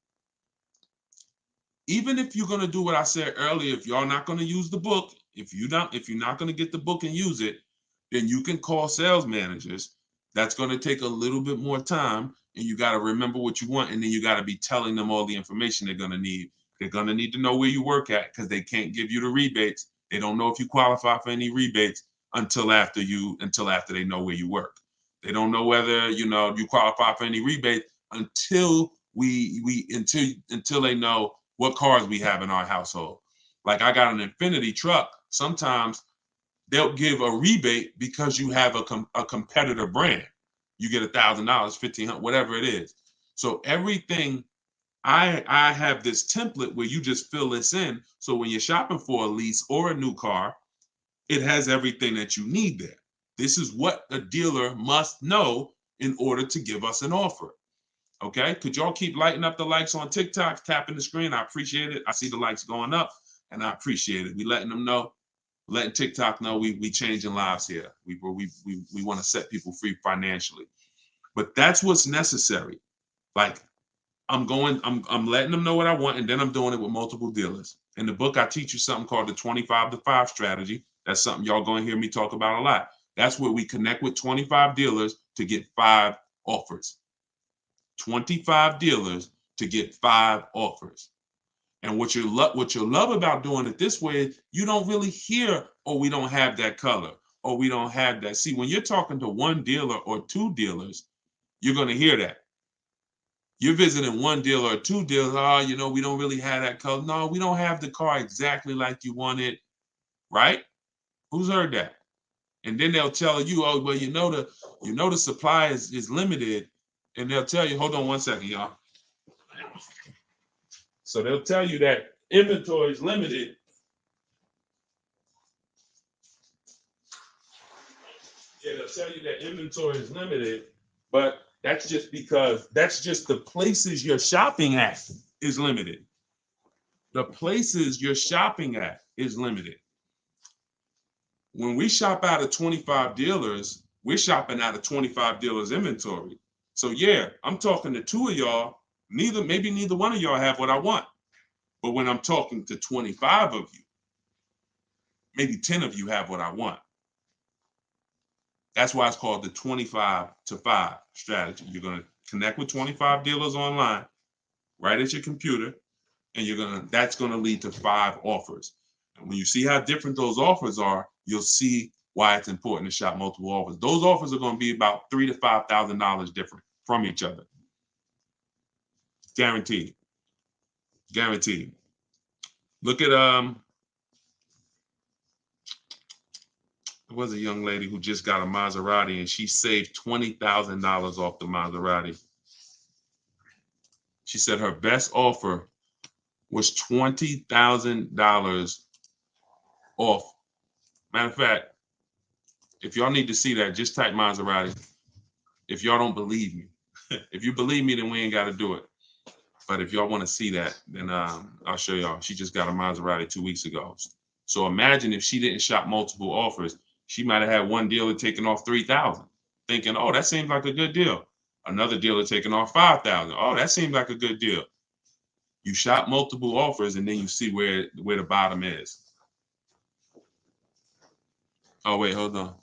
Even if you're going to do what I said earlier, if y'all not going to use the book, if you're not going to get the book and use it, then you can call sales managers. That's going to take a little bit more time, and you got to remember what you want, and then you got to be telling them all the information they're going to need. They're going to need to know where you work at because they can't give you the rebates. They don't know if you qualify for any rebates until after they know where you work. They don't know whether you qualify for any rebate until until they know what cars we have in our household. Like I got an Infinity truck. Sometimes they'll give a rebate because you have a competitor brand. You get $1,000, $1,500, whatever it is. So everything, I have this template where you just fill this in. So when you're shopping for a lease or a new car, it has everything that you need there. This is what a dealer must know in order to give us an offer. Okay, could y'all keep lighting up the likes on TikTok, tapping the screen? I appreciate it. I see the likes going up, and I appreciate it. We letting them know, letting TikTok know we changing lives here. We want to set people free financially, but that's what's necessary. Like I'm letting them know what I want, and then I'm doing it with multiple dealers. In the book, I teach you something called the 25-to-5 strategy. That's something y'all going to hear me talk about a lot. That's where we connect with 25 dealers to get 5 offers. 25 dealers to get 5 offers. And what you'll love about doing it this way is you don't really hear, oh, we don't have that color, or we don't have that. See, when you're talking to 1 dealer or 2 dealers, you're going to hear that. You're visiting 1 dealer or 2 dealers, oh, we don't really have that color. No, we don't have the car exactly like you want it, right? Who's heard that? And then they'll tell you, oh, well, the supply is limited. And they'll tell you, hold on one second, y'all. So they'll tell you that inventory is limited. Yeah, they'll tell you that inventory is limited, but that's just the places you're shopping at is limited. The places you're shopping at is limited. When we shop out of 25 dealers, we're shopping out of 25 dealers' inventory. So yeah, I'm talking to 2 of y'all. Maybe neither one of y'all have what I want. But when I'm talking to 25 of you, maybe 10 of you have what I want. That's why it's called the 25-to-5 strategy. You're going to connect with 25 dealers online, right at your computer, and that's going to lead to 5 offers. And when you see how different those offers are, you'll see why it's important to shop multiple offers. Those offers are going to be about $3,000 to $5,000 different from each other. Guaranteed. Guaranteed. Look at there was a young lady who just got a Maserati and she saved $20,000 off the Maserati. She said her best offer was $20,000 off. Matter of fact, if y'all need to see that, just type Maserati. If y'all don't believe me, if you believe me, then we ain't got to do it. But if y'all want to see that, then I'll show y'all. She just got a Maserati 2 weeks ago. So imagine if she didn't shop multiple offers, she might have had one dealer taking off $3,000, thinking, oh, that seems like a good deal. Another dealer taking off $5,000. Oh, that seems like a good deal. You shop multiple offers and then you see where the bottom is. Oh, wait, hold on.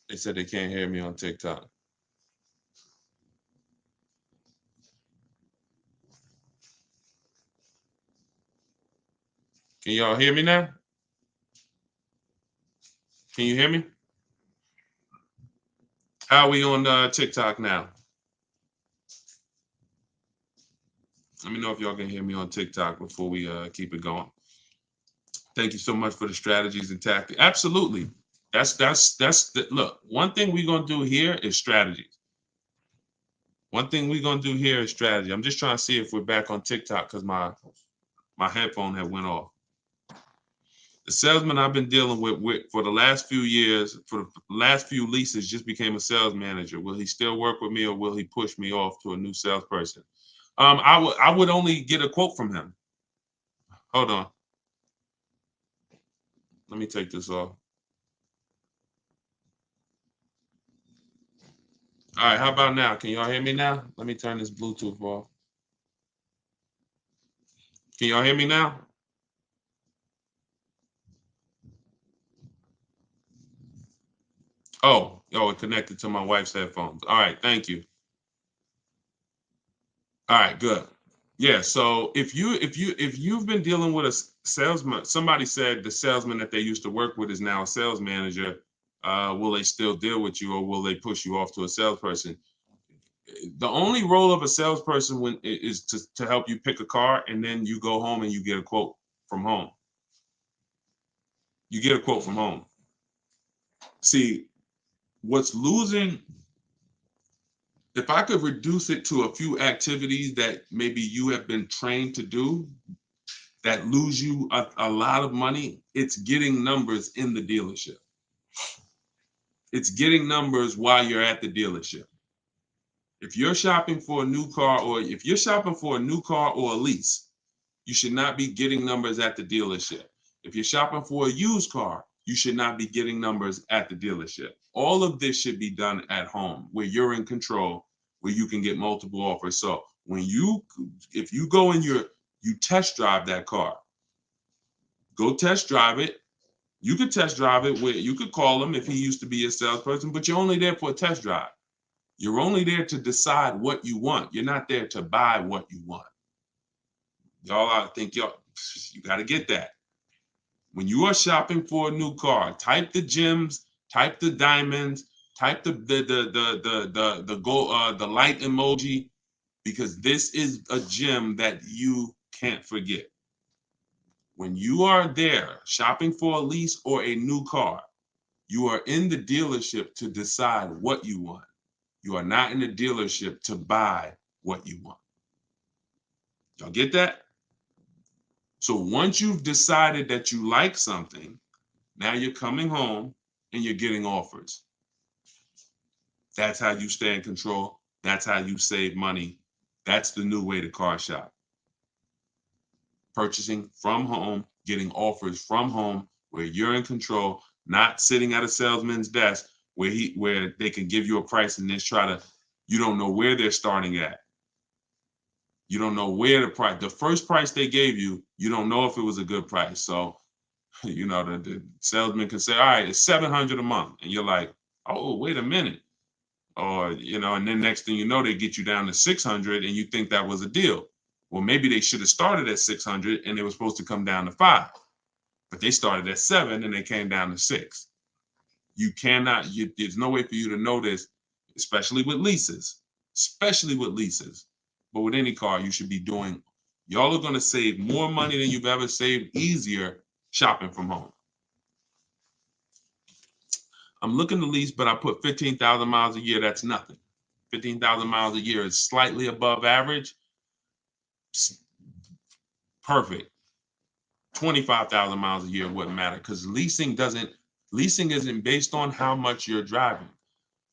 They said they can't hear me on TikTok. Can y'all hear me now? Can you hear me? How are we on TikTok now? Let me know if y'all can hear me on TikTok before we keep it going. Thank you so much for the strategies and tactics. Absolutely. Look, one thing we're gonna do here is strategies. One thing we're gonna do here is strategy. I'm just trying to see if we're back on TikTok because my headphone had went off. The salesman I've been dealing with for the last few years, for the last few leases, just became a sales manager. Will he still work with me or will he push me off to a new salesperson? I would only get a quote from him. Hold on. Let me take this off. All right, how about now? Can y'all hear me now? Let me turn this Bluetooth off. Can y'all hear me now? Oh, it connected to my wife's headphones. All right, thank you. All right, good. Yeah, so if you've been dealing with a salesman, somebody said the salesman that they used to work with is now a sales manager. Will they still deal with you, or will they push you off to a salesperson? The only role of a salesperson is to help you pick a car, and then you go home and you get a quote from home. You get a quote from home. See, what's losing, if I could reduce it to a few activities that maybe you have been trained to do that lose you a lot of money, it's getting numbers in the dealership. It's getting numbers while you're at the dealership. If you're shopping for a new car, or if you're shopping for a new car or a lease, you should not be getting numbers at the dealership. If you're shopping for a used car, you should not be getting numbers at the dealership. All of this should be done at home where you're in control, where you can get multiple offers. So if you go and you test drive that car, go test drive it. You could test drive it where you could call him if he used to be a salesperson, but you're only there for a test drive. You're only there to decide what you want. You're not there to buy what you want. I think you got to get that. When you are shopping for a new car, type the gems, type the diamonds, type the light emoji, because this is a gem that you can't forget. When you are there shopping for a lease or a new car, you are in the dealership to decide what you want. You are not in the dealership to buy what you want. Y'all get that? So once you've decided that you like something, now you're coming home and you're getting offers. That's how you stay in control. That's how you save money. That's the new way to car shop. Purchasing from home, getting offers from home where you're in control, not sitting at a salesman's desk where they can give you a price and then you don't know where they're starting at. You don't know where the first price they gave you, you don't know if it was a good price. So, the salesman can say, all right, it's $700 a month. And you're like, oh, wait a minute. Or, and then next thing you know, they get you down to 600 and you think that was a deal. Well, maybe they should have started at 600 and they were supposed to come down to 5, but they started at 7 and they came down to 6. There's no way for you to know this, especially with leases, but with any car, you should be y'all are going to save more money than you've ever saved, easier shopping from home. I'm looking to lease, but I put 15,000 miles a year. That's nothing. 15,000 miles a year is slightly above average. Perfect. 25,000 miles a year wouldn't matter because leasing isn't based on how much you're driving.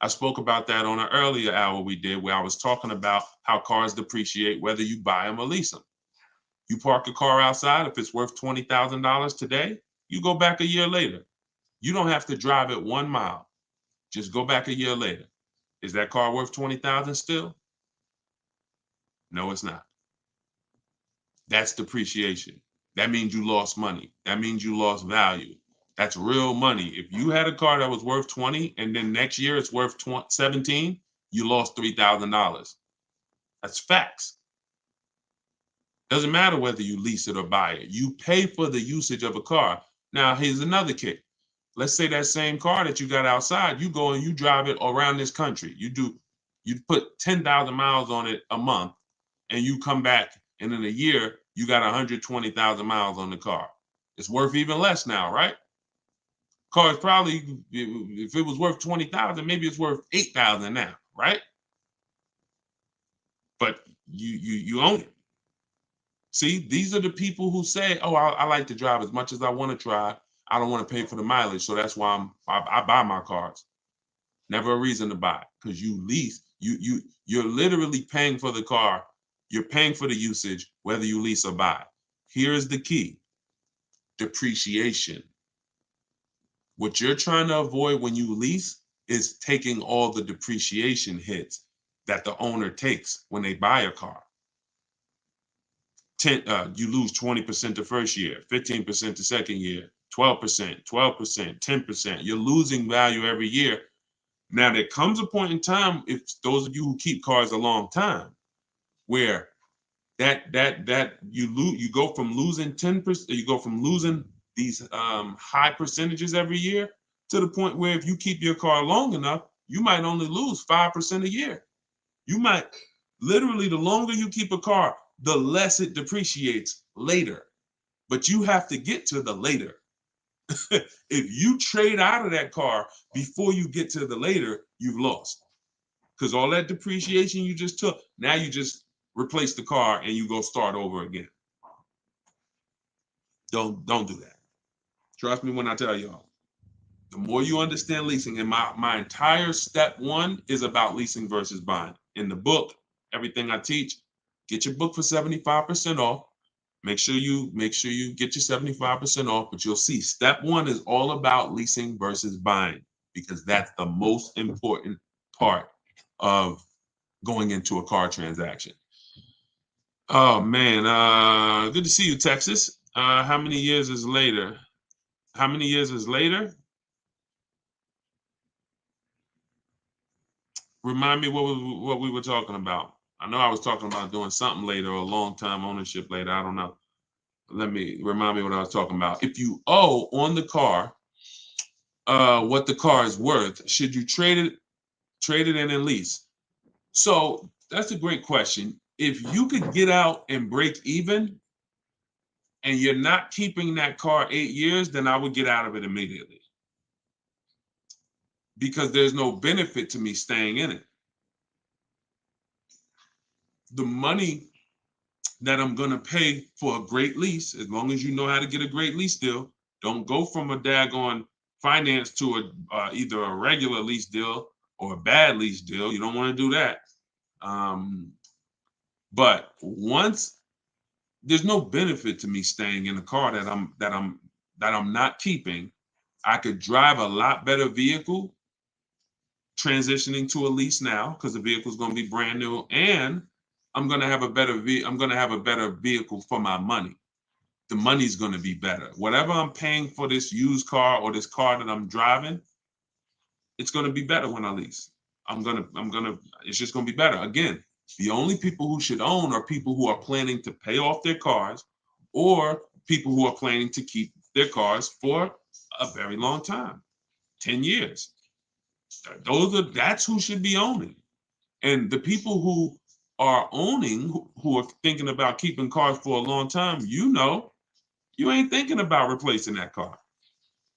I spoke about that on an earlier hour we did where I was talking about how cars depreciate whether you buy them or lease them. You park a car outside, if it's worth $20,000 today, you go back a year later. You don't have to drive it 1 mile. Just go back a year later. Is that car worth $20,000 still? No, it's not. That's depreciation. That means you lost money. That means you lost value. That's real money. If you had a car that was worth 20 and then next year it's worth 17, you lost $3,000. That's facts. Doesn't matter whether you lease it or buy it. You pay for the usage of a car. Now, here's another kick. Let's say that same car that you got outside, you go and you drive it around this country. You put 10,000 miles on it a month, and you come back, and in a year, you got 120,000 miles on the car. It's worth even less now, right? Car is probably, if it was worth 20,000, maybe it's worth 8,000 now, right? But you own it. See, these are the people who say, "Oh, I like to drive as much as I want to drive. I don't want to pay for the mileage, so that's why I buy my cars." Never a reason to buy, because you lease. You're literally paying for the car. You're paying for the usage, whether you lease or buy. Here's the key: depreciation. What you're trying to avoid when you lease is taking all the depreciation hits that the owner takes when they buy a car. You lose 20% the first year, 15% the second year, 12%, 10%. You're losing value every year. Now, there comes a point in time, if those of you who keep cars a long time, where you go from losing 10%, you go from losing these high percentages every year to the point where if you keep your car long enough, you might only lose 5% a year. You might literally, the longer you keep a car, the less it depreciates later. But you have to get to the later. If you trade out of that car before you get to the later, you've lost. Because all that depreciation you just took, now you just replace the car and you go start over again. Don't do that. Trust me when I tell y'all. The more you understand leasing, and my entire step 1 is about leasing versus buying. In the book, everything I teach, get your book for 75% off. Make sure you get your 75% off, but you'll see step 1 is all about leasing versus buying, because that's the most important part of going into a car transaction. Oh man, good to see you, Texas. How many years is later? How many years is later? Remind me what we were talking about. I know I was talking about doing something later, or a long time ownership later. I don't know. Remind me what I was talking about. If you owe on the car what the car is worth, should you trade it in and lease? So that's a great question. If you could get out and break even and you're not keeping that car 8 years, then I would get out of it immediately, because there's no benefit to me staying in it. The money that I'm going to pay for a great lease, as long as you know how to get a great lease deal, don't go from a daggone finance to either a regular lease deal or a bad lease deal. You don't want to do that. But once, there's no benefit to me staying in a car that I'm not keeping. I could drive a lot better vehicle transitioning to a lease now, because the vehicle is going to be brand new, and I'm going to have a better vehicle for my money. The money's going to be better. Whatever I'm paying for this used car or this car that I'm driving, it's going to be better when I lease. It's just going to be better. Again, the only people who should own are people who are planning to pay off their cars, or people who are planning to keep their cars for a very long time, 10 years. That's who should be owning. And the people who are owning, who are thinking about keeping cars for a long time, you ain't thinking about replacing that car.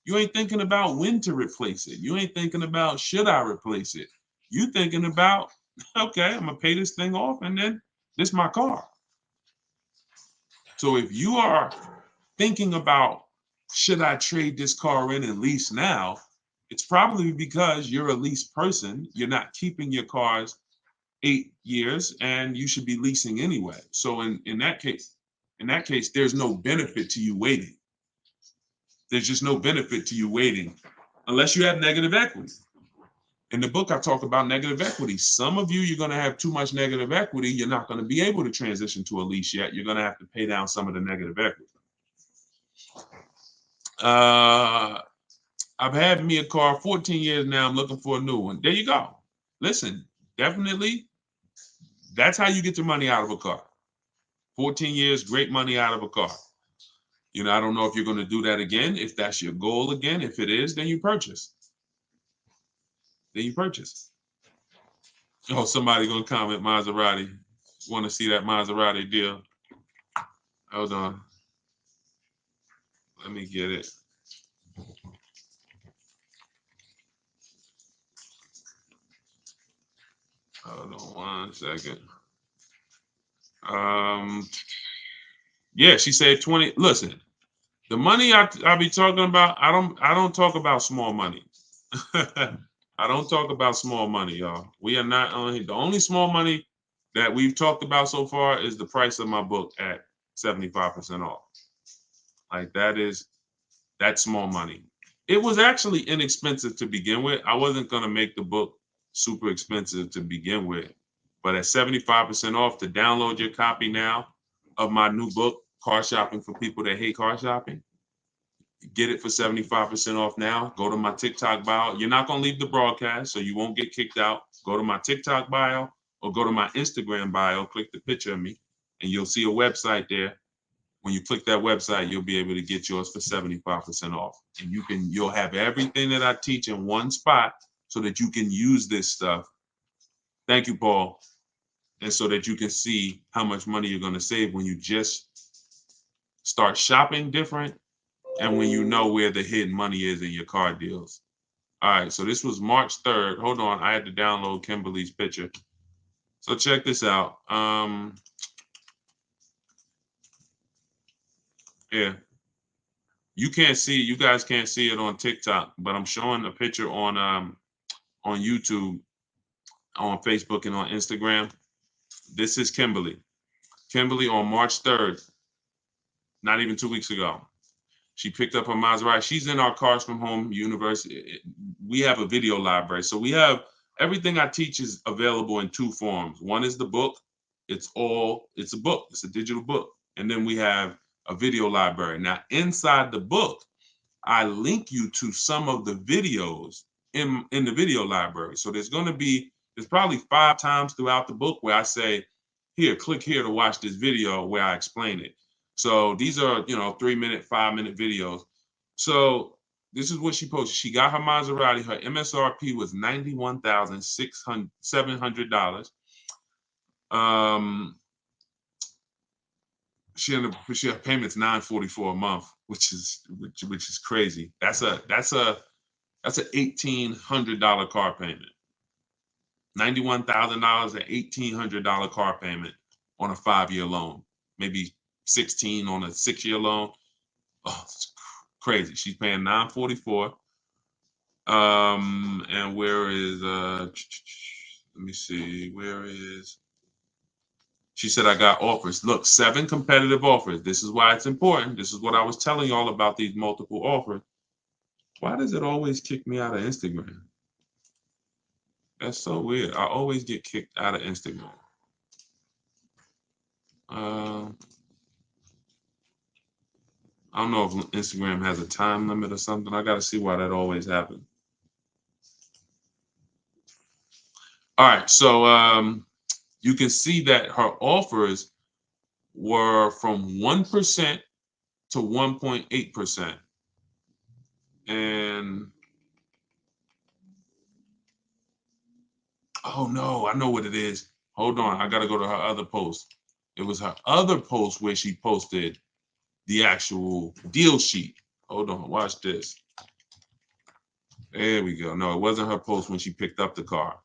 You ain't thinking about when to replace it. You ain't thinking about, should I replace it? You thinking about, okay, I'm gonna pay this thing off, and then this is my car. So if you are thinking about, should I trade this car in and lease now, it's probably because you're a lease person. You're not keeping your cars 8 years, and you should be leasing anyway. So in that case, there's no benefit to you waiting. There's just no benefit to you waiting unless you have negative equity. In the book, I talk about negative equity. Some of you, you're going to have too much negative equity. You're not going to be able to transition to a lease yet. You're going to have to pay down some of the negative equity. I've had me a car 14 years now. I'm looking for a new one. There you go. Listen, definitely, that's how you get your money out of a car. 14 years, great money out of a car. You know, I don't know if you're going to do that again. If that's your goal again, if it is, then you purchase. Then you purchase. Oh, somebody gonna comment Maserati. Want to see that Maserati deal? Hold on. Let me get it. Hold on 1 second. Yeah, she said 20. Listen, the money I be talking about, I don't talk about small money. I don't talk about small money, y'all. We are not only the only small money that we've talked about so far is the price of my book at 75% off. Like that's small money. It was actually inexpensive to begin with. I wasn't gonna make the book super expensive to begin with, but at 75% off, to download your copy now of my new book, Car Shopping for People That Hate Car Shopping, get it for 75% off now. Go to my TikTok bio. You're not gonna leave the broadcast, so you won't get kicked out. Go to my TikTok bio or go to my Instagram bio, click the picture of me, and you'll see a website there. When you click that website, you'll be able to get yours for 75% off. And you'll have everything that I teach in one spot so that you can use this stuff. Thank you, Paul. And so that you can see how much money you're going to save when you just start shopping different and when you know where the hidden money is in your car deals. All right, so this was March 3rd. Hold on, I had to download Kimberly's picture. So check this out. Yeah. You guys can't see it on TikTok, but I'm showing a picture on YouTube, on Facebook, and on Instagram. This is Kimberly. Kimberly on March 3rd, not even 2 weeks ago. She picked up her Maserati. She's in our Cars from Home University. We have a video library. So we have everything I teach is available in two forms. One is the book. It's a book. It's a digital book. And then we have a video library. Now, inside the book, I link you to some of the videos in the video library. So there's probably 5 times throughout the book where I say, here, click here to watch this video where I explain it. So these are, 3-minute, 5-minute videos. So this is what she posted. She got her Maserati. Her MSRP was $91,700. She payments $944 a month, which is crazy. That's an $1,800 car payment. $91,000, an $1,800 car payment on a 5-year loan, maybe 16 on a 6-year loan. Oh, it's crazy. She's paying $944. And where is let me see, where is she said, I got offers. Look, 7 competitive offers. This is why it's important. This is what I was telling y'all about these multiple offers. Why does it always kick me out of Instagram? That's so weird. I always get kicked out of Instagram. I don't know if Instagram has a time limit or something. I got to see why that always happens. All right, so you can see that her offers were from 1% to 1.8%. And oh no, I know what it is. Hold on, I got to go to her other post. It was her other post where she posted the actual deal sheet. Hold on, watch this. There we go. No, it wasn't her post when she picked up the car.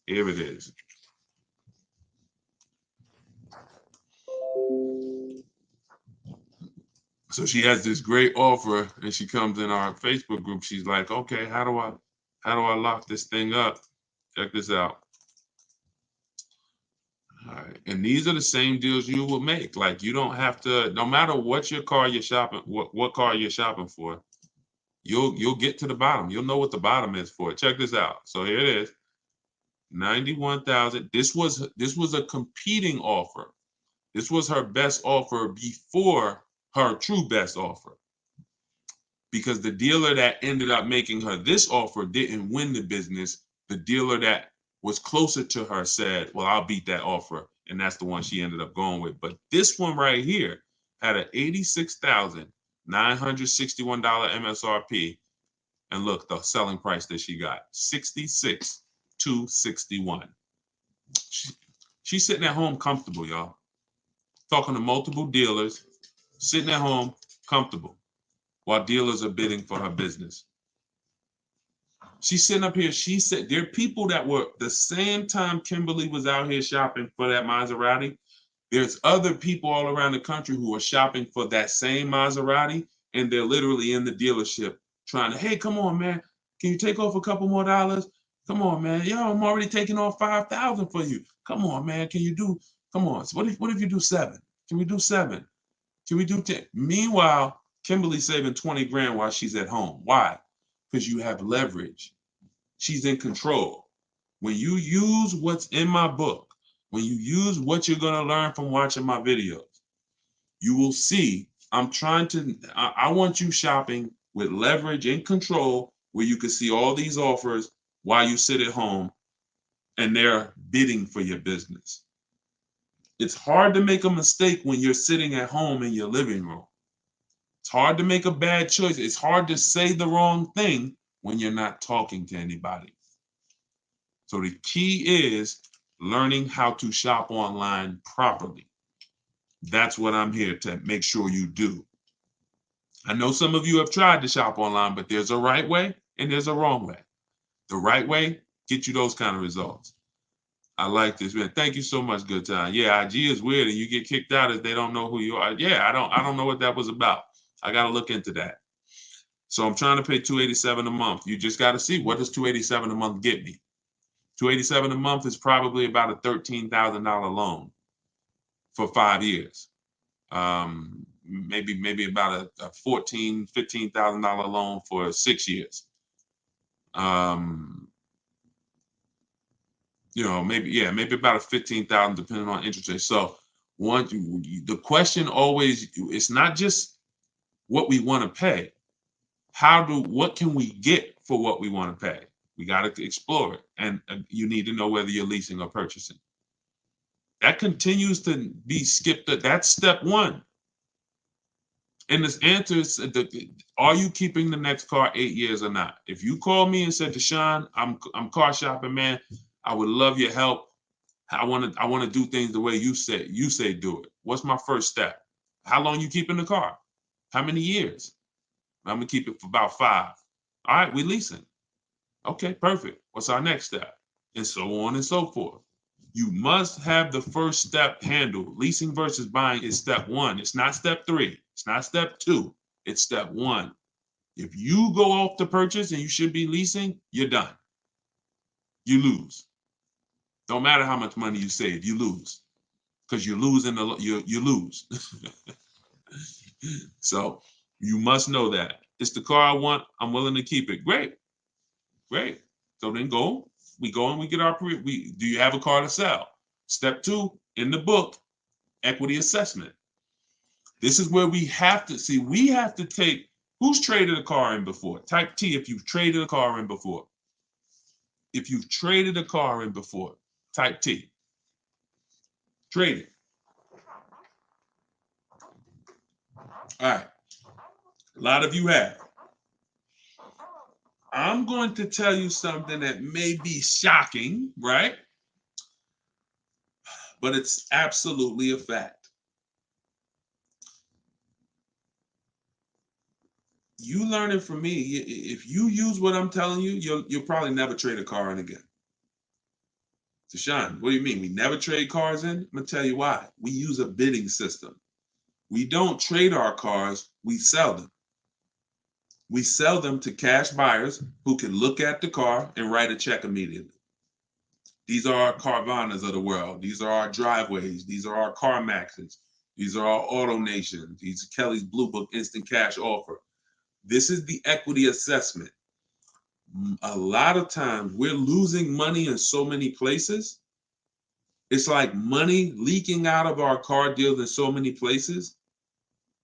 Here it is. So she has this great offer and she comes in our Facebook group. She's like, okay, how do I lock this thing up? Check this out. All right. And these are the same deals you will make. Like you don't have to, no matter what your car you're shopping, what car you're shopping for, You'll get to the bottom. You'll know what the bottom is for it. Check this out. So here it is. 91,000. This was a competing offer. This was her best offer before her true best offer. Because the dealer that ended up making her this offer didn't win the business. The dealer that was closer to her said, well, I'll beat that offer. And that's the one she ended up going with. But this one right here had an $86,961 MSRP. And look, the selling price that she got, $66,261. She's sitting at home comfortable, y'all. Talking to multiple dealers, sitting at home comfortable while dealers are bidding for her business. She's sitting up here. She said there are people that were the same time Kimberly was out here shopping for that Maserati. There's other people all around the country who are shopping for that same Maserati, and they're literally in the dealership trying to, hey, come on, man. Can you take off a couple more dollars? Come on, man. Yo, I'm already taking off 5,000 for you. Come on, man. Can you do, come on. So what if you do 7? Can we do 7? Can we do 10? Meanwhile, Kimberly's saving 20 grand while she's at home. Why? Because you have leverage. She's in control. When you use what's in my book, when you use what you're going to learn from watching my videos, you will see I want you shopping with leverage and control where you can see all these offers while you sit at home and they're bidding for your business. It's hard to make a mistake when you're sitting at home in your living room. It's hard to make a bad choice. It's hard to say the wrong thing when you're not talking to anybody. So the key is learning how to shop online properly. That's what I'm here to make sure you do. I know some of you have tried to shop online, but there's a right way and there's a wrong way. The right way gets you those kind of results. I like this, man. Thank you so much, Good Time. Yeah, IG is weird and you get kicked out if they don't know who you are. Yeah, I don't know what that was about. I got to look into that. So I'm trying to pay $287 a month. You just got to see, what does $287 a month get me? $287 a month is probably about a $13,000 loan for 5 years. Maybe about a $14,000, $15,000 loan for 6 years. Maybe about a $15,000 depending on interest rate. So the question always, it's not just what we want to pay. What can we get for what we want to pay? We got to explore it. And you need to know whether you're leasing or purchasing. That continues to be skipped. That's step 1. And this answer is, are you keeping the next car 8 years or not? If you call me and said, Deshone, I'm car shopping, man. I would love your help. I want to do things the way you say do it. What's my first step? How long you keeping the car? How many years? I'm gonna keep it for about 5. All right, we leasing. Okay, perfect. What's our next step? And so on and so forth. You must have the first step handled. Leasing versus buying is step 1. It's not step 3. It's not step 2. It's step 1. If you go off the purchase and you should be leasing, you're done. You lose. Don't matter how much money you save, you lose. Because you're losing, you lose. So you must know that. It's the car I want. I'm willing to keep it. Great. So then we go and we get do you have a car to sell? Step 2, in the book, equity assessment. This is where we have to take, who's traded a car in before? Type T if you've traded a car in before. If you've traded a car in before, type T. Trade it. All right. A lot of you have. I'm going to tell you something that may be shocking, right? But it's absolutely a fact. You learning from me, if you use what I'm telling you, you'll probably never trade a car in again. Deshone, what do you mean? We never trade cars in? I'm going to tell you why. We use a bidding system. We don't trade our cars, we sell them. We sell them to cash buyers who can look at the car and write a check immediately. These are our Carvanas of the world. These are our Driveways. These are our CarMaxes. These are our Auto Nations. These are Kelly's Blue Book Instant Cash Offer. This is the equity assessment. A lot of times we're losing money in so many places. It's like money leaking out of our car deals in so many places.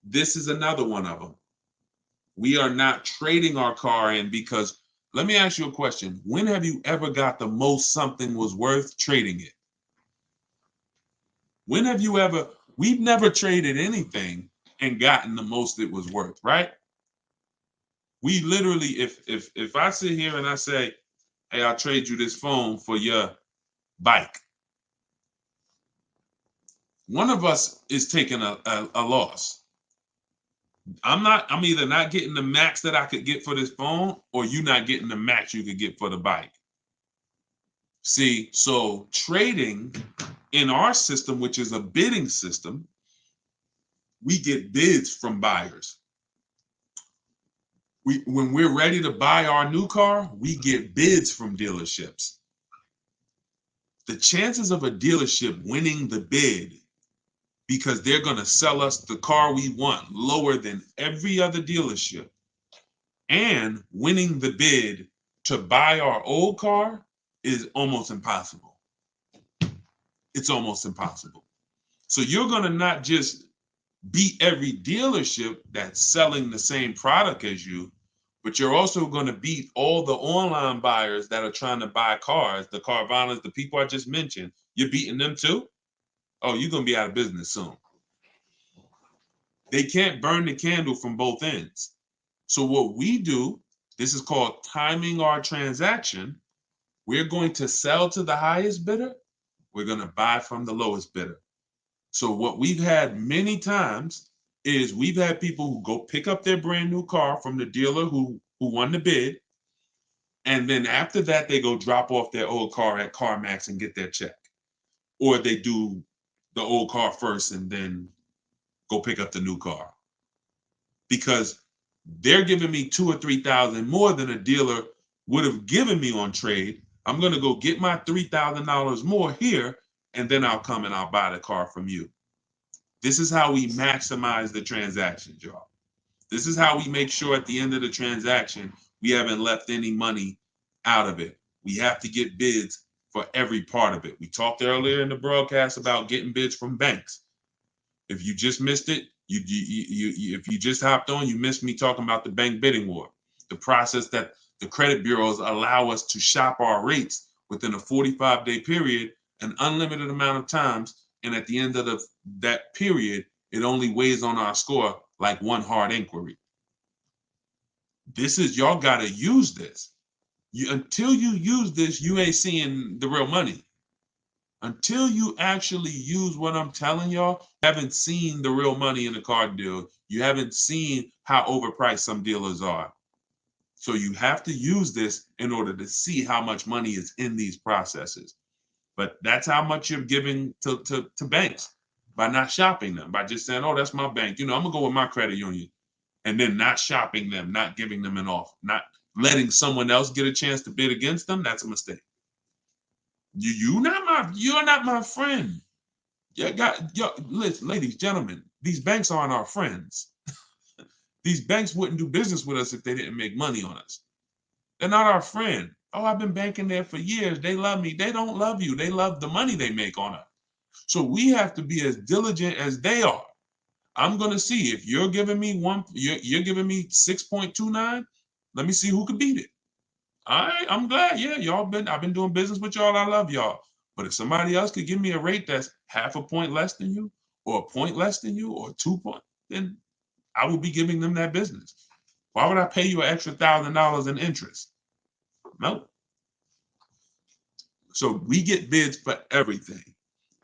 This is another one of them. We are not trading our car in because, let me ask you a question. When have you ever got the most something was worth trading it? When have you ever, we've never traded anything and gotten the most it was worth, right? We literally, if I sit here and I say, hey, I'll trade you this phone for your bike, one of us is taking a loss. I'm either not getting the max that I could get for this phone, or you not getting the max you could get for the bike. See, so trading in our system, which is a bidding system, we get bids from buyers. When we're ready to buy our new car, we get bids from dealerships. The chances of a dealership winning the bid because they're going to sell us the car we want lower than every other dealership, and winning the bid to buy our old car is almost impossible. It's almost impossible. So you're going to not just beat every dealership that's selling the same product as you, but you're also going to beat all the online buyers that are trying to buy cars, the Carvanas, the people I just mentioned. You're beating them too? Oh, you're going to be out of business soon. They can't burn the candle from both ends. So what we do, this is called timing our transaction. We're going to sell to the highest bidder. We're going to buy from the lowest bidder. So what we've had many times is we've had people who go pick up their brand new car from the dealer who won the bid. And then after that, they go drop off their old car at CarMax and get their check. Or they do the old car first and then go pick up the new car. Because they're giving me $2,000 or $3,000 more than a dealer would have given me on trade. I'm going to go get my $3,000 more here, and then I'll come and I'll buy the car from you. This is how we maximize the transactions, y'all. This is how we make sure at the end of the transaction, we haven't left any money out of it. We have to get bids for every part of it. We talked earlier in the broadcast about getting bids from banks. If you just missed it, if you just hopped on, you missed me talking about the bank bidding war, the process that the credit bureaus allow us to shop our rates within a 45-day period, an unlimited amount of times. And at the end of that period, it only weighs on our score like one hard inquiry. This is, y'all got to use this. Until you use this, you ain't seeing the real money. Until you actually use what I'm telling y'all, you haven't seen the real money in the car deal. You haven't seen how overpriced some dealers are. So you have to use this in order to see how much money is in these processes. But that's how much you're giving to banks by not shopping them, by just saying, oh, that's my bank. I'm going to go with my credit union. And then not shopping them, not giving them an offer, not letting someone else get a chance to bid against them. That's a mistake. You're not my friend. Listen, ladies, gentlemen, these banks aren't our friends. These banks wouldn't do business with us if they didn't make money on us. They're not our friend. Oh, I've been banking there for years. They love me. They don't love you. They love the money they make on us. So we have to be as diligent as they are. I'm going to see if you're giving me you're giving me 6.29. Let me see who can beat it. All right, I'm glad. Yeah, I've been doing business with y'all. I love y'all. But if somebody else could give me a rate that's half a point less than you, or a point less than you, or 2 points, then I would be giving them that business. Why would I pay you an extra $1,000 in interest? No. So we get bids for everything.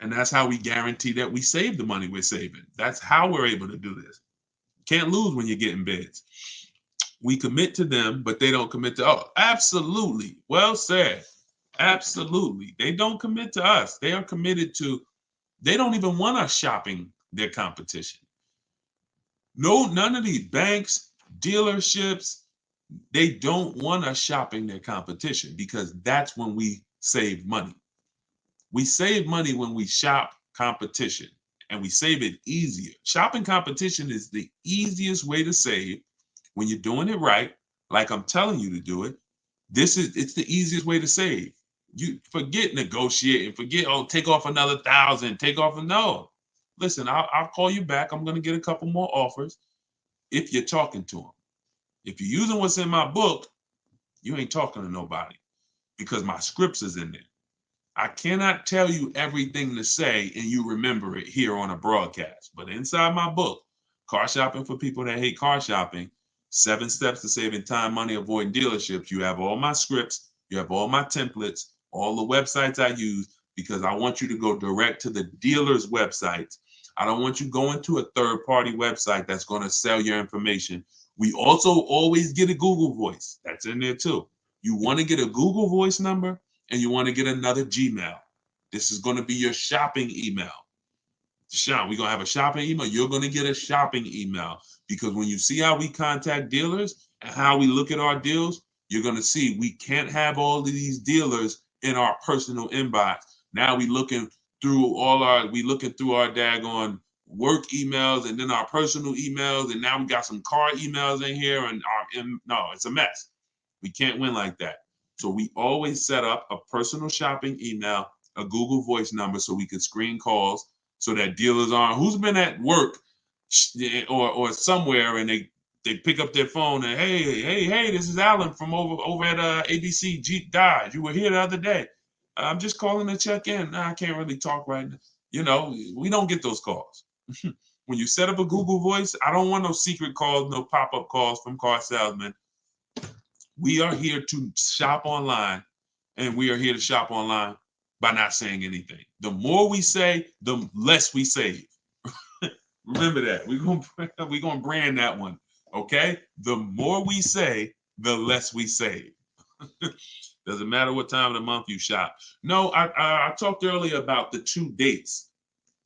And that's how we guarantee that we save the money we're saving. That's how we're able to do this. Can't lose when you're getting bids. We commit to them, but they don't commit to us. Absolutely. Well said. Absolutely. They don't commit to us. They are committed to, they don't even want us shopping their competition. No, none of these banks, dealerships, they don't want us shopping their competition, because that's when we save money. We save money when we shop competition, and we save it easier. Shopping competition is the easiest way to save. when you're doing it right, like I'm telling you to do it, it's the easiest way to save. You forget negotiating, forget, oh, take off another 1,000, take off, no. Listen, I'll call you back. I'm going to get a couple more offers if you're talking to them. If you're using what's in my book, you ain't talking to nobody because my scripts is in there. I cannot tell you everything to say and you remember it here on a broadcast. But inside my book, Car Shopping for People That Hate Car Shopping, 7 Steps to Saving Time, Money, Avoiding Dealerships, you have all my scripts, you have all my templates, all the websites I use, because I want you to go direct to the dealer's websites. I don't want you going to a third-party website that's going to sell your information. We also always get a Google Voice. That's in there too. You want to get a Google Voice number, and you want to get another Gmail. This is going to be your shopping email. Deshaun, we're going to have a shopping email. You're going to get a shopping email because when you see how we contact dealers and how we look at our deals, you're going to see we can't have all of these dealers in our personal inbox. Now we looking through our daggone work emails and then our personal emails, and now we got some car emails in here, and no, it's a mess. We can't win like that. So we always set up a personal shopping email, a Google Voice number, so we can screen calls so that dealers aren't, who's been at work or somewhere, and they pick up their phone and, hey, this is Alan from over at ABC Jeep Dodge. You were here the other day. I'm just calling to check in. Nah, I can't really talk right now. You know, we don't get those calls. When you set up a Google Voice, I don't want no secret calls, no pop-up calls from car salesmen. We are here to shop online, and we are here to shop online by not saying anything. The more we say, the less we save. Remember that. We're gonna brand that one. Okay? The more we say, the less we save. Doesn't matter what time of the month you shop. No, I talked earlier about the 2 dates.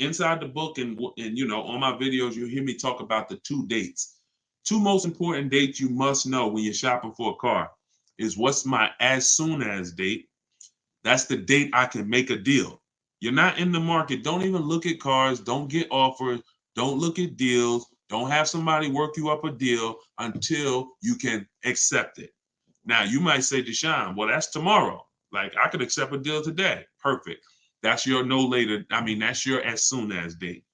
Inside the book and on my videos, you'll hear me talk about the 2 dates. 2 most important dates you must know when you're shopping for a car is what's my as soon as date. That's the date I can make a deal. You're not in the market. Don't even look at cars. Don't get offers. Don't look at deals. Don't have somebody work you up a deal until you can accept it. Now, you might say, Deshaun, well, that's tomorrow. Like, I could accept a deal today. Perfect. That's your no later. That's your as soon as date.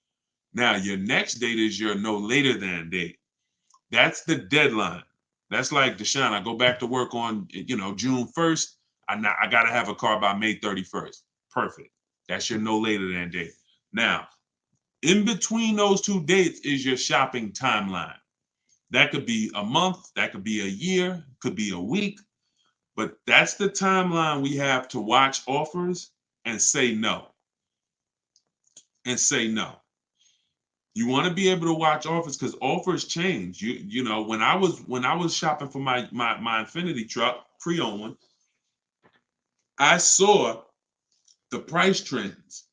Now, your next date is your no later than date. That's the deadline. That's like, Deshaun, I go back to work on, June 1st. I got to have a car by May 31st. Perfect. That's your no later than date. Now, in between those 2 dates is your shopping timeline. That could be a month. That could be a year. Could be a week. But that's the timeline we have to watch offers and say no. And say no. You want to be able to watch offers because offers change. When I was shopping for my Infiniti truck, pre-owned one, I saw the price trends.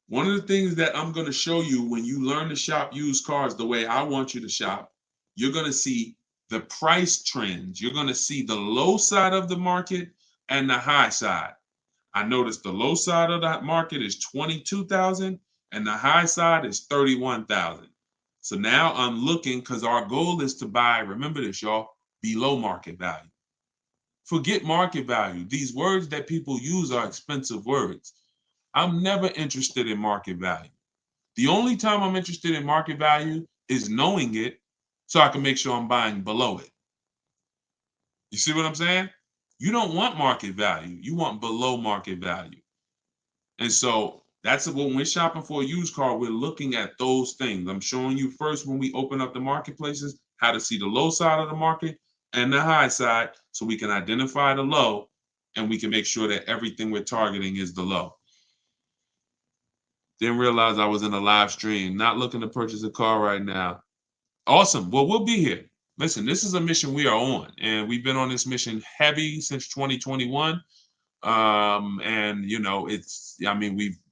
One of the things that I'm going to show you when you learn to shop used cars the way I want you to shop, you're going to see the price trends. You're going to see the low side of the market and the high side. I noticed the low side of that market is 22,000 and the high side is 31,000. So now I'm looking because our goal is to buy, remember this, y'all, below market value. Forget market value. These words that people use are expensive words. I'm never interested in market value. The only time I'm interested in market value is knowing it so I can make sure I'm buying below it. You see what I'm saying? You don't want market value. You want below market value. And so that's when we're shopping for a used car, we're looking at those things. I'm showing you first when we open up the marketplaces, how to see the low side of the market and the high side so we can identify the low and we can make sure that everything we're targeting is the low. Didn't realize I was in a live stream. Not looking to purchase a car right now. Awesome. Well, we'll be here. Listen, this is a mission we are on, and we've been on this mission heavy since 2021.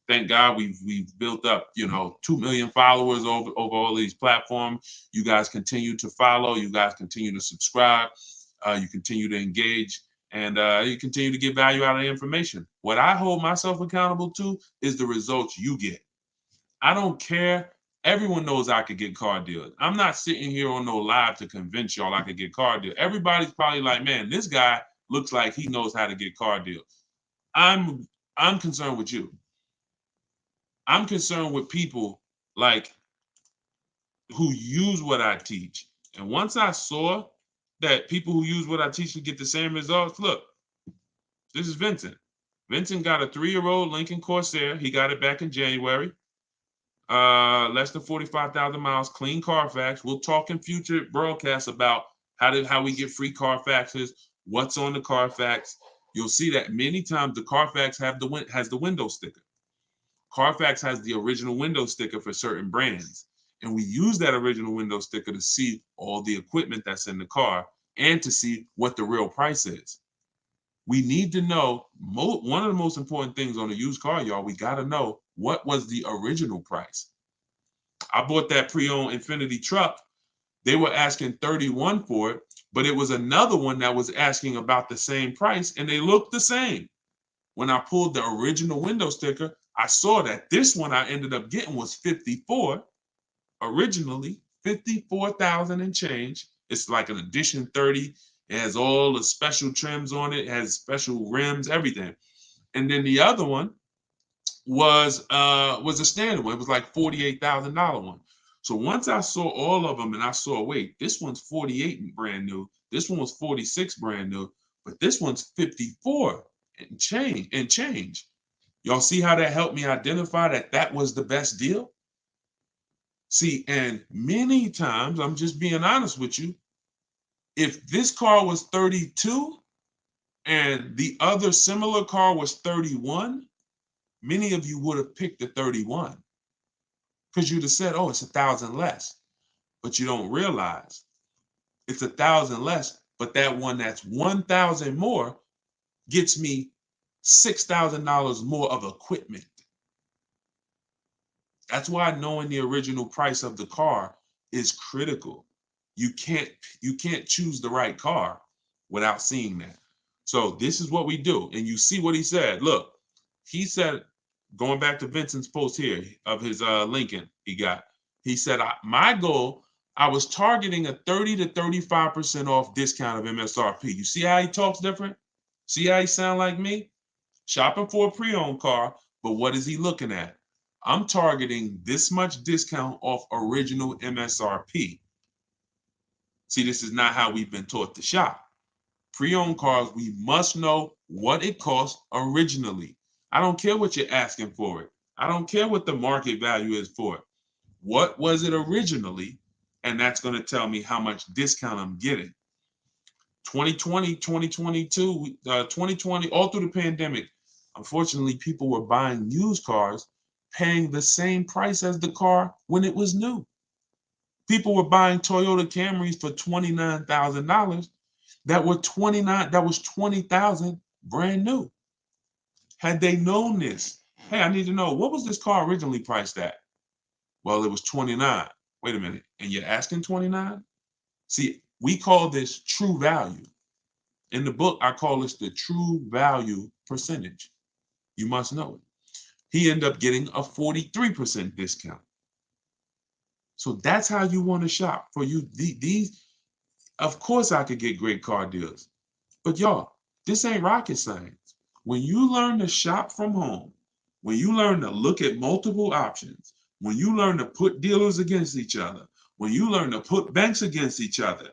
Thank God we've built up, 2 million followers over all these platforms. You guys continue to follow. You guys continue to subscribe. You continue to engage. And you continue to get value out of the information. What I hold myself accountable to is the results you get. I don't care Everyone knows I could get car deals. I'm not sitting here on no live to convince y'all I could get car deals. Everybody's probably like, man, this guy looks like he knows how to get car deals. I'm concerned with you. I'm concerned with people like who use what I teach. And once I saw that people who use what I teach can get the same results, look, this is Vincent. Vincent got a 3-year-old Lincoln Corsair. He got it back in January. Less than 45,000 miles, clean Carfax. We'll talk in future broadcasts about how we get free Carfaxes, what's on the Carfax. You'll see that many times the Carfax has the window sticker. Carfax has the original window sticker for certain brands. And we use that original window sticker to see all the equipment that's in the car and to see what the real price is. We need to know, one of the most important things on a used car, y'all, we got to know what was the original price. I bought that pre-owned Infiniti truck. They were asking $31 for it, but it was another one that was asking about the same price, and they looked the same. When I pulled the original window sticker, I saw that this one I ended up getting was 54. Originally, 54,000 and change. It's like an edition 30. It has all the special trims on it. It has special rims, everything. And then the other one was a standard one. It was like $48,000 one. So once I saw all of them and I saw, wait, this one's 48 brand new. This one was 46 brand new, but this one's 54 and change. Y'all see how that helped me identify that was the best deal? See, and many times, I'm just being honest with you, if this car was 32 and the other similar car was 31, many of you would have picked the 31 because you'd have said, oh, it's 1,000 less. But you don't realize it's 1,000 less, but that one that's 1,000 more gets me $6,000 more of equipment. That's why knowing the original price of the car is critical. You can't choose the right car without seeing that. So this is what we do. And you see what he said. Look, he said, going back to Vincent's post here of his Lincoln he got, he said, my goal, I was targeting a 30 to 35% off discount of MSRP. You see how he talks different? See how he sound like me? Shopping for a pre-owned car, but what is he looking at? I'm targeting this much discount off original MSRP. See, this is not how we've been taught to shop. Pre-owned cars, we must know what it costs originally. I don't care what you're asking for it. I don't care what the market value is for it. What was it originally? And that's going to tell me how much discount I'm getting. 2020, 2022, 2020, all through the pandemic, unfortunately, people were buying used cars, paying the same price as the car when it was new. People were buying Toyota Camrys for $29,000 that was $20,000 brand new. Had they known this, hey, I need to know, what was this car originally priced at? Well, it was 29. Wait a minute, and you're asking 29? See, we call this true value. In the book, I call this the true value percentage. You must know it. He ended up getting a 43% discount. So that's how you want to shop. For you, these, of course I could get great car deals. But y'all, this ain't rocket science. When you learn to shop from home, when you learn to look at multiple options, when you learn to put dealers against each other, when you learn to put banks against each other,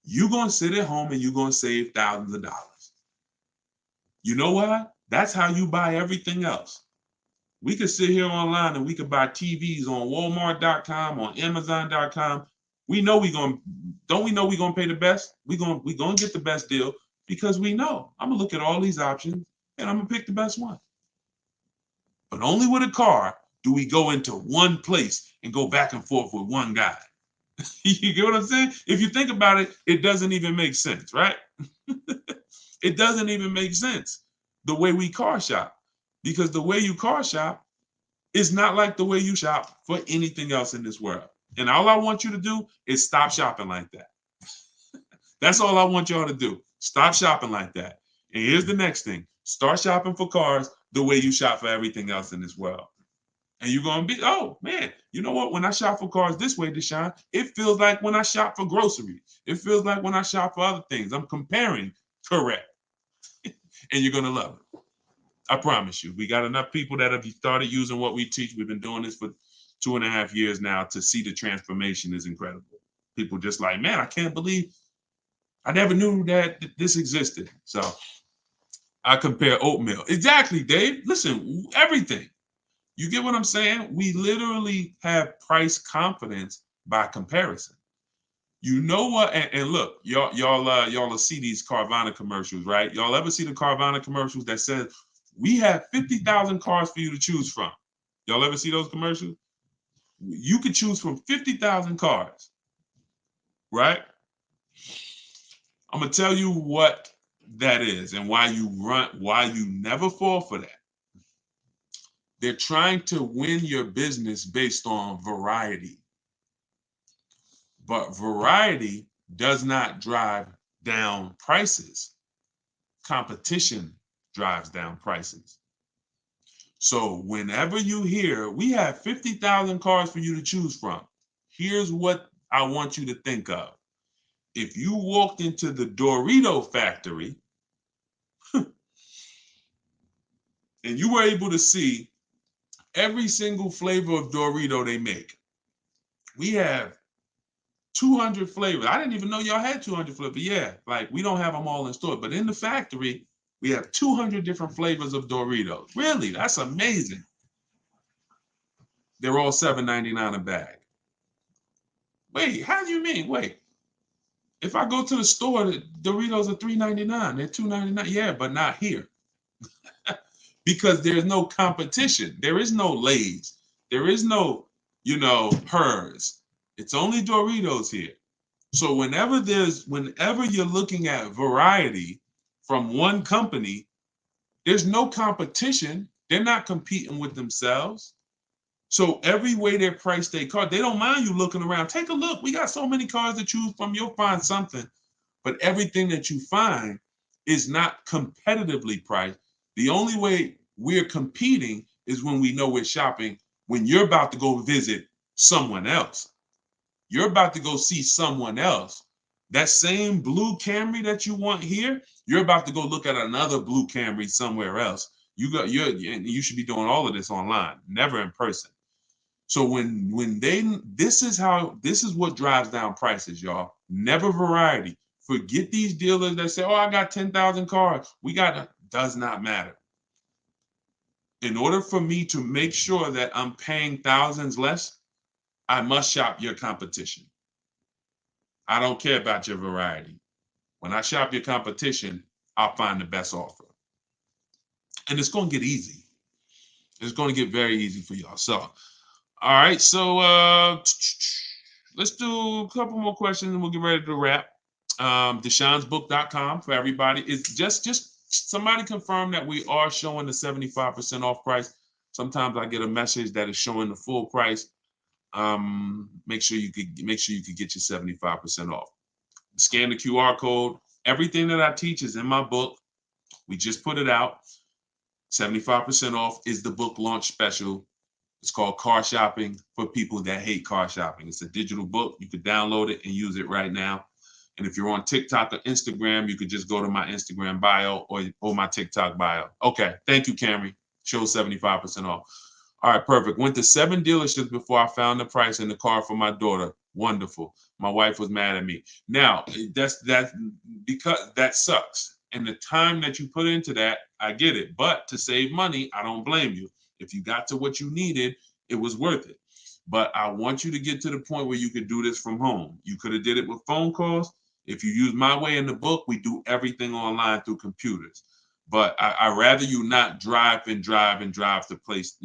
you're going to sit at home and you're going to save thousands of dollars. You know what? That's how you buy everything else. We could sit here online and we could buy TVs on Walmart.com, on Amazon.com. We know we're going to pay the best? We're going to get the best deal because we know I'm going to look at all these options and I'm going to pick the best one. But only with a car do we go into one place and go back and forth with one guy. You get what I'm saying? If you think about it, it doesn't even make sense, right? It doesn't even make sense the way we car shop, because the way you car shop is not like the way you shop for anything else in this world. And all I want you to do is stop shopping like that. That's all I want y'all to do. Stop shopping like that. And here's the next thing. Start shopping for cars the way you shop for everything else in this world. And you're going to be, oh, man, you know what? When I shop for cars this way, Deshone, it feels like when I shop for groceries. It feels like when I shop for other things. I'm comparing correct. And you're going to love it. I promise you. We got enough people that have started using what we teach. We've been doing this for 2.5 years now to see the transformation is incredible. People just like, man, I can't believe I never knew that this existed. So I compare oatmeal. Exactly, Dave. Listen, everything. You get what I'm saying? We literally have price confidence by comparison. You know what? And look, y'all will see these Carvana commercials, right? Y'all ever see the Carvana commercials that says we have 50,000 cars for you to choose from? Y'all ever see those commercials? You could choose from 50,000 cars, right? I'm gonna tell you what that is and why you never fall for that. They're trying to win your business based on variety. But variety does not drive down prices. Competition drives down prices. So whenever you hear, we have 50,000 cars for you to choose from, here's what I want you to think of. If you walked into the Dorito factory and you were able to see every single flavor of Dorito they make, we have 200 flavors. I didn't even know y'all had 200 flavors. Yeah, like we don't have them all in store, but in the factory, we have 200 different flavors of Doritos. Really, that's amazing. They're all $7.99 a bag. Wait, how do you mean? Wait, if I go to the store, the Doritos are $3.99. They're $2.99. Yeah, but not here. Because there's no competition. There is no Lay's. There is no, Hers. It's only Doritos here. So whenever you're looking at variety from one company, there's no competition. They're not competing with themselves. So every way they price their car, they don't mind you looking around. Take a look. We got so many cars to choose from. You'll find something. But everything that you find is not competitively priced. The only way we're competing is when we know we're shopping, when you're about to go visit someone else. You're about to go see someone else. That same blue Camry that you want here, you're about to go look at another blue Camry somewhere else. You should be doing all of this online, never in person. So this is what drives down prices, y'all. Never variety. Forget these dealers that say, "Oh, I got 10,000 cars." Does not matter. In order for me to make sure that I'm paying thousands less, I must shop your competition. I don't care about your variety. When I shop your competition, I'll find the best offer. And it's going to get easy. It's going to get very easy for y'all. So, all right. So let's do a couple more questions and we'll get ready to wrap. DeshonesBook.com for everybody. It's just somebody confirm that we are showing the 75% off price. Sometimes I get a message that is showing the full price. Make sure you could get your 75% off. Scan the QR code. Everything that I teach is in my book. We just put it out. 75% off is the book launch special. It's called Car Shopping for People That Hate Car Shopping. It's a digital book. You could download it and use it right now. And if you're on TikTok or Instagram, you could just go to my Instagram bio or my TikTok bio. Okay, thank you, Camry. Show 75% off. All right, perfect. Went to 7 dealerships before I found the price in the car for my daughter. Wonderful. My wife was mad at me. Now, that's because that sucks. And the time that you put into that, I get it. But to save money, I don't blame you. If you got to what you needed, it was worth it. But I want you to get to the point where you could do this from home. You could have did it with phone calls. If you use my way in the book, we do everything online through computers. But I rather you not drive to place.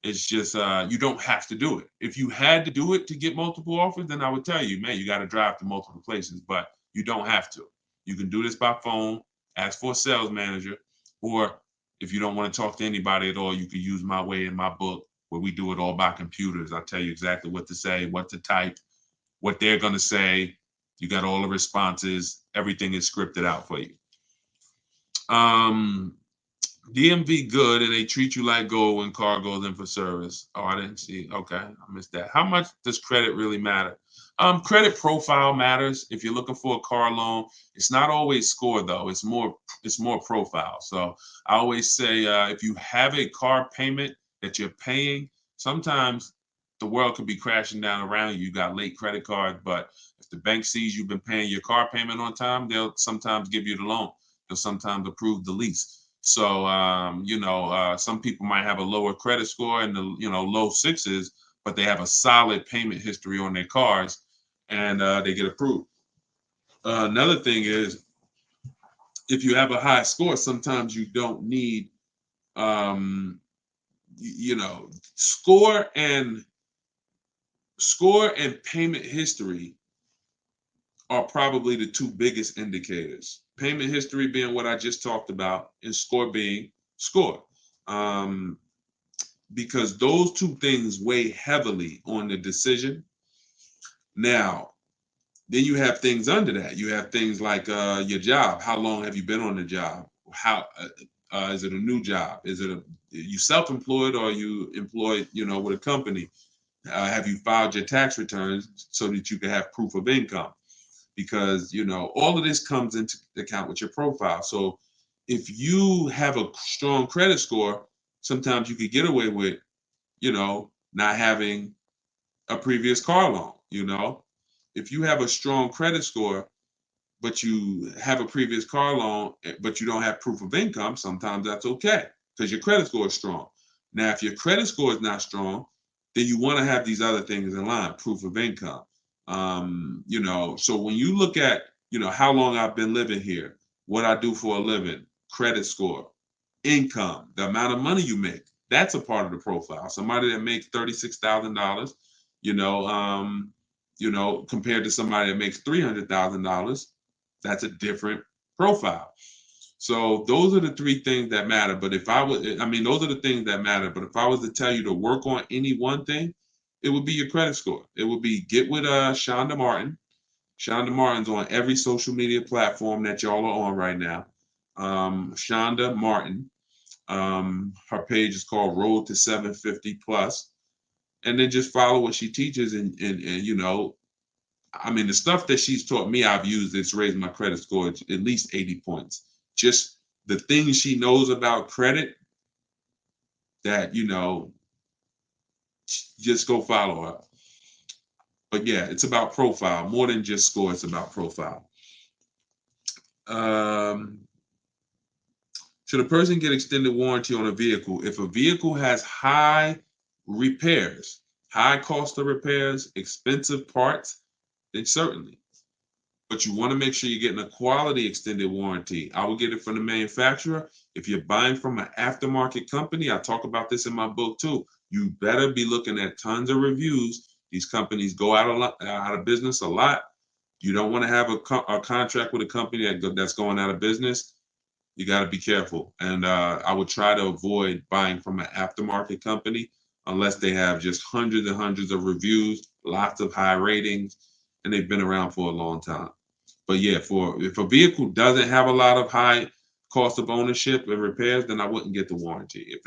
It's just you don't have to do it. If you had to do it to get multiple offers, then I would tell you, man, you got to drive to multiple places. But you don't have to. You can do this by phone, ask for a sales manager, or if you don't want to talk to anybody at all, you can use my way in my book where we do it all by computers. I'll tell you exactly what to say, what to type, what they're going to say. You got all the responses. Everything is scripted out for you. DMV good, and they treat you like gold when car goes in for service. Oh, I didn't see. Okay, I missed that. How much does credit really matter? Credit profile matters. If you're looking for a car loan, it's not always score though. It's more profile. So I always say if you have a car payment that you're paying, sometimes the world could be crashing down around you. You got late credit cards, but if the bank sees you've been paying your car payment on time, they'll sometimes give you the loan. They'll sometimes approve the lease. So, some people might have a lower credit score and the, low sixes, but they have a solid payment history on their cars and they get approved. Another thing is if you have a high score, sometimes you don't need, um, score and payment history are probably the two biggest indicators. Payment history being what I just talked about, and score being score. Um, because those two things weigh heavily on the decision. Now, then you have things under that. You have things like your job. How long have you been on the job? How is it a new job? Is it you self-employed or are you employed, with a company? Have you filed your tax returns so that you can have proof of income? Because all of this comes into account with your profile. So if you have a strong credit score, sometimes you could get away with not having a previous car loan. If you have a strong credit score, but you have a previous car loan, but you don't have proof of income, sometimes that's okay because your credit score is strong. Now, if your credit score is not strong, then you want to have these other things in line, proof of income. So when you look at, how long I've been living here, what I do for a living, credit score, income, the amount of money you make, that's a part of the profile. Somebody that makes $36,000, compared to somebody that makes $300,000, that's a different profile. So those are the three things that matter. But if I would, I mean, those are the things that matter. But if I was to tell you to work on any one thing, it would be your credit score. It would be get with Shonda Martin. Shonda Martin's on every social media platform that y'all are on right now. Shonda Martin. Her page is called Road to 750 Plus. And then just follow what she teaches and the stuff that she's taught me, I've used. It's raised my credit score at least 80 points. Just the things she knows about credit that, just go follow her. But yeah, it's about profile more than just score. It's about profile. Should a person get extended warranty on a vehicle if a vehicle has high repairs, high cost of repairs, expensive parts? Then certainly. But you want to make sure you're getting a quality extended warranty. I will get it from the manufacturer. If you're buying from an aftermarket company, I talk about this in my book too. You better be looking at tons of reviews. These companies go out of business a lot. You don't want to have a contract with a company that's going out of business. You got to be careful. And I would try to avoid buying from an aftermarket company unless they have just hundreds and hundreds of reviews, lots of high ratings, and they've been around for a long time. But yeah, if a vehicle doesn't have a lot of high cost of ownership and repairs, then I wouldn't get the warranty. If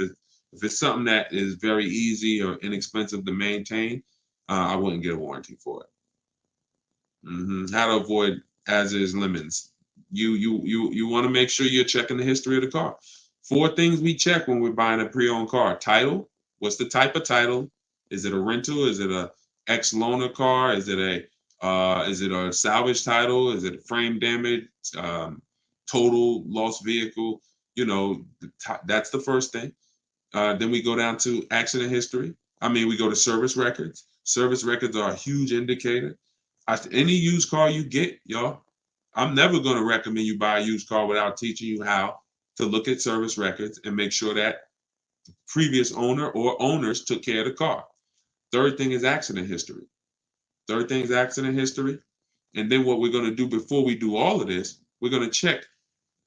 it's something that is very easy or inexpensive to maintain, I wouldn't get a warranty for it. How to avoid as is lemons. You want to make sure you're checking the history of the car. 4 things we check when we're buying a pre-owned car: title. What's the type of title? Is it a rental? Is it a ex-loaner car? Is it a salvage title? Is it frame damage? Total lost vehicle? That's the first thing. Then we go down to accident history. We go to service records. Service records are a huge indicator. Any used car you get, y'all, I'm never going to recommend you buy a used car without teaching you how to look at service records and make sure that the previous owner or owners took care of the car. Third thing is accident history. And then what we're going to do before we do all of this, we're going to check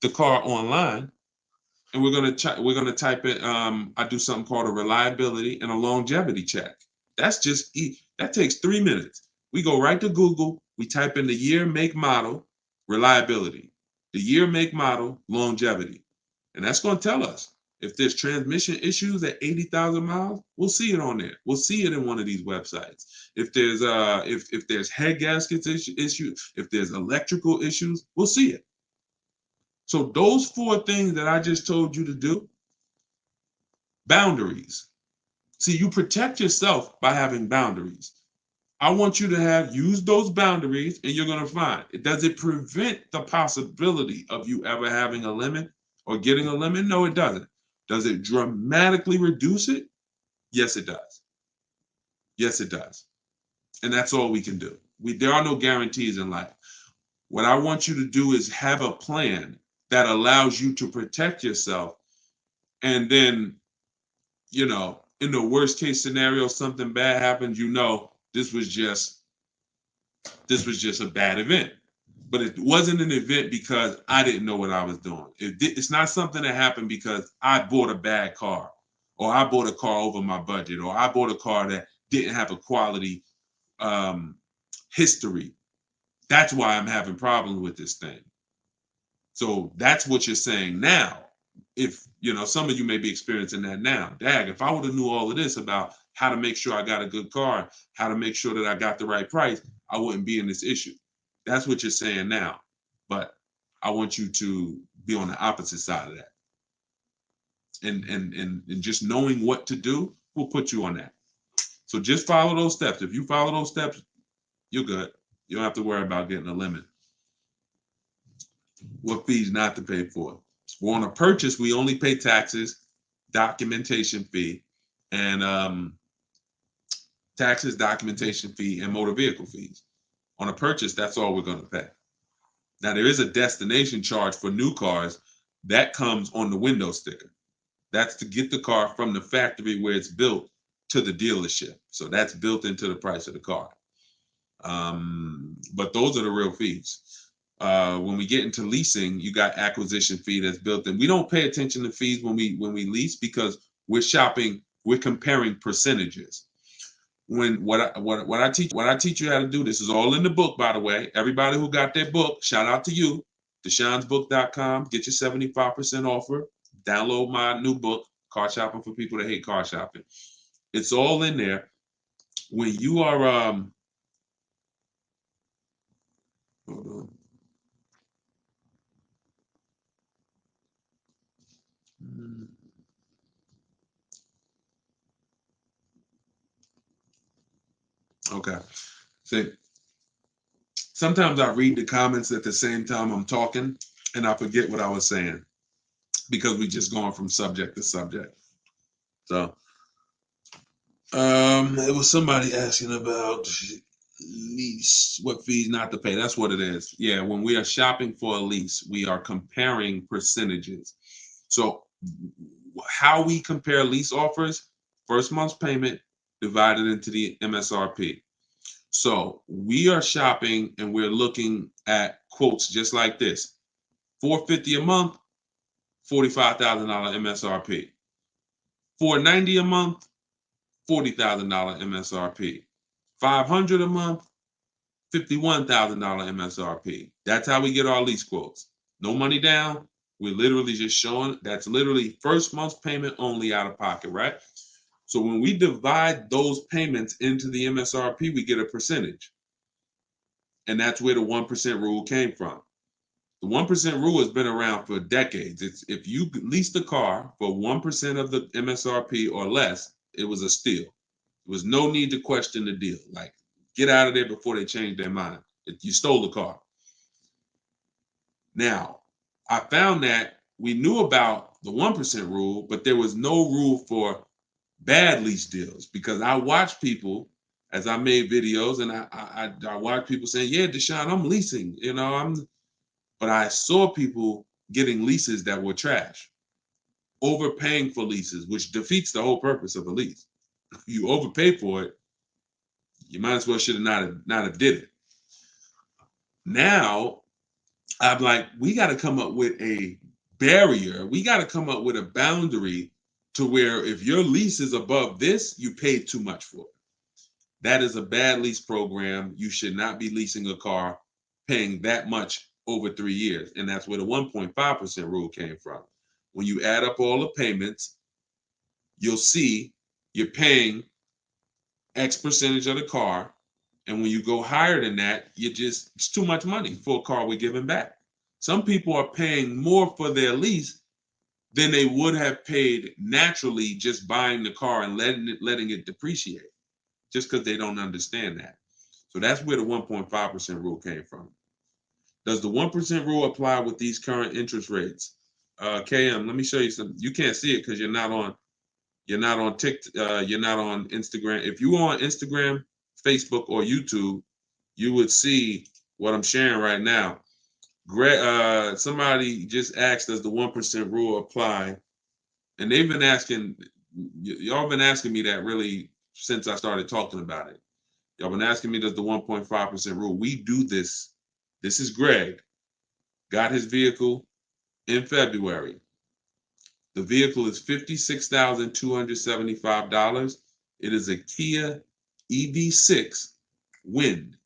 the car online, and we're going to type in. I do something called a reliability and a longevity check. That takes 3 minutes. We go right to Google. We type in the year, make, model, reliability. The year, make, model, longevity, and that's going to tell us If there's transmission issues at 80,000 miles, we'll see it on there. We'll see it in one of these websites. If there's head gaskets issues, if there's electrical issues, we'll see it. So those 4 things that I just told you to do, boundaries. See, you protect yourself by having boundaries. I want you to use those boundaries, and you're going to find does it prevent the possibility of you ever having a limit or getting a limit? No, it doesn't. Does it dramatically reduce it? Yes, it does. Yes, it does. And that's all we can do. There are no guarantees in life. What I want you to do is have a plan that allows you to protect yourself. And then, in the worst case scenario, something bad happens, this was just a bad event. But it wasn't an event because I didn't know what I was doing. It's not something that happened because I bought a bad car, or I bought a car over my budget, or I bought a car that didn't have a quality history. That's why I'm having problems with this thing. So that's what you're saying now. If some of you may be experiencing that now. Dag, if I would have knew all of this about how to make sure I got a good car, how to make sure that I got the right price, I wouldn't be in this issue. That's what you're saying now. But I want you to be on the opposite side of that. And just knowing what to do will put you on that. So just follow those steps. If you follow those steps, you're good. You don't have to worry about getting a limit. What fees not to pay for? Well, on a purchase, we only pay taxes, documentation fee, and taxes, documentation fee, and motor vehicle fees. On a purchase, that's all we're going to pay. Now, there is a destination charge for new cars that comes on the window sticker. That's to get the car from the factory where it's built to the dealership. So that's built into the price of the car. But those are the real fees. When we get into leasing, you got acquisition fee that's built in. We don't pay attention to fees when we lease because we're comparing percentages. What I teach you how to do, this is all in the book, by the way. Everybody who got their book, shout out to you. DeshonesBook.com. Get your 75% offer. Download my new book, Car Shopping for People That Hate Car Shopping. It's all in there. When you are hold on. Okay. See, sometimes I read the comments at the same time I'm talking, and I forget what I was saying because we just going from subject to subject. So, it was somebody asking about lease, what fees not to pay. That's what it is. Yeah, when we are shopping for a lease, we are comparing percentages. So, how we compare lease offers: first month's payment divided into the MSRP. So we are shopping and we're looking at quotes just like this: $450 a month, $45,000 MSRP. $490 a month, $40,000 MSRP. $500 a month, $51,000 MSRP. That's how we get our lease quotes. No money down. We're literally just showing that's literally first month's payment only out of pocket, right? So when we divide those payments into the MSRP, we get a percentage. And that's where the 1% rule came from. The 1% rule has been around for decades. It's if you leased a car for 1% of the MSRP or less, it was a steal. There was no need to question the deal. Like, get out of there before they change their mind. You stole the car. Now, I found that we knew about the 1% rule, but there was no rule for bad lease deals because I watched people as I made videos and I watched people saying, yeah, Deshone, I'm leasing, but I saw people getting leases that were trash, overpaying for leases, which defeats the whole purpose of a lease. You overpay for it, you might as well should have not have did it. Now, I'm like, we got to come up with a barrier. We got to come up with a boundary to where if your lease is above this, you paid too much for it. That is a bad lease program. You should not be leasing a car paying that much over 3 years. And that's where the 1.5% rule came from. when you add up all the payments, you'll see you're paying X percentage of the car. And when you go higher than that, it's too much money for a car we're giving back. Some people are paying more for their lease than they would have paid naturally just buying the car and letting it depreciate, just because they don't understand that. So that's where the 1.5% rule came from. Does the 1% rule apply with these current interest rates? KM, let me show you some. You can't see it because you're not on TikTok, you're not on Instagram. If you were on Instagram, Facebook, or YouTube, you would see what I'm sharing right now. Somebody just asked, does the 1% rule apply? And they've been asking, y'all been asking me that really since I started talking about it. Y'all been asking me, does the 1.5% rule? We do this. This is Greg. Got his vehicle in February. The vehicle is $56,275. It is a Kia EV6 Wind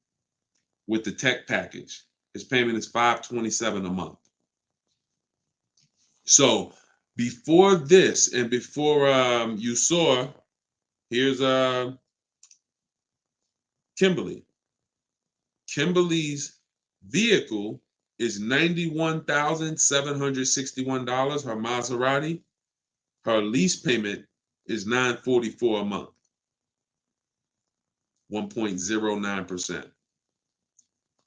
with the tech package. His payment is $527 a month. So before this and before you saw, here's Kimberly. Kimberly's vehicle is $91,761. Her Maserati. Her lease payment is $944 a month. 1.09%.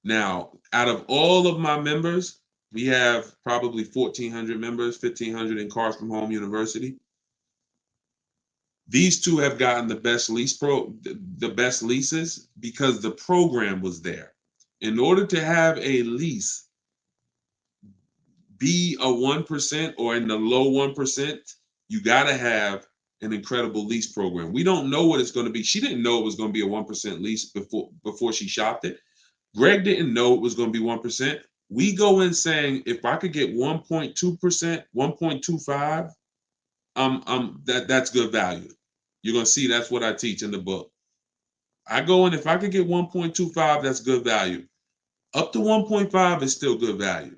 Now, out of all of my members, we have probably 1,400 members, 1,500 in Cars from Home University. These two have gotten the best leases because the program was there. In order to have a lease be a 1% or in the low 1%, you got to have an incredible lease program. We don't know what it's going to be. She didn't know it was going to be a 1% lease before she shopped it. Greg didn't know it was going to be 1%. We go in saying, if I could get 1.2%, 1.25, that's good value. You're going to see that's what I teach in the book. I go in, if I could get 1.25, that's good value. Up to 1.5 is still good value.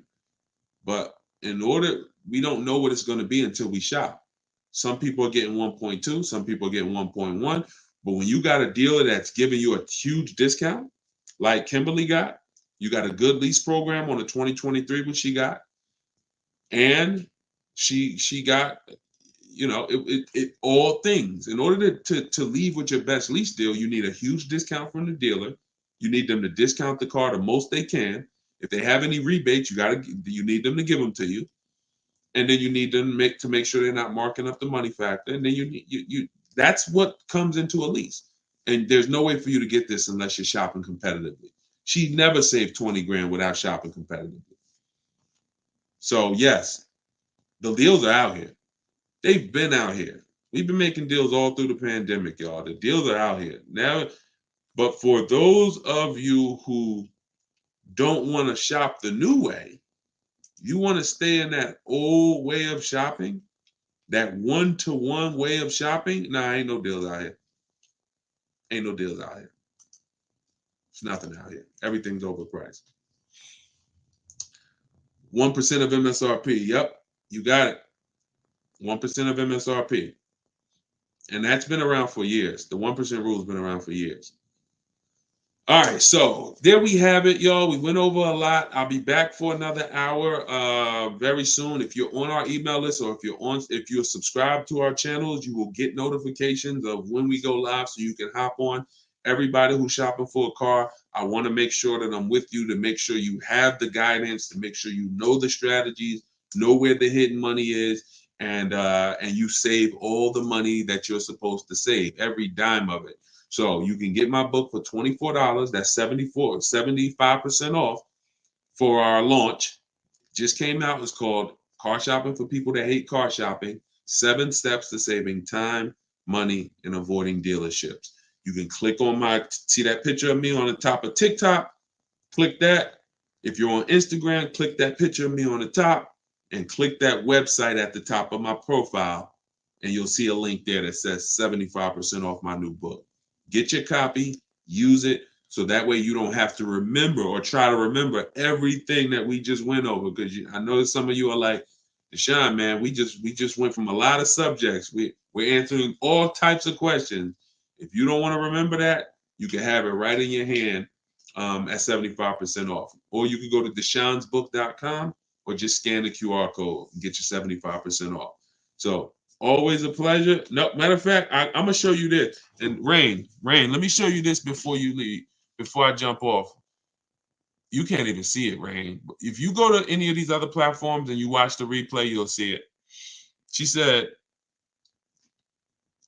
But we don't know what it's going to be until we shop. Some people are getting 1.2, some people are getting 1.1. But when you got a dealer that's giving you a huge discount, like Kimberly got, you got a good lease program on the 2023, which she got, and she got, it all things. In order to leave with your best lease deal, you need a huge discount from the dealer. You need them to discount the car the most they can. If they have any rebates, you need them to give them to you. And then you need them to make sure they're not marking up the money factor. And then that's what comes into a lease. And there's no way for you to get this unless you're shopping competitively. She never saved 20 grand without shopping competitively. So yes, the deals are out here. They've been out here. We've been making deals all through the pandemic, y'all. The deals are out here now. But for those of you who don't want to shop the new way, you want to stay in that old way of shopping, that one-to-one way of shopping. Nah, ain't no deals out here. Ain't no deals out here. It's nothing out here. Everything's overpriced. 1% of MSRP. Yep, you got it. 1% of MSRP. And that's been around for years. The 1% rule has been around for years. All right, so there we have it, y'all. We went over a lot. I'll be back for another hour very soon. If you're on our email list or if you're subscribed to our channels, you will get notifications of when we go live so you can hop on. Everybody who's shopping for a car, I want to make sure that I'm with you to make sure you have the guidance, to make sure you know the strategies, know where the hidden money is, and you save all the money that you're supposed to save, every dime of it. So you can get my book for $24. That's 75% off for our launch. Just came out. It's called Car Shopping for People That Hate Car Shopping. 7 Steps to Saving Time, Money, and Avoiding Dealerships. You can click on see that picture of me on the top of TikTok. Click that. If you're on Instagram, click that picture of me on the top and click that website at the top of my profile. And you'll see a link there that says 75% off my new book. Get your copy, use it, so that way you don't have to remember or try to remember everything that we just went over. Because I know some of you are like, Deshone, man, we just went from a lot of subjects. We're answering all types of questions. If you don't want to remember that, you can have it right in your hand at 75% off. Or you can go to deshonesbook.com or just scan the QR code and get your 75% off. So always a pleasure. No, matter of fact, I'm gonna show you this. And Rain, let me show you this before you leave, before I jump off. You can't even see it, Rain. If you go to any of these other platforms and you watch the replay, you'll see it. She said,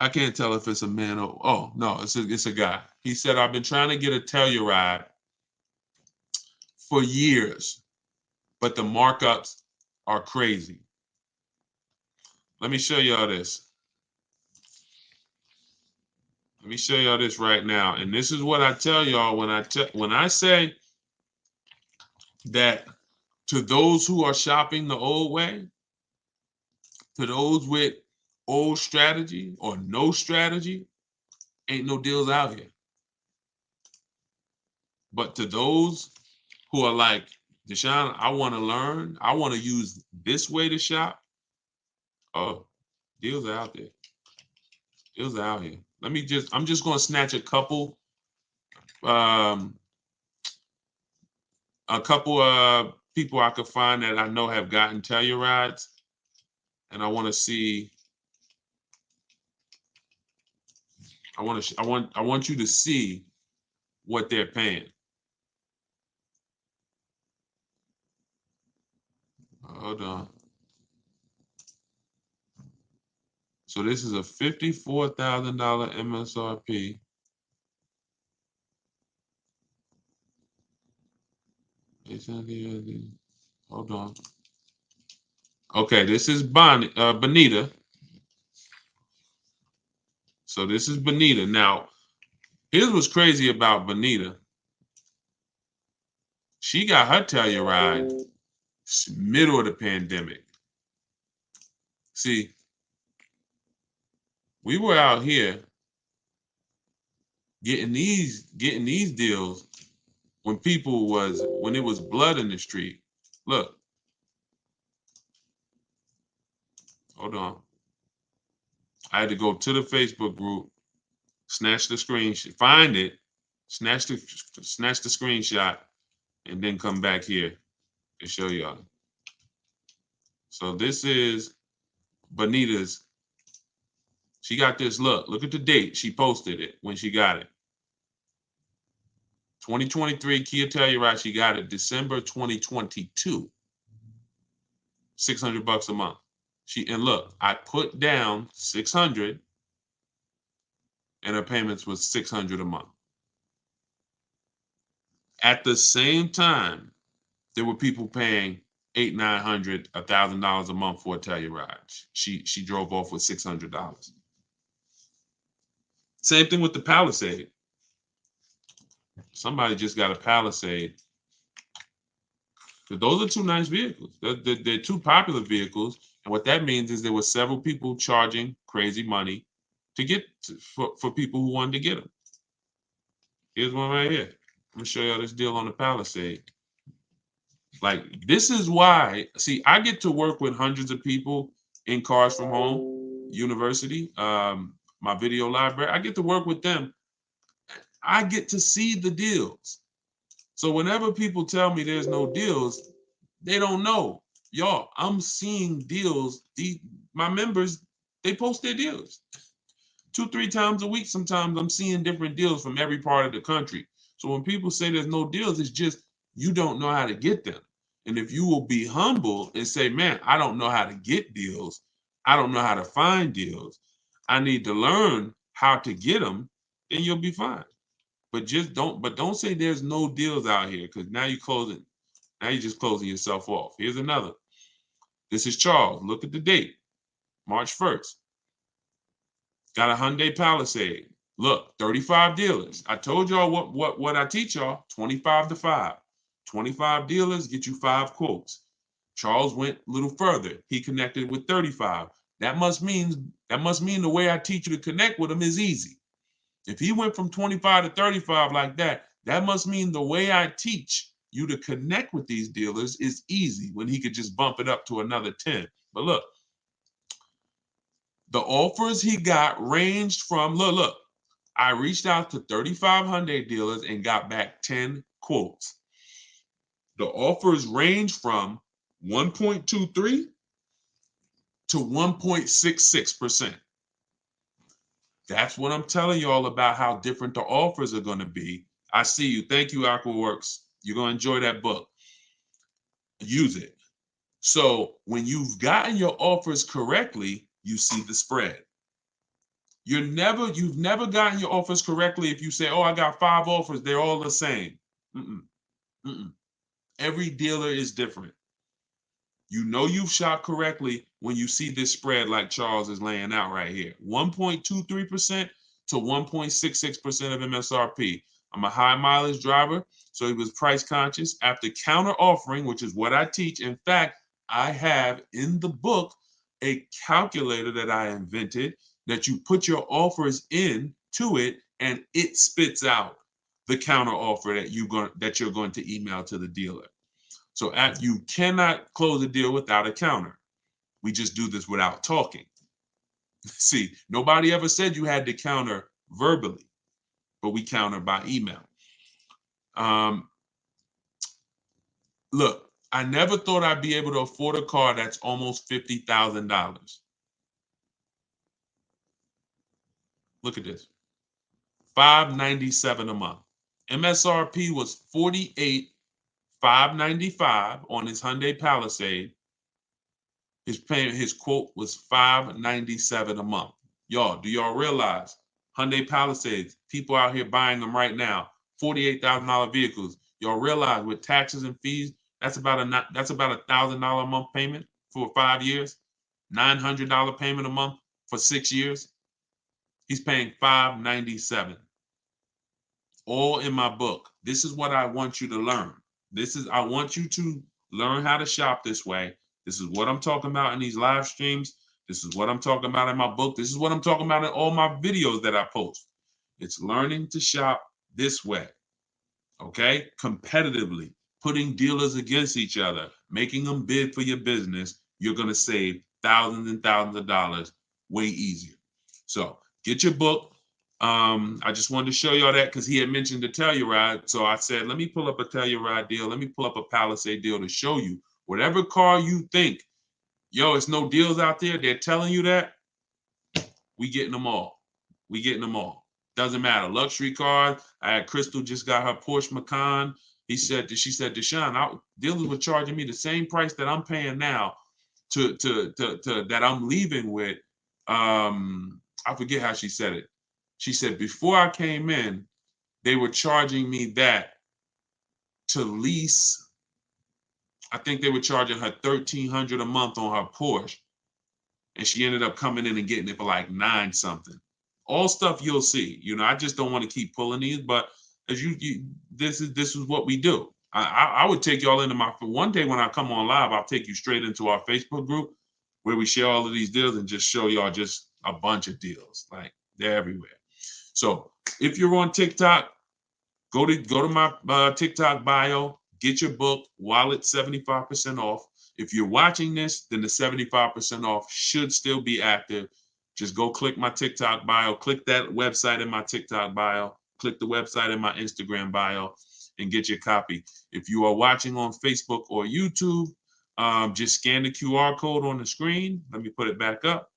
I can't tell if it's a man or, oh, no, it's a guy. He said, I've been trying to get a Telluride for years, but the markups are crazy. Let me show y'all this. Let me show y'all this right now. And this is what I tell y'all when I say that to those who are shopping the old way, to those with old strategy or no strategy, ain't no deals out here. But to those who are like, Deshone, I want to learn, I want to use this way to shop, oh, deals are out there. Deals are out here. I'm just going to snatch a couple people I could find that I know have gotten Tellurides, and I want to see. I want you to see what they're paying. Hold on. So this is a $54,000 MSRP. Hold on. Okay, this is Bonita. So this is Bonita. Now, here's what's crazy about Bonita. She got her Telluride middle of the pandemic. See, we were out here getting these deals when it was blood in the street. Look. Hold on. I had to go to the Facebook group, snatch the screenshot, find it, snatch the screenshot, and then come back here and show y'all. So this is Bonita's. She got this. Look at the date. She posted it when she got it. 2023 Kia Telluride. She got it December 2022. $600 a month. And look, I put down 600, and her payments was 600 a month. At the same time, there were people paying $800, $900, $1,000 a month for a Telluride. She drove off with $600. Same thing with the Palisade. Somebody just got a Palisade. Those are two nice vehicles. They're two popular vehicles, and what that means is there were several people charging crazy money to get for people who wanted to get them. Here's one right here. I'm gonna show y'all this deal on the Palisade. Like, this is why, see, I get to work with hundreds of people in Cars from Home University, my video library. I get to work with them. I get to see the deals. So whenever people tell me there's no deals, they don't know. Y'all, I'm seeing deals. My members, they post their deals 2-3 times a week. Sometimes I'm seeing different deals from every part of the country. So when people say there's no deals, it's just you don't know how to get them. And if you will be humble and say, man, I don't know how to get deals, I don't know how to find deals, I need to learn how to get them, then you'll be fine. But don't say there's no deals out here, because now you're just closing yourself off. Here's another. This is Charles. Look at the date, March 1st. Got a Hyundai Palisade. Look, 35 dealers. I told y'all what I teach y'all, 25 to 5. 25 dealers get you 5 quotes. Charles went a little further. He connected with 35. That must mean the way I teach you to connect with them is easy. If he went from 25 to 35 like that, that must mean the way I teach you to connect with these dealers is easy, when he could just bump it up to another 10. But look, the offers he got ranged from, look, I reached out to 3,500 dealers and got back 10 quotes. The offers range from 1.23 to 1.66%. That's what I'm telling you all about, how different the offers are going to be. I see you. Thank you, AquaWorks. You're going to enjoy that book. Use it. So when you've gotten your offers correctly, you see the spread. You've never gotten your offers correctly if you say, oh, I got 5 offers, they're all the same. Mm-mm, mm-mm. Every dealer is different. You know you've shot correctly when you see this spread like Charles is laying out right here. 1.23% to 1.66% of MSRP. I'm a high mileage driver, so he was price conscious. After counter offering, which is what I teach. In fact, I have in the book a calculator that I invented that you put your offers in to it and it spits out the counter offer that you're going to email to the dealer. So you cannot close a deal without a counter. We just do this without talking. See, nobody ever said you had to counter verbally, but we counter by email. Look, I never thought I'd be able to afford a car that's almost $50,000. Look at this, $597 a month. MSRP was $48,595 on his Hyundai Palisade. His quote was $597 a month. Y'all, do y'all realize Hyundai Palisades, people out here buying them right now, $48,000 vehicles. Y'all realize with taxes and fees, that's about a $1,000 a month payment for 5 years, $900 payment a month for 6 years. He's paying $597. All in my book. This is what I want you to learn. I want you to learn how to shop this way. This is what I'm talking about in these live streams. This is what I'm talking about in my book. This is what I'm talking about in all my videos that I post. It's learning to shop this way, okay? Competitively, putting dealers against each other, making them bid for your business. You're going to save thousands and thousands of dollars way easier. So get your book. I just wanted to show y'all that because he had mentioned the Telluride. So I said, let me pull up a Telluride deal. Let me pull up a Palisade deal to show you. Whatever car you think, yo, it's no deals out there, they're telling you that, we getting them all. We getting them all. Doesn't matter. Luxury cars. I had Crystal just got her Porsche Macan. She said, Deshone, dealers were charging me the same price that I'm paying now to that I'm leaving with. I forget how she said it. She said, before I came in, they were charging me that to lease. I think they were charging her $1,300 a month on her Porsche. And she ended up coming in and getting it for like 9 something. All stuff you'll see. You know, I just don't want to keep pulling these, but as this is what we do. I would take y'all into one day when I come on live, I'll take you straight into our Facebook group where we share all of these deals and just show y'all just a bunch of deals. Like they're everywhere. So if you're on TikTok, go to my TikTok bio, get your book while it's 75% off. If you're watching this, then the 75% off should still be active. Just go click my TikTok bio, click that website in my TikTok bio, click the website in my Instagram bio, and get your copy. If you are watching on Facebook or YouTube, just scan the QR code on the screen. Let me put it back up.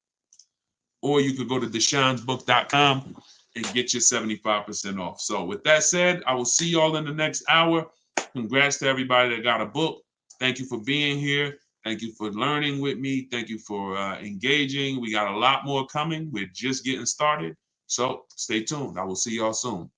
Or you could go to deshonesbook.com and get your 75% off. So with that said, I will see y'all in the next hour. Congrats to everybody that got a book. Thank you for being here. Thank you for learning with me. Thank you for engaging. We got a lot more coming. We're just getting started. So stay tuned. I will see y'all soon.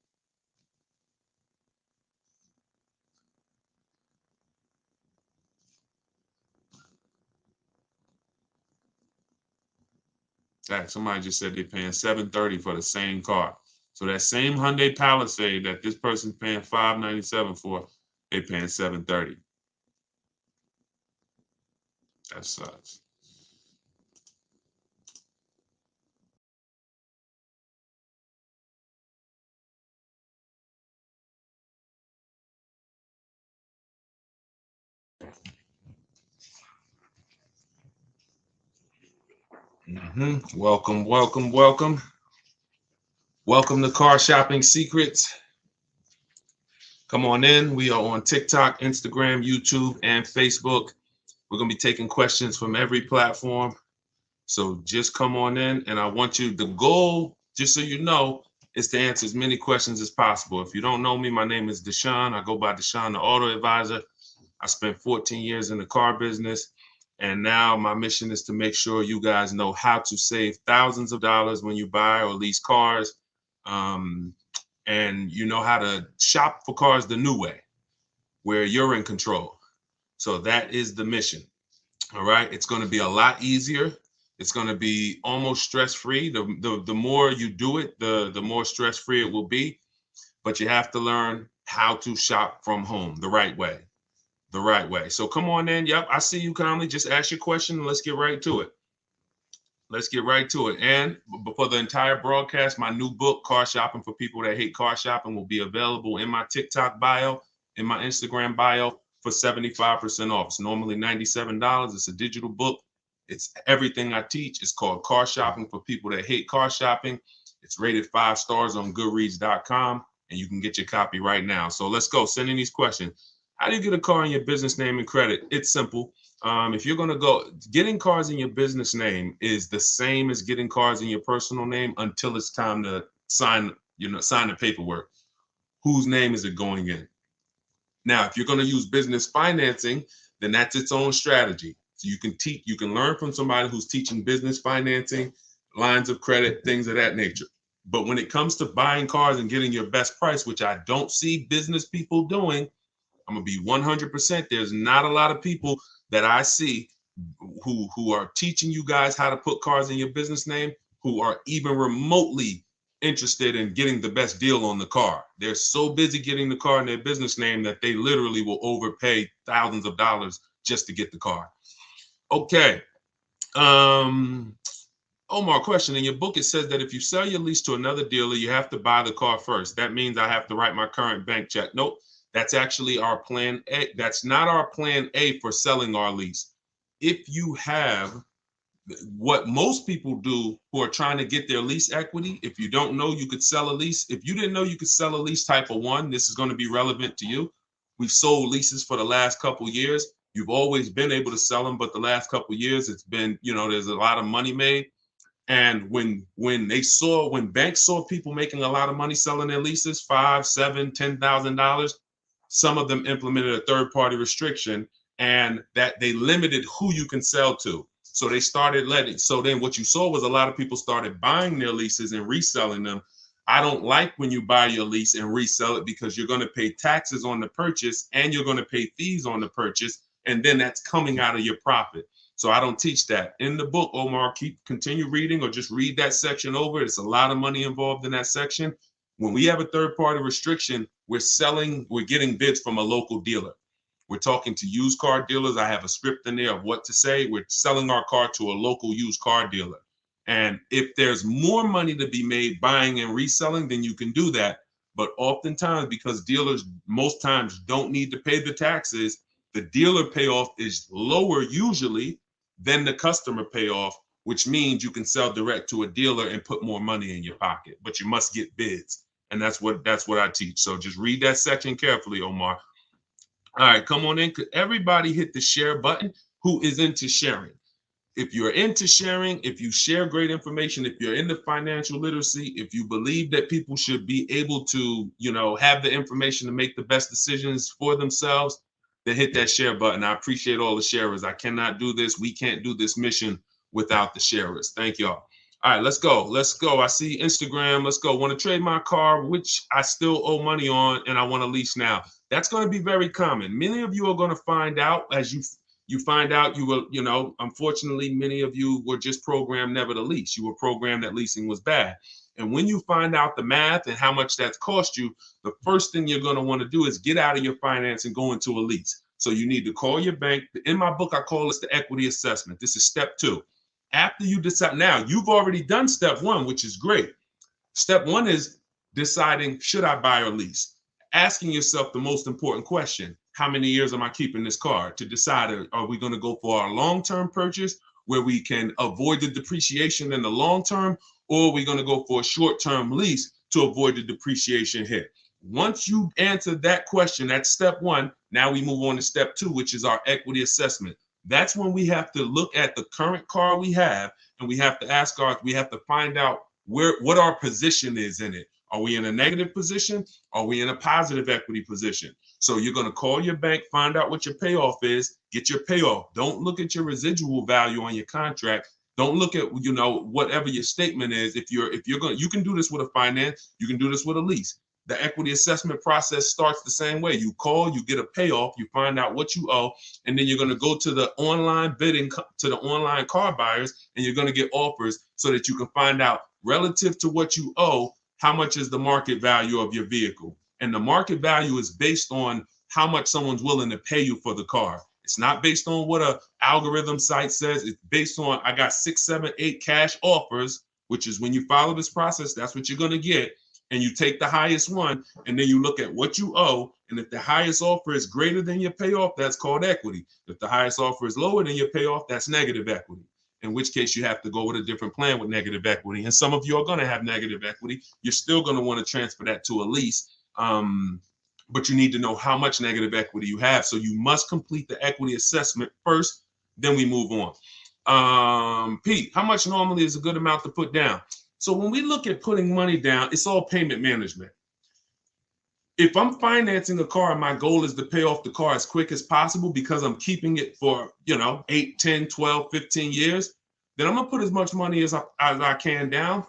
Somebody just said they're paying $730 for the same car. So that same Hyundai Palisade that this person's paying $597 for, they're paying $730. That sucks. Welcome, welcome, welcome. Welcome to Car Shopping Secrets. Come on in. We are on TikTok, Instagram, YouTube, and Facebook. We're going to be taking questions from every platform. So just come on in, and I want you, the goal, just so you know, is to answer as many questions as possible. If you don't know me, my name is Deshone. I go by Deshone the Auto Advisor. I spent 14 years in the car business, and now my mission is to make sure you guys know how to save thousands of dollars when you buy or lease cars, and you know how to shop for cars the new way, where you're in control. So that is the mission. All right. It's going to be a lot easier. It's going to be almost stress-free. The more you do it, the more stress-free it will be. But you have to learn how to shop from home the right way. The right way. So come on in. Yep, I see you calmly. Just ask your question and let's get right to it. Let's get right to it. And before the entire broadcast, my new book, Car Shopping for People That Hate Car Shopping, will be available in my TikTok bio, in my Instagram bio for 75% off. It's normally $97. It's a digital book. It's everything I teach. It's called Car Shopping for People That Hate Car Shopping. It's rated 5 stars on Goodreads.com, and you can get your copy right now. So let's go. Send in these questions. How do you get a car in your business name and credit? It's simple. If you're going to go, getting cars in your business name is the same as getting cars in your personal name until it's time to sign the paperwork. Whose name is it going in? Now, if you're going to use business financing, then that's its own strategy. So you can learn from somebody who's teaching business financing, lines of credit, things of that nature. But when it comes to buying cars and getting your best price, which I don't see business people doing, I'm gonna be 100%. There's not a lot of people that I see who are teaching you guys how to put cars in your business name, who are even remotely interested in getting the best deal on the car. They're so busy getting the car in their business name that they literally will overpay thousands of dollars just to get the car. Okay. Omar, question. In your book, it says that if you sell your lease to another dealer, you have to buy the car first. That means I have to write my current bank check. Nope. That's actually our plan A. That's not our plan A for selling our lease. If you have what most people do who are trying to get their lease equity, if you don't know you could sell a lease, if you didn't know you could sell a lease type of one, this is going to be relevant to you. We've sold leases for the last couple of years. You've always been able to sell them, but the last couple of years, it's been, there's a lot of money made. And when banks saw people making a lot of money selling their leases, $5,000, $7,000, $10,000, some of them implemented a third-party restriction, and that they limited who you can sell to. So they started so then what you saw was a lot of people started buying their leases and reselling them. I don't like when you buy your lease and resell it because you're going to pay taxes on the purchase and you're going to pay fees on the purchase, and then that's coming out of your profit. So I don't teach that. In the book, Omar, continue reading or just read that section over. It's a lot of money involved in that section. When we have a third-party restriction, we're getting bids from a local dealer. We're talking to used car dealers. I have a script in there of what to say. We're selling our car to a local used car dealer. And if there's more money to be made buying and reselling, then you can do that. But oftentimes, because dealers most times don't need to pay the taxes, the dealer payoff is lower usually than the customer payoff, which means you can sell direct to a dealer and put more money in your pocket, but you must get bids. And that's what I teach. So just read that section carefully, Omar. All right, come on in. Could everybody hit the share button who is into sharing? If you're into sharing, if you share great information, if you're into financial literacy, if you believe that people should be able to, have the information to make the best decisions for themselves, then hit that share button. I appreciate all the sharers. I cannot do this. We can't do this mission without the sharers. Thank y'all. All right, let's go. Let's go. I see Instagram. Let's go. Want to trade my car, which I still owe money on, and I want to lease now. That's going to be very common. Many of you are going to find out as you find out you will, unfortunately, many of you were just programmed never to lease. You were programmed that leasing was bad. And when you find out the math and how much that's cost you, the first thing you're going to want to do is get out of your finance and go into a lease. So you need to call your bank. In my book, I call this the equity assessment. This is step 2. After you decide, now you've already done step 1, which is great. Step 1 is deciding, should I buy or lease? Asking yourself the most important question: how many years am I keeping this car? To decide, are we going to go for our long-term purchase, where we can avoid the depreciation in the long term, or we're going to go for a short-term lease to avoid the depreciation hit. Once you answer that question, that's step one. Now we move on to step two, which is our equity assessment. That's when we have to look at the current car we have, and we have to find out what our position is in it. Are we in a negative position? Are we in a positive equity position? So you're going to call your bank, find out what your payoff is, get your payoff. Don't look at your residual value on your contract. Don't look at, whatever your statement is. If you're going, you can do this with a finance, you can do this with a lease. The equity assessment process starts the same way. You call, you get a payoff, you find out what you owe, and then you're going to go to the online bidding, to the online car buyers, and you're going to get offers so that you can find out relative to what you owe, how much is the market value of your vehicle. And the market value is based on how much someone's willing to pay you for the car. It's not based on what a algorithm site says. It's based on, I got 6, 7, 8 cash offers, which is when you follow this process, that's what you're going to get. And you take the highest one, and then you look at what you owe. And if the highest offer is greater than your payoff, that's called equity. If the highest offer is lower than your payoff, that's negative equity. In which case you have to go with a different plan with negative equity. And some of you are going to have negative equity. You're still going to want to transfer that to a lease. But you need to know how much negative equity you have. So you must complete the equity assessment first, then we move on. Pete, how much normally is a good amount to put down? So when we look at putting money down, it's all payment management. If I'm financing a car and my goal is to pay off the car as quick as possible because I'm keeping it for, 8, 10, 12, 15 years, then I'm going to put as much money as I can down.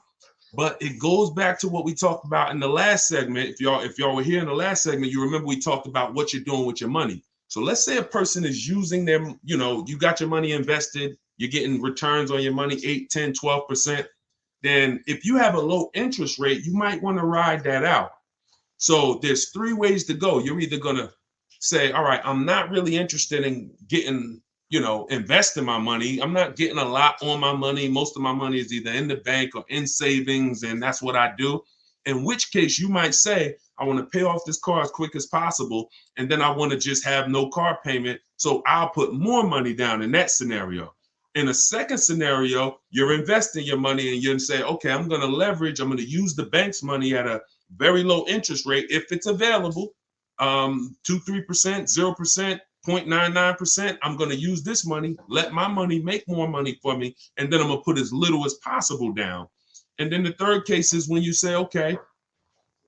But it goes back to what we talked about in the last segment. If y'all were here in the last segment, you remember we talked about what you're doing with your money. So let's say a person is using them, you got your money invested, you're getting returns on your money, 8, 10, 12%. Then if you have a low interest rate, you might want to ride that out. So there's 3 ways to go. You're either going to say, all right, I'm not really interested in getting, investing my money. I'm not getting a lot on my money. Most of my money is either in the bank or in savings, and that's what I do. In which case you might say, I want to pay off this car as quick as possible, and then I want to just have no car payment. So I'll put more money down in that scenario. In a second scenario, you're investing your money and you're saying, okay, I'm going to use the bank's money at a very low interest rate if it's available, 2, 3%, 0%, 0.99%. I'm going to use this money, let my money make more money for me, and then I'm going to put as little as possible down. And then the third case is when you say, okay,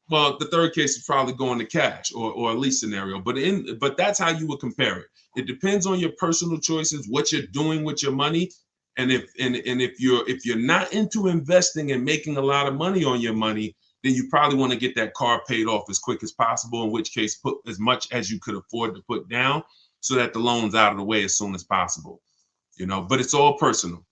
well, the third case is probably going to cash or a lease scenario, but that's how you would compare it. It depends on your personal choices, what you're doing with your money, and if you're not into investing and making a lot of money on your money, then you probably want to get that car paid off as quick as possible. In which case, put as much as you could afford to put down so that the loan's out of the way as soon as possible. But it's all personal.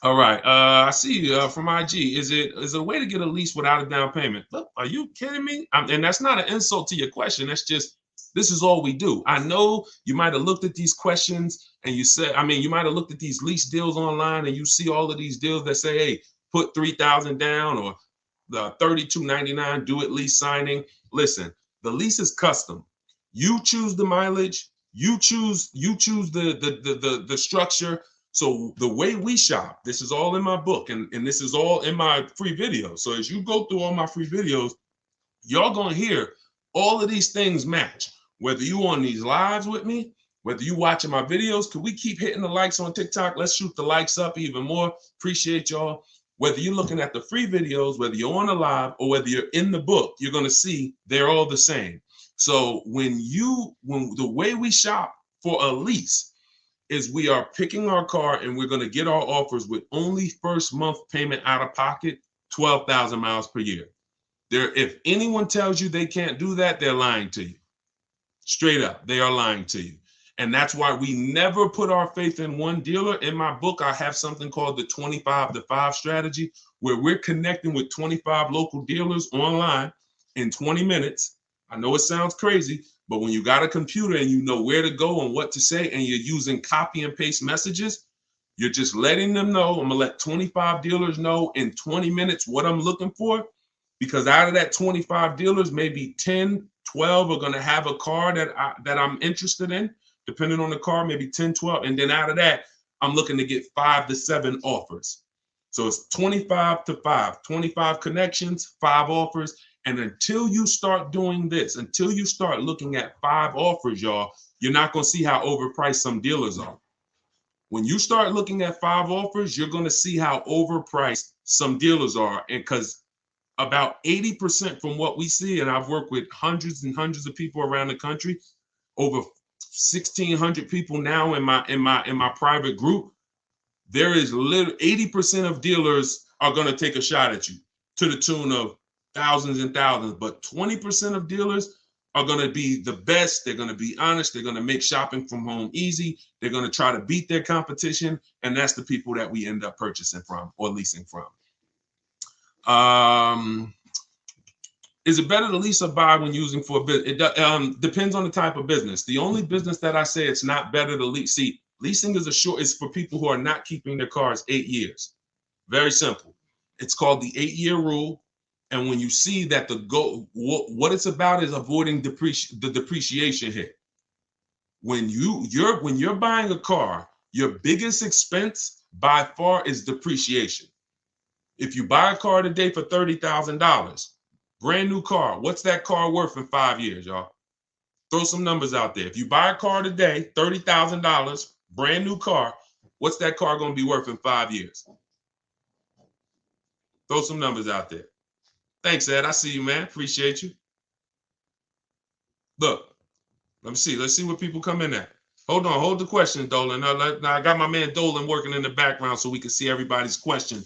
All right. I see from IG. Is it a way to get a lease without a down payment? Look, are you kidding me? And that's not an insult to your question. That's just, this is all we do. I know you might have looked at these questions and you said, you might have looked at these lease deals online and you see all of these deals that say, hey, put $3,000 down or the $32.99 do it lease signing. Listen, the lease is custom. You choose the mileage. You choose the structure. So the way we shop, this is all in my book and this is all in my free videos. So as you go through all my free videos, y'all gonna hear all of these things match. Whether you on these lives with me, whether you watching my videos, could we keep hitting the likes on TikTok? Let's shoot the likes up even more. Appreciate y'all. Whether you're looking at the free videos, whether you're on a live or whether you're in the book, you're gonna see they're all the same. So when the way we shop for a lease is we are picking our car and we're going to get our offers with only first month payment out of pocket, 12,000 miles per year. If anyone tells you they can't do that, they're lying to you. Straight up, they are lying to you. And that's why we never put our faith in one dealer. In my book, I have something called the 25-to-5 strategy, where we're connecting with 25 local dealers online in 20 minutes. I know it sounds crazy, but when you got a computer and you know where to go and what to say, and you're using copy and paste messages, you're just letting them know. I'm gonna let 25 dealers know in 20 minutes what I'm looking for, because out of that 25 dealers, maybe 10, 12 are gonna have a car that I'm interested in, depending on the car, maybe 10, 12. And then out of that, I'm looking to get 5 to 7 offers. So it's 25 to 5, 25 connections, 5 offers. And until you start doing this, until you start looking at 5 offers, y'all, you're not going to see how overpriced some dealers are. When you start looking at 5 offers, you're going to see how overpriced some dealers are. And because about 80% from what we see, and I've worked with hundreds and hundreds of people around the country, over 1,600 people now in my private group, there is literally 80% of dealers are going to take a shot at you to the tune of thousands and thousands, but 20% of dealers are going to be the best. They're going to be honest. They're going to make shopping from home easy. They're going to try to beat their competition, and that's the people that we end up purchasing from or leasing from. Is it better to lease or buy when using for a business? It depends on the type of business. The only business that I say it's not better to lease. See, leasing is for people who are not keeping their cars 8 years. Very simple. It's called the 8-year rule. And when you see that what it's about is avoiding the depreciation hit. When you're buying a car, your biggest expense by far is depreciation. If you buy a car today for $30,000, brand new car, what's that car worth in 5 years, y'all? Throw some numbers out there. If you buy a car today, $30,000, brand new car, what's that car going to be worth in 5 years? Throw some numbers out there. Thanks, Ed. I see you, man. Appreciate you. Look, let's see what people come in at. Hold on, hold the question, Dolan. Now I got my man Dolan working in the background so we can see everybody's question.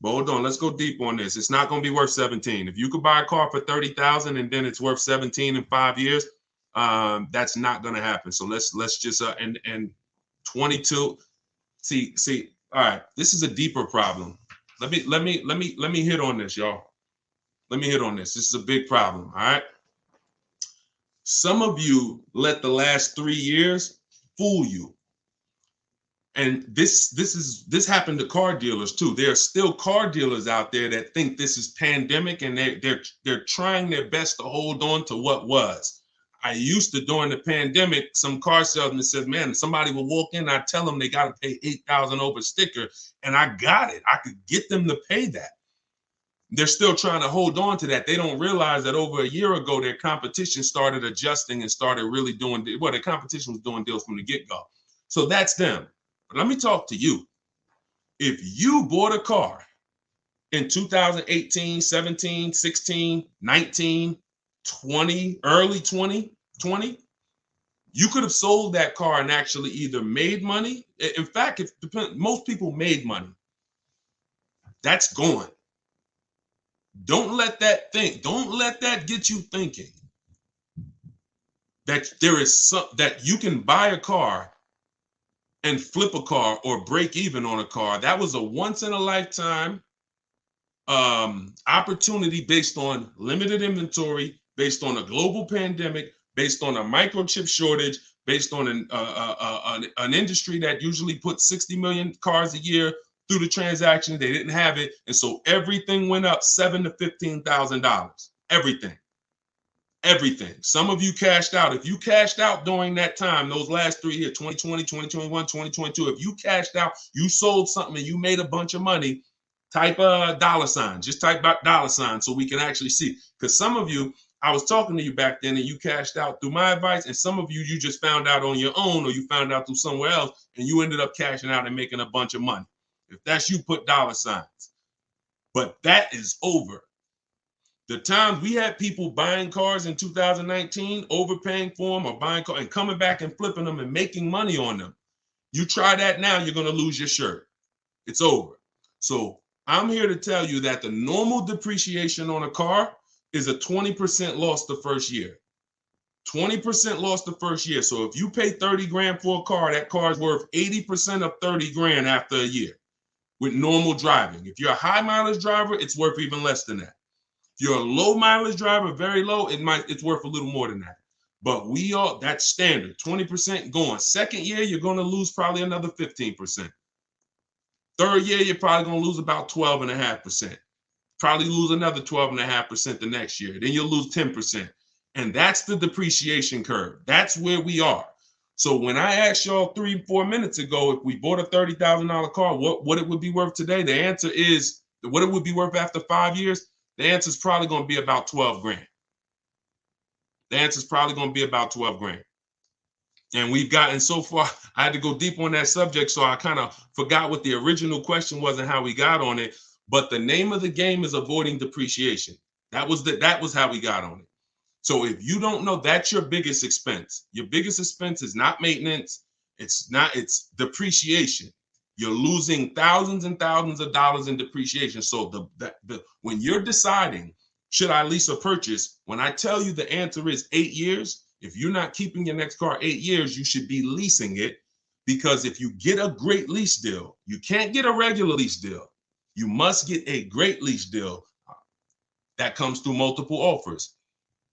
But hold on, let's go deep on this. It's not going to be worth 17. If you could buy a car for 30,000 and then it's worth 17 in 5 years, that's not going to happen. So let's just and 22. See. All right, this is a deeper problem. Let me hit on this, y'all. Let me hit on this. This is a big problem. All right. Some of you let the last 3 years fool you. And this happened to car dealers too. There are still car dealers out there that think this is pandemic, and they're trying their best to hold on to what was. I used to, during the pandemic, some car salesman said, man, somebody will walk in, I tell them they got to pay $8,000 over sticker, and I got it. I could get them to pay that. They're still trying to hold on to that. They don't realize that over a year ago, their competition started adjusting and started really doing, well, their competition was doing deals from the get-go. So that's them. But let me talk to you. If you bought a car in 2018, 17, 16, 19, 20, early 2020, you could have sold that car and actually either made money. In fact, most people made money. That's gone. Don't let that get you thinking that that you can buy a car and flip a car or break even on a car. That was a once in a lifetime opportunity based on limited inventory, based on a global pandemic, based on a microchip shortage, based on an industry that usually puts 60 million cars a year through the transaction. They didn't have it, and so everything went up $7,000 to $15,000. Everything. Some of you cashed out. If you cashed out during that time, those last 3 years, 2020, 2021, 2022, if you cashed out, you sold something and you made a bunch of money, type a $sign. Just type $sign so we can actually see. Because some of you, I was talking to you back then and you cashed out through my advice, and some of you just found out on your own, or you found out through somewhere else, and you ended up cashing out and making a bunch of money. If that's you, put $signs. But that is over. The times we had people buying cars in 2019, overpaying for them, or buying cars and coming back and flipping them and making money on them. You try that now, you're going to lose your shirt. It's over. So I'm here to tell you that the normal depreciation on a car is a 20% loss the first year. 20% loss the first year. So if you pay 30 grand for a car, that car is worth 80% of 30 grand after a year with normal driving. If you're a high mileage driver, it's worth even less than that. If you're a low mileage driver, very low, it's worth a little more than that. But that's standard, 20% going. Second year, you're going to lose probably another 15%. Third year, you're probably going to lose about 12.5%. Probably lose another 12.5% the next year. Then you'll lose 10%. And that's the depreciation curve. That's where we are. So when I asked y'all 3-4 minutes ago, if we bought a $30,000 car, what it would be worth today? The answer is what it would be worth after 5 years. The answer is probably going to be about 12 grand. The answer is probably going to be about 12 grand. And we've gotten so far, I had to go deep on that subject, so I kind of forgot what the original question was and how we got on it. But the name of the game is avoiding depreciation. That was how we got on it. So if you don't know, that's your biggest expense. Your biggest expense is not maintenance. It's depreciation. You're losing thousands and thousands of dollars in depreciation. So when you're deciding, should I lease or purchase? When I tell you the answer is 8 years, if you're not keeping your next car 8 years, you should be leasing it, because if you get a great lease deal, you can't get a regular lease deal. You must get a great lease deal that comes through multiple offers.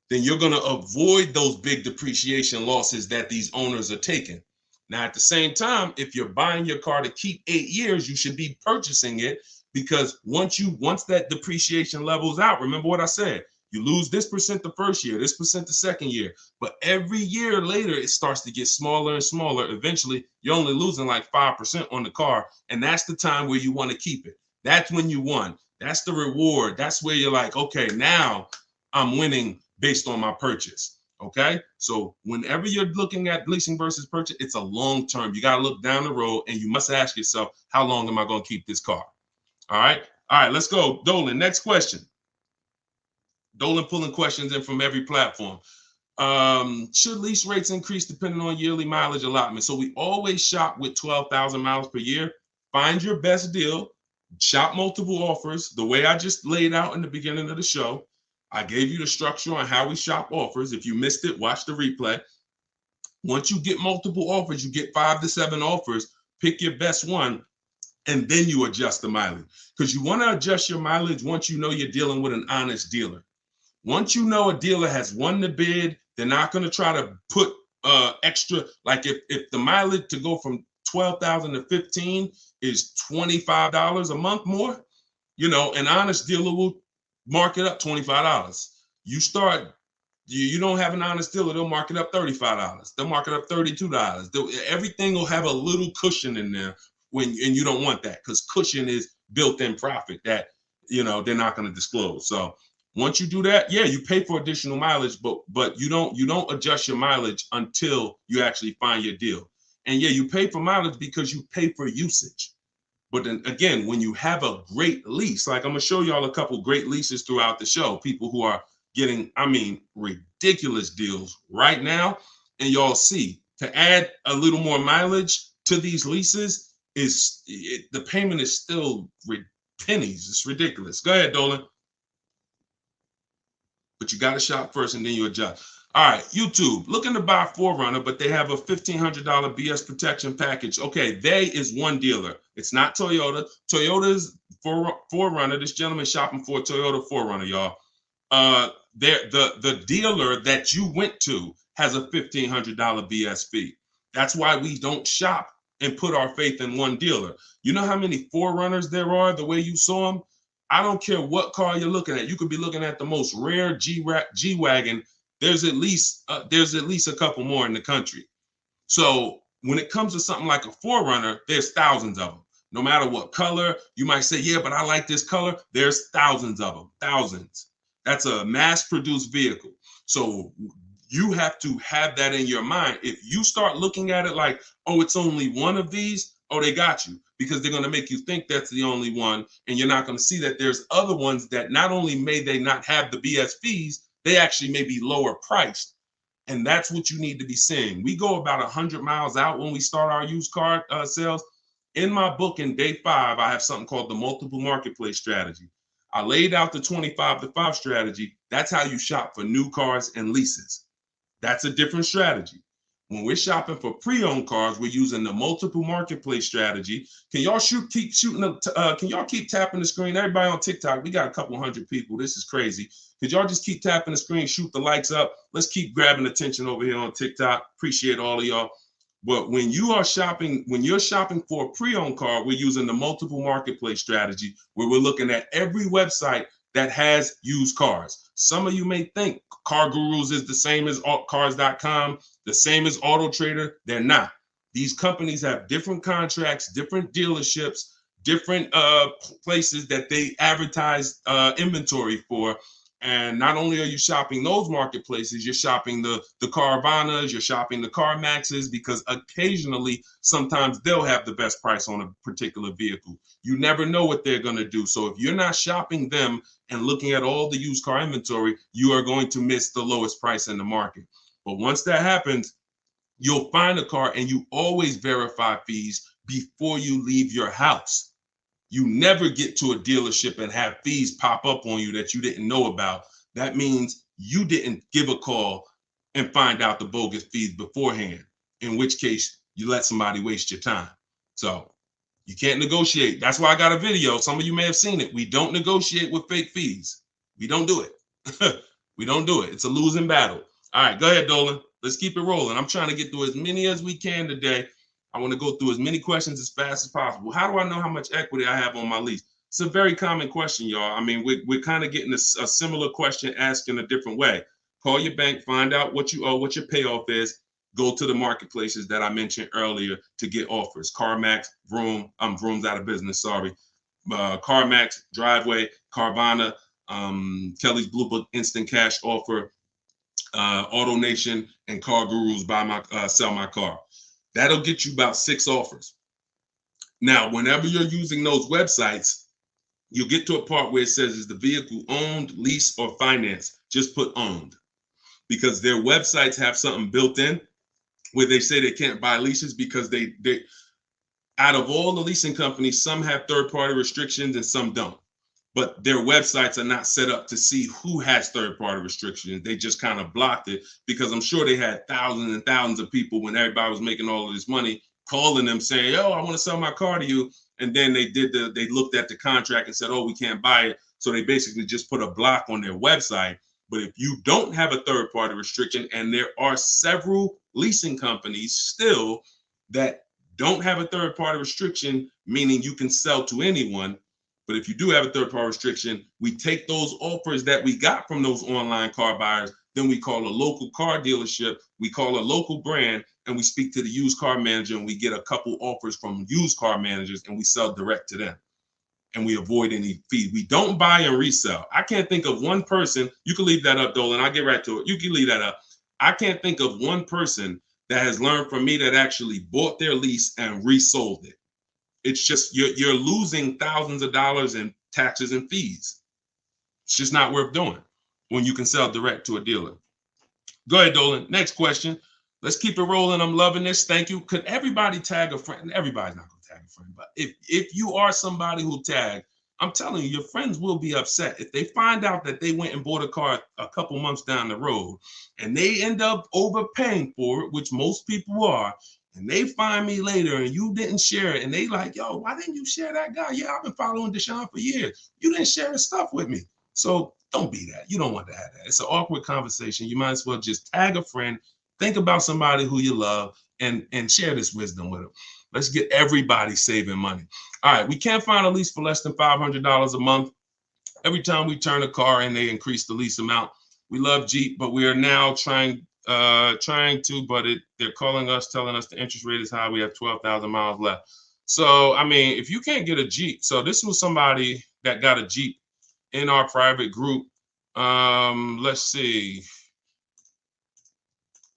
Then you're going to avoid those big depreciation losses that these owners are taking. Now, at the same time, if you're buying your car to keep 8 years, you should be purchasing it, because once that depreciation levels out, remember what I said, you lose this percent the first year, this percent the second year, but every year later, it starts to get smaller and smaller. Eventually, you're only losing like 5% on the car, and that's the time where you want to keep it. That's when you won. That's the reward. That's where you're like, okay, now I'm winning based on my purchase. Okay. So whenever you're looking at leasing versus purchase, it's a long term. You got to look down the road, and you must ask yourself, how long am I going to keep this car? All right. All right. Let's go. Dolan, next question. Dolan pulling questions in from every platform. Should lease rates increase depending on yearly mileage allotment? So we always shop with 12,000 miles per year. Find your best deal. Shop multiple offers. The way I just laid out in the beginning of the show, I gave you the structure on how we shop offers. If you missed it, watch the replay. Once you get multiple offers, you get 5 to 7 offers, pick your best one, and then you adjust the mileage. Because you want to adjust your mileage once you know you're dealing with an honest dealer. Once you know a dealer has won the bid, they're not going to try to put extra, like if the mileage to go from 12,000 to 15 is $25 a month more, an honest dealer will mark it up $25. You don't have an honest dealer, they'll mark it up $35. They'll mark it up $32. Everything will have a little cushion in there and you don't want that, because cushion is built-in profit that they're not going to disclose. So once you do that, yeah, you pay for additional mileage, but you don't adjust your mileage until you actually find your deal. And yeah, you pay for mileage because you pay for usage. But then again, when you have a great lease, like I'm gonna show y'all a couple great leases throughout the show, people who are getting, ridiculous deals right now, and y'all see, to add a little more mileage to these leases the payment is still pennies. It's ridiculous. Go ahead, Dolan. But you got to shop first and then you adjust. All right, YouTube, looking to buy 4Runner, but they have a $1,500 BS protection package. Okay, they is one dealer. It's not Toyota. Toyota's 4Runner. This gentleman shopping for a Toyota 4Runner, y'all. The dealer that you went to has a $1,500 BS fee. That's why we don't shop and put our faith in one dealer. You know how many 4Runners there are the way you saw them? I don't care what car you're looking at. You could be looking at the most rare G-Wagon. There's at least a couple more in the country. So when it comes to something like a 4Runner, there's thousands of them. No matter what color, you might say, yeah, but I like this color. There's thousands of them, thousands. That's a mass-produced vehicle. So you have to have that in your mind. If you start looking at it like, oh, it's only one of these, oh, they got you, because they're going to make you think that's the only one, and you're not going to see that there's other ones that not only may they not have the BS fees, they actually may be lower priced. And that's what you need to be seeing. We go about 100 miles out when we start our used car sales. In my book, in day 5, I have something called the multiple marketplace strategy. I laid out the 25 to 5 strategy. That's how you shop for new cars and leases. That's a different strategy. When we're shopping for pre-owned cars, we're using the multiple marketplace strategy. Can y'all keep shooting? Can y'all keep tapping the screen? Everybody on TikTok, we got a couple hundred people. This is crazy. Could y'all just keep tapping the screen, shoot the likes up? Let's keep grabbing attention over here on TikTok. Appreciate all of y'all. But when you're shopping for a pre-owned car, we're using the multiple marketplace strategy, where we're looking at every website that has used cars. Some of you may think Car Gurus is the same as cars.com, the same as Auto Trader. They're not. These companies have different contracts, different dealerships, different places that they advertise inventory for. And not only are you shopping those marketplaces, you're shopping the Carvanas, you're shopping the CarMaxes, because occasionally, sometimes they'll have the best price on a particular vehicle. You never know what they're going to do. So if you're not shopping them and looking at all the used car inventory, you are going to miss the lowest price in the market. But once that happens, you'll find a car, and you always verify fees before you leave your house. You never get to a dealership and have fees pop up on you that you didn't know about. That means you didn't give a call and find out the bogus fees beforehand, in which case you let somebody waste your time. So you can't negotiate. That's why I got a video. Some of you may have seen it. We don't negotiate with fake fees. We don't do it. We don't do it. It's a losing battle. All right, go ahead, Dolan. Let's keep it rolling. I'm trying to get through as many as we can today. I want to go through as many questions as fast as possible. How do I know how much equity I have on my lease? It's a very common question, y'all. I mean, we're kind of getting a similar question asked in a different way. Call your bank, find out what you owe, what your payoff is. Go to the marketplaces that I mentioned earlier to get offers. CarMax, Vroom, Vroom's out of business, sorry. CarMax, Driveway, Carvana, Kelly's Blue Book Instant Cash Offer, AutoNation, and Car Gurus, Sell My Car. That'll get you about 6 offers. Now, whenever you're using those websites, you'll get to a part where it says, is the vehicle owned, leased, or financed? Just put owned, because their websites have something built in where they say they can't buy leases, because they out of all the leasing companies, some have third-party restrictions and some don't. But their websites are not set up to see who has third-party restrictions. They just kind of blocked it, because I'm sure they had thousands and thousands of people, when everybody was making all of this money, calling them saying, "Oh, I want to sell my car to you." And then they looked at the contract and said, "Oh, we can't buy it." So they basically just put a block on their website. But if you don't have a third-party restriction, and there are several leasing companies still that don't have a third-party restriction, meaning you can sell to anyone. But if you do have a third-party restriction, we take those offers that we got from those online car buyers, then we call a local car dealership, we call a local brand, and we speak to the used car manager, and we get a couple offers from used car managers, and we sell direct to them. And we avoid any fees. We don't buy and resell. I can't think of one person. You can leave that up, Dolan. I'll get right to it. You can leave that up. I can't think of one person that has learned from me that actually bought their lease and resold it. It's just you're losing thousands of dollars in taxes and fees. It's just not worth doing when you can sell direct to a dealer. Go ahead, Dolan. Next question. Let's keep it rolling. I'm loving this. Thank you. Could everybody tag a friend? Everybody's not going to tag a friend, but if you are somebody who tagged, I'm telling you, your friends will be upset if they find out that they went and bought a car a couple months down the road and they end up overpaying for it, which most people are. And they find me later and you didn't share it. And they like, "Yo, why didn't you share that guy? Yeah, I've been following Deshone for years. You didn't share his stuff with me." So don't be that. You don't want to have that. It's an awkward conversation. You might as well just tag a friend, think about somebody who you love, and share this wisdom with them. Let's get everybody saving money. All right, we can't find a lease for less than $500 a month. Every time we turn a car in, they increase the lease amount. We love Jeep, but we are now trying to, but they're calling us, telling us the interest rate is high. We have 12,000 miles left. So, I mean, if you can't get a Jeep, so this was somebody that got a Jeep in our private group. Let's see.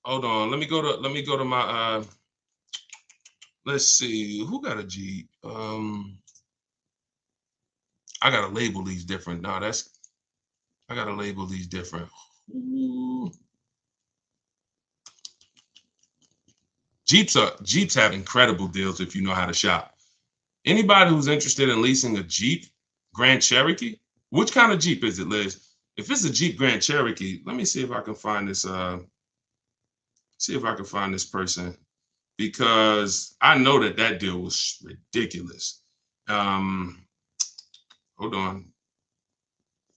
Hold on. Let me go to my, let's see, who got a Jeep? I got to label these different. No, I got to label these different. Ooh. Jeeps have incredible deals if you know how to shop. Anybody who's interested in leasing a Jeep Grand Cherokee, which kind of Jeep is it, Liz? If it's a Jeep Grand Cherokee, let me see if I can find this. See if I can find this person, because I know that deal was ridiculous. Hold on.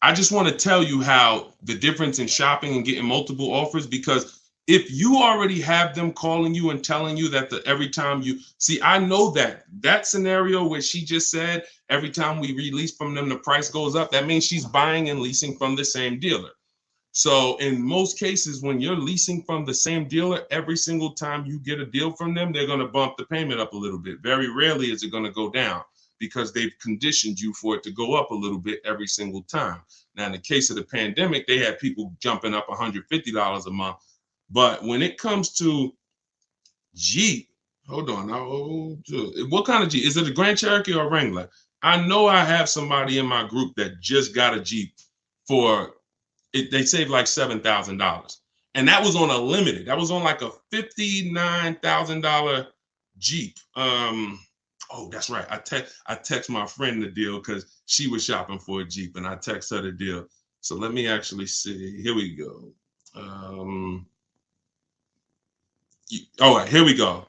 I just want to tell you how the difference in shopping and getting multiple offers, because if you already have them calling you and telling you that every time you see, I know that scenario where she just said every time we release from them, the price goes up. That means she's buying and leasing from the same dealer. So in most cases, when you're leasing from the same dealer, every single time you get a deal from them, they're going to bump the payment up a little bit. Very rarely is it going to go down because they've conditioned you for it to go up a little bit every single time. Now, in the case of the pandemic, they had people jumping up $150 a month. But when it comes to Jeep, hold on. What kind of Jeep? Is it a Grand Cherokee or a Wrangler? I know I have somebody in my group that just got a Jeep for it. They saved like $7,000. And that was on a limited. That was on like a $59,000 Jeep. Oh, that's right. I text my friend the deal because she was shopping for a Jeep, and I text her the deal. So let me actually see. Here we go. All right, here we go.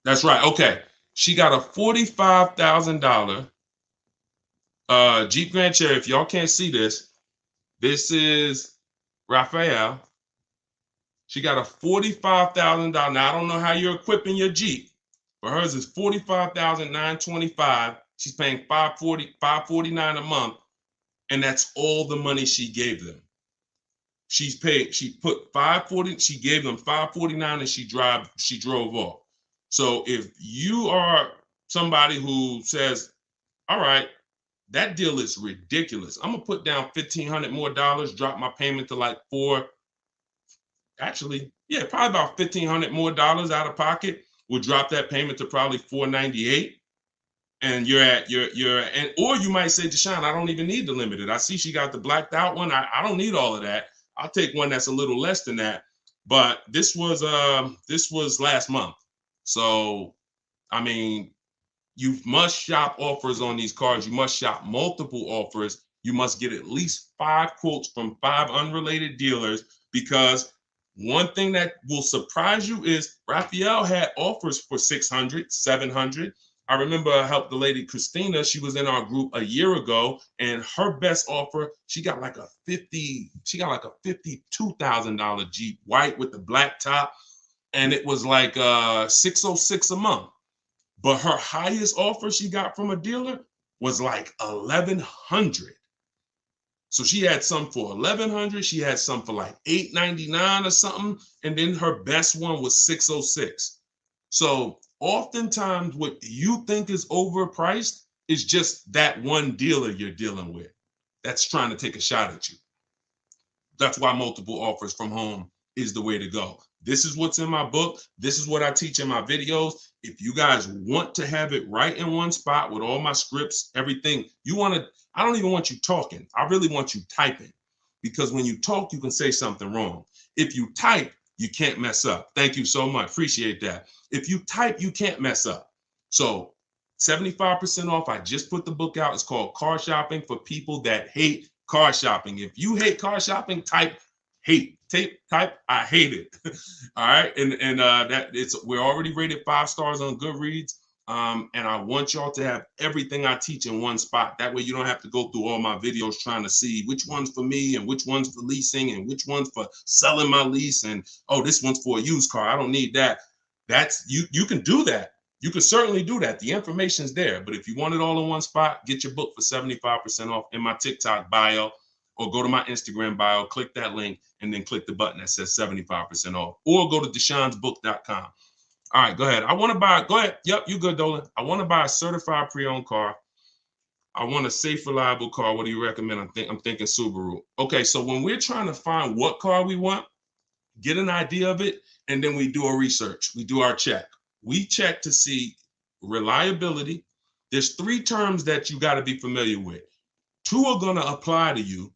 That's right. Okay. She got a $45,000 Jeep Grand Cherokee. If y'all can't see this, this is Raphael. She got a $45,000. Now, I don't know how you're equipping your Jeep, but hers is $45,925. She's paying $549 a month, and that's all the money she gave them. She put $540, she gave them $549, and she drove off. So if you are somebody who says, all right, that deal is ridiculous, I'm gonna put down $1,500 more, drop my payment to like probably about $1,500 more out of pocket, will drop that payment to probably $498. And or you might say, Deshone, I don't even need the limited. I see she got the blacked out one. I don't need all of that. I'll take one that's a little less than that. But this was last month. So, I mean, you must shop offers on these cars. You must shop multiple offers. You must get at least 5 quotes from 5 unrelated dealers, because one thing that will surprise you is Raphael had offers for 600, 700. I remember I helped the lady Christina. She was in our group a year ago, and her best offer, she got like a $52,000 Jeep, white with the black top, and it was like $606 a month. But her highest offer she got from a dealer was like $1,100. So she had some for $1,100. She had some for like $899 or something, and then her best one was $606. So oftentimes, what you think is overpriced is just that one dealer you're dealing with that's trying to take a shot at you. That's why multiple offers from home is the way to go. This is what's in my book. This is what I teach in my videos. If you guys want to have it right in one spot with all my scripts, everything, I don't even want you talking. I really want you typing, because when you talk, you can say something wrong. If you type, you can't mess up. Thank you so much. Appreciate that. If you type, you can't mess up. So 75% off. I just put the book out. It's called Car Shopping for People That Hate Car Shopping. If you hate car shopping, type hate. Type I hate it. All right. And we're already rated 5 stars on Goodreads. And I want y'all to have everything I teach in one spot. That way you don't have to go through all my videos trying to see which one's for me and which one's for leasing and which one's for selling my lease. And, oh, this one's for a used car. I don't need that. You can do that. You can certainly do that. The information's there. But if you want it all in one spot, get your book for 75% off in my TikTok bio, or go to my Instagram bio, click that link, and then click the button that says 75% off, or go to deshonsbook.com. All right, go ahead. Go ahead. Yep, you good, Dolan. I want to buy a certified pre-owned car. I want a safe, reliable car. What do you recommend? I'm thinking Subaru. Okay, so when we're trying to find what car we want, get an idea of it, and then we do a research. We do our check. We check to see reliability. There's 3 terms that you got to be familiar with. 2 are going to apply to you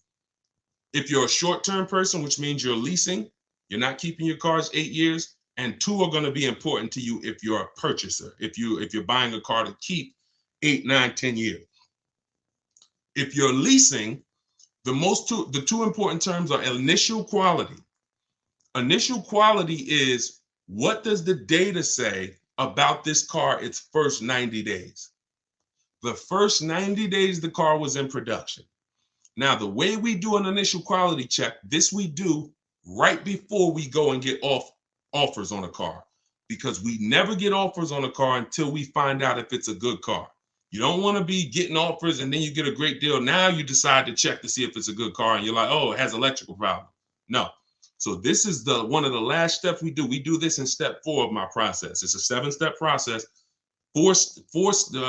if you're a short-term person, which means you're leasing, you're not keeping your cars 8 years, and 2 are going to be important to you if you're a purchaser, if you're buying a car to keep 8, 9, 10 years. If you're leasing, the 2 important terms are initial quality. Initial quality is, what does the data say about this car its first 90 days? The first 90 days the car was in production. Now, the way we do an initial quality check, this we do right before we go and get offers on a car, because we never get offers on a car until we find out if it's a good car. You don't want to be getting offers and then you get a great deal. Now you decide to check to see if it's a good car and you're like, oh, it has electrical problem. No. So this is one of the last steps we do. We do this in step 4 of my process. It's a 7-step process.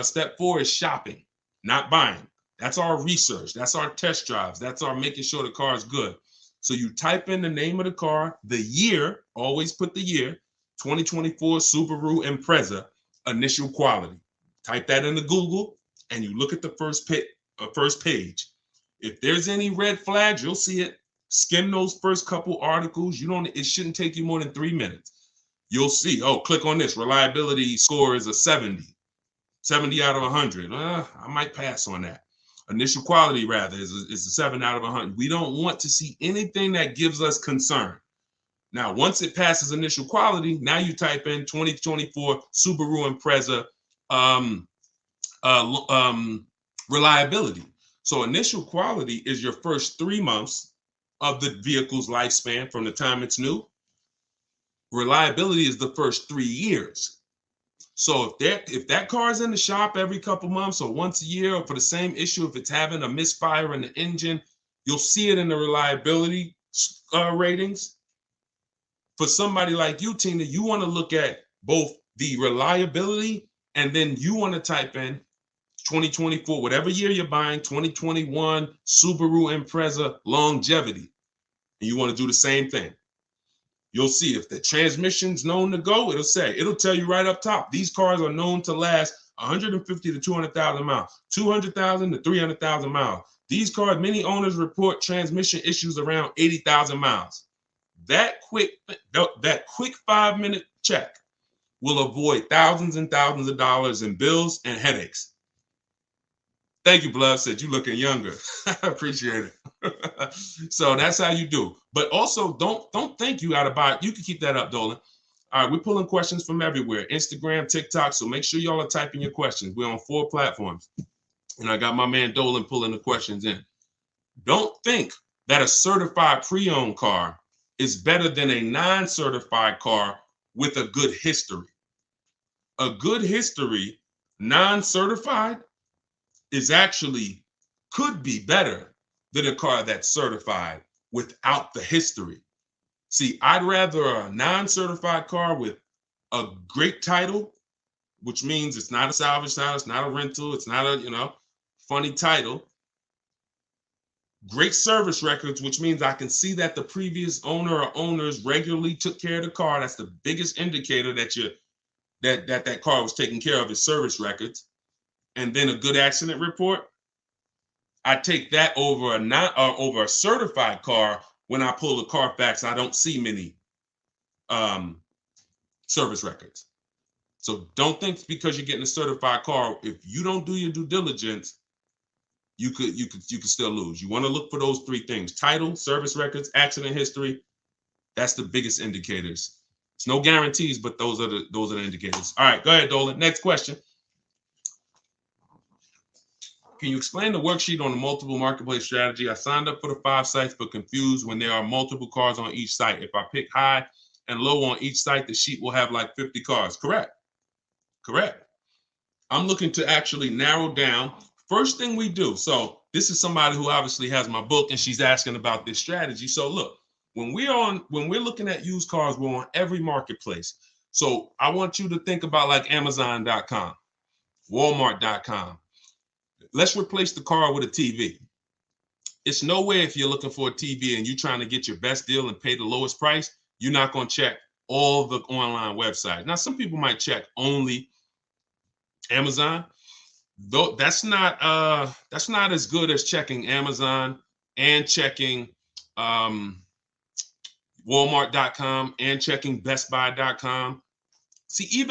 Step 4 is shopping, not buying. That's our research. That's our test drives. That's our making sure the car is good. So you type in the name of the car, the year, always put the year, 2024 Subaru Impreza, initial quality. Type that into Google and you look at the first page. If there's any red flags, you'll see it. Skim those first couple articles. It shouldn't take you more than 3 minutes. You'll see, oh, click on this. Reliability score is a 70 out of 100. I might pass on that. Initial quality, rather, is a 7 out of 100. We don't want to see anything that gives us concern. Now, once it passes initial quality, now you type in 2024 Subaru Impreza reliability. So initial quality is your first 3 months of the vehicle's lifespan from the time it's new. Reliability is the first 3 years. So if that car is in the shop every couple months or once a year, or for the same issue, if it's having a misfire in the engine, you'll see it in the reliability ratings. For somebody like you, Tina, you want to look at both the reliability and then you want to type in 2024, whatever year you're buying, 2021 Subaru Impreza longevity. And you want to do the same thing. You'll see if the transmission's known to go, it'll tell you right up top. These cars are known to last 150 to 200,000 miles, 200,000 to 300,000 miles. These cars, many owners report transmission issues around 80,000 miles. That quick 5-minute check will avoid thousands and thousands of dollars in bills and headaches. Thank you, Blood. Said you looking younger. I appreciate it. So that's how you do. But also, don't think you got to buy it. You can keep that up, Dolan. All right, we're pulling questions from everywhere. Instagram, TikTok. So make sure y'all are typing your questions. We're on 4 platforms. And I got my man Dolan pulling the questions in. Don't think that a certified pre-owned car is better than a non-certified car with a good history. A good history, non-certified, could be better than a car that's certified without the history. See, I'd rather a non-certified car with a great title, which means it's not a salvage title, it's not a rental, it's not a, funny title. Great service records, which means I can see that the previous owner or owners regularly took care of the car. That's the biggest indicator that car was taken care of, is service records. And then a good accident report. I take that over a certified car. When I pull the Carfax, I don't see many service records. So don't think because you're getting a certified car, if you don't do your due diligence, you could still lose. You want to look for those 3 things: title, service records, accident history. That's the biggest indicators. It's no guarantees, but those are the indicators. All right, go ahead, Dolan. Next question. Can you explain the worksheet on the multiple marketplace strategy? I signed up for the 5 sites, but confused when there are multiple cars on each site. If I pick high and low on each site, the sheet will have like 50 cars. Correct. I'm looking to actually narrow down. First thing we do. So this is somebody who obviously has my book and she's asking about this strategy. So look, when we're looking at used cars, we're on every marketplace. So I want you to think about like Amazon.com, Walmart.com. Let's replace the car with a TV. It's no way if you're looking for a TV and you're trying to get your best deal and pay the lowest price, you're not going to check all the online websites. Now, some people might check only Amazon. Though that's not as good as checking Amazon and checking Walmart.com and checking BestBuy.com. See,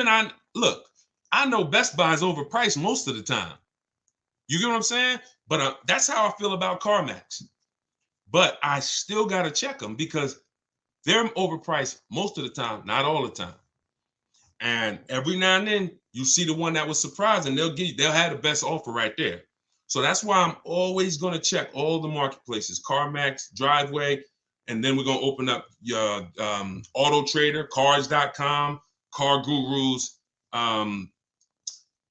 I know Best Buy is overpriced most of the time. You get what I'm saying? But that's how I feel about CarMax. But I still got to check them because they're overpriced most of the time, not all the time. And every now and then you see the one that was surprising, they'll have the best offer right there. So that's why I'm always going to check all the marketplaces: CarMax, Driveway, and then we're going to open up your Auto Trader, Cars.com, Car Gurus,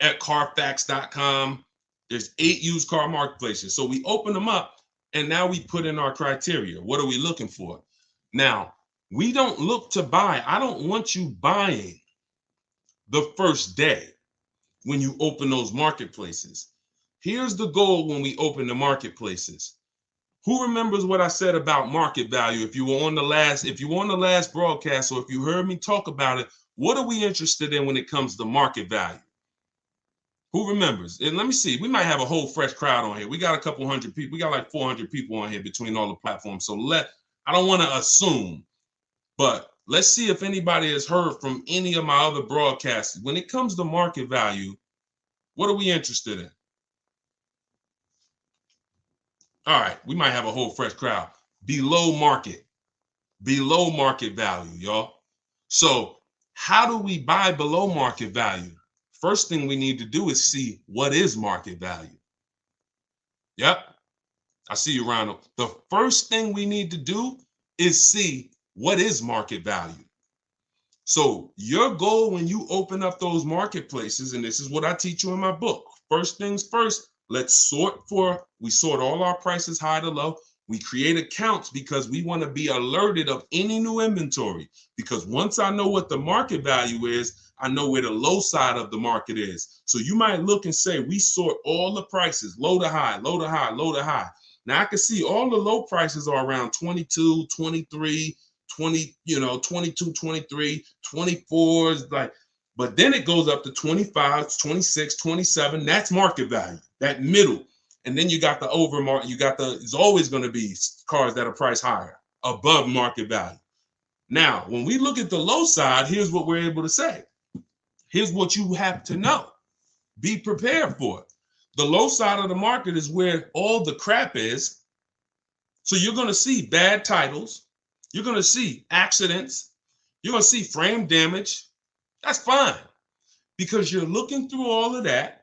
at Carfax.com. There's 8 used car marketplaces. So we open them up and now we put in our criteria. What are we looking for? Now, we don't look to buy. I don't want you buying the first day when you open those marketplaces. Here's the goal when we open the marketplaces. Who remembers what I said about market value? If you were on the last broadcast, or if you heard me talk about it, what are we interested in when it comes to market value? Who remembers? And let me see, we might have a whole fresh crowd on here. We got a couple hundred people. We got like 400 people on here between all the platforms. So I don't want to assume, but let's see if anybody has heard from any of my other broadcasts. When it comes to market value, what are we interested in? All right, we might have a whole fresh crowd. Below market value, y'all. So how do we buy below market value? First thing we need to do is see what is market value. Yep, I see you, Ronald. The first thing we need to do is see what is market value. So your goal when you open up those marketplaces, and this is what I teach you in my book. First things first, we sort all our prices high to low. We create accounts because we want to be alerted of any new inventory. Because once I know what the market value is, I know where the low side of the market is. So you might look and say, we sort all the prices, low to high, low to high, low to high. Now I can see all the low prices are around 22, 23, 20, 22, 23, 24, but then it goes up to 25, 26, 27. That's market value, that middle. And then you got the overmarket, it's always going to be cars that are priced higher, above market value. Now, when we look at the low side, here's what we're able to say. Here's what you have to know. Be prepared for it. The low side of the market is where all the crap is. So you're going to see bad titles. You're going to see accidents. You're going to see frame damage. That's fine because you're looking through all of that.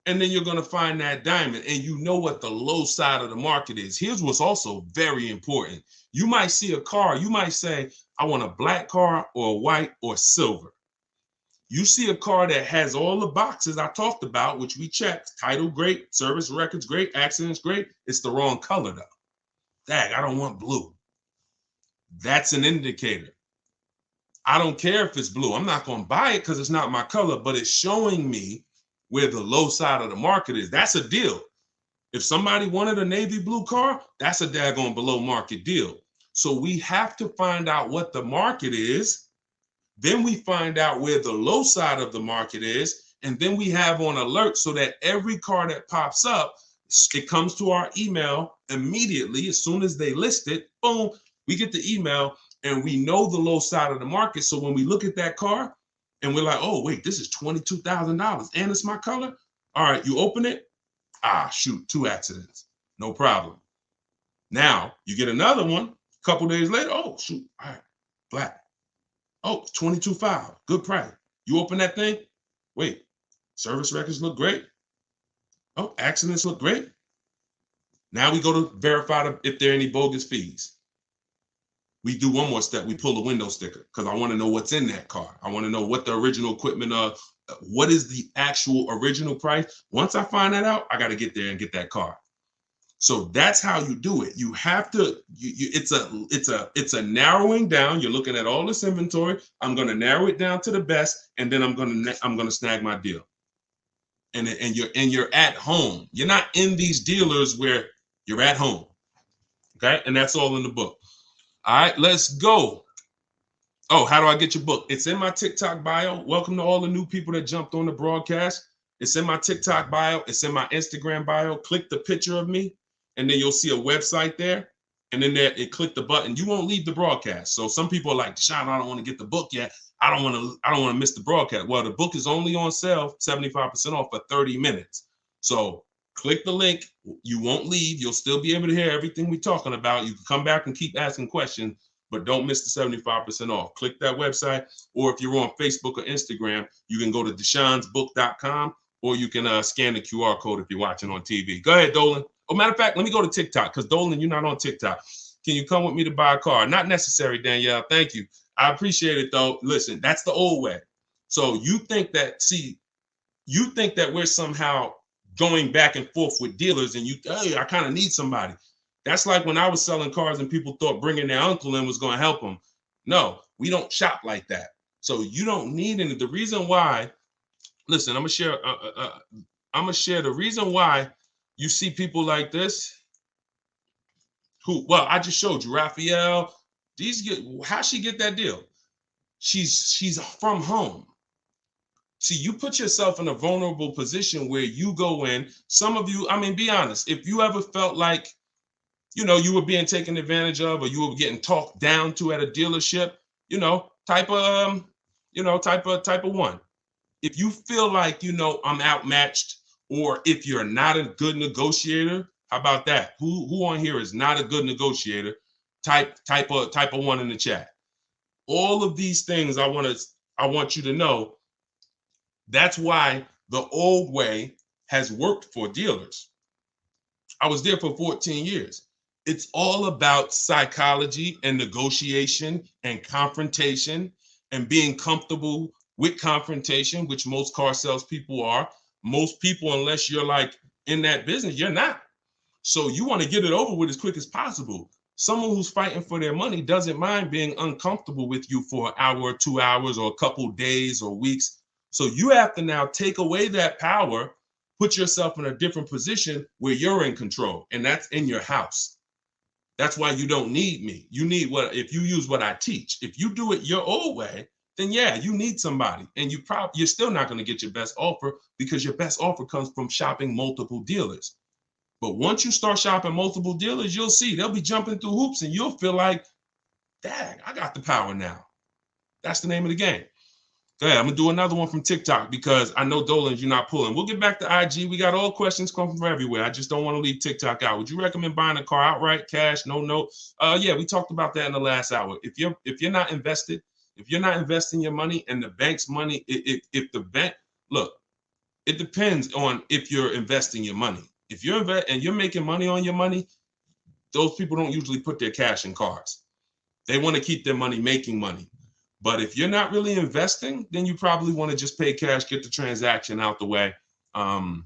And then you're going to find that diamond and you know what the low side of the market is. Here's what's also very important. You might see a car. You might say, I want a black car or a white or silver. You see a car that has all the boxes I talked about, which we checked. Title great, service records great, accidents great. It's the wrong color though. Dang, I don't want blue. That's an indicator. I don't care if it's blue. I'm not going to buy it because it's not my color, but it's showing me where the low side of the market is. That's a deal. If somebody wanted a navy blue car, that's a daggone below market deal. So we have to find out what the market is. Then we find out where the low side of the market is. And then we have on alert so that every car that pops up, it comes to our email immediately. As soon as they list it, boom, we get the email and we know the low side of the market. So when we look at that car, and we're like, oh, wait, this is $22,000 and it's my color. All right, you open it. Ah, shoot, 2 accidents. No problem. Now you get another one a couple days later. Oh, shoot, all right, black. Oh, $22,500, good price. You open that thing. Wait, service records look great. Oh, accidents look great. Now we go to verify if there are any bogus fees. We do one more step. We pull the window sticker because I want to know what's in that car. I want to know what the original equipment what is the actual original price. Once I find that out, I got to get there and get that car. So that's how you do it. You have to. It's a narrowing down. You're looking at all this inventory. I'm going to narrow it down to the best, and then I'm going to snag my deal. And you're at home. You're not in these dealers where you're at home. Okay, and that's all in the book. All right, let's go. Oh, how do I get your book? It's in my TikTok bio. Welcome to all the new people that jumped on the broadcast. It's in my TikTok bio. It's in my Instagram bio. Click the picture of me, and then you'll see a website there. And then click the button. You won't leave the broadcast. So some people are like, Deshone, I don't want to get the book yet. I don't want to miss the broadcast. Well, the book is only on sale, 75% off for 30 minutes. So click the link. You won't leave. You'll still be able to hear everything we're talking about. You can come back and keep asking questions, but don't miss the 75% off. Click that website, or if you're on Facebook or Instagram, you can go to deshonesbook.com, or you can scan the QR code if you're watching on TV. Go ahead, Dolan. Oh, matter of fact, let me go to TikTok because Dolan, you're not on TikTok. Can you come with me to buy a car? Not necessary, Danielle. Thank you. I appreciate it, though. Listen, that's the old way. So you think that, see, you think that we're somehow going back and forth with dealers and hey, I kind of need somebody. That's like when I was selling cars and people thought bringing their uncle in was going to help them. No, we don't shop like that. So you don't need any. The reason why, listen, I'm gonna share the reason why you see people like this who, well, I just showed you Raphael. How she get that deal? She's from home. See, you put yourself in a vulnerable position where you go in. Some of you, I mean, be honest. If you ever felt like, you were being taken advantage of, or you were getting talked down to at a dealership, type of one. If you feel like, I'm outmatched, or if you're not a good negotiator, how about that? Who on here is not a good negotiator? Type of one in the chat. All of these things I want you to know. That's why the old way has worked for dealers. I was there for 14 years. It's all about psychology and negotiation and confrontation and being comfortable with confrontation, which most car salespeople are. Most people, unless you're like in that business, you're not. So you want to get it over with as quick as possible. Someone who's fighting for their money doesn't mind being uncomfortable with you for an hour or 2 hours or a couple days or weeks. So you have to now take away that power, put yourself in a different position where you're in control, and that's in your house. That's why you don't need me. You need if you use what I teach. If you do it your old way, then yeah, you need somebody, and you're still not going to get your best offer, because your best offer comes from shopping multiple dealers. But once you start shopping multiple dealers, you'll see they'll be jumping through hoops, and you'll feel like, dang, I got the power now. That's the name of the game. Go ahead. I'm going to do another one from TikTok, because I know, Dolan, you're not pulling. We'll get back to IG. We got all questions coming from everywhere. I just don't want to leave TikTok out. Would you recommend buying a car outright, cash, no note? Yeah, we talked about that in the last hour. If you're not invested, if you're not investing your money and the bank's money, if the bank, look, it depends on if you're investing your money. If you're and you're making money on your money, those people don't usually put their cash in cars. They want to keep their money making money. But if you're not really investing, then you probably want to just pay cash, get the transaction out the way. And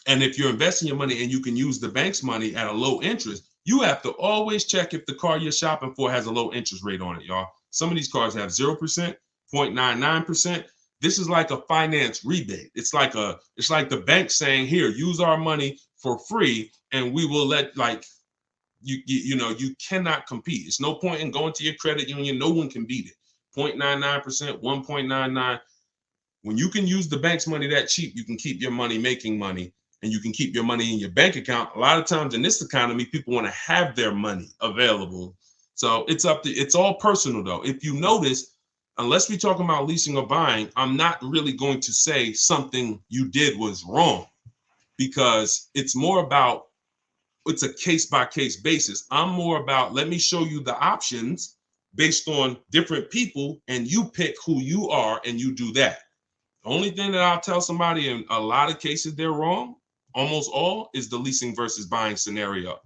if you're investing your money and you can use the bank's money at a low interest, you have to always check if the car you're shopping for has a low interest rate on it, y'all. Some of these cars have 0%, 0.99%. This is like a finance rebate. It's like the bank saying, here, use our money for free, and we will let, like, you cannot compete. It's no point in going to your credit union. No one can beat it. 0.99%, 1.99. When you can use the bank's money that cheap, you can keep your money making money, and you can keep your money in your bank account. A lot of times in this economy, people want to have their money available. So it's all personal though. If you notice, unless we're talking about leasing or buying, I'm not really going to say something you did was wrong, because it's a case-by-case basis. I'm more about, let me show you the options based on different people, and you pick who you are and you do that. The only thing that I'll tell somebody in a lot of cases they're wrong, almost all, is the leasing versus buying scenario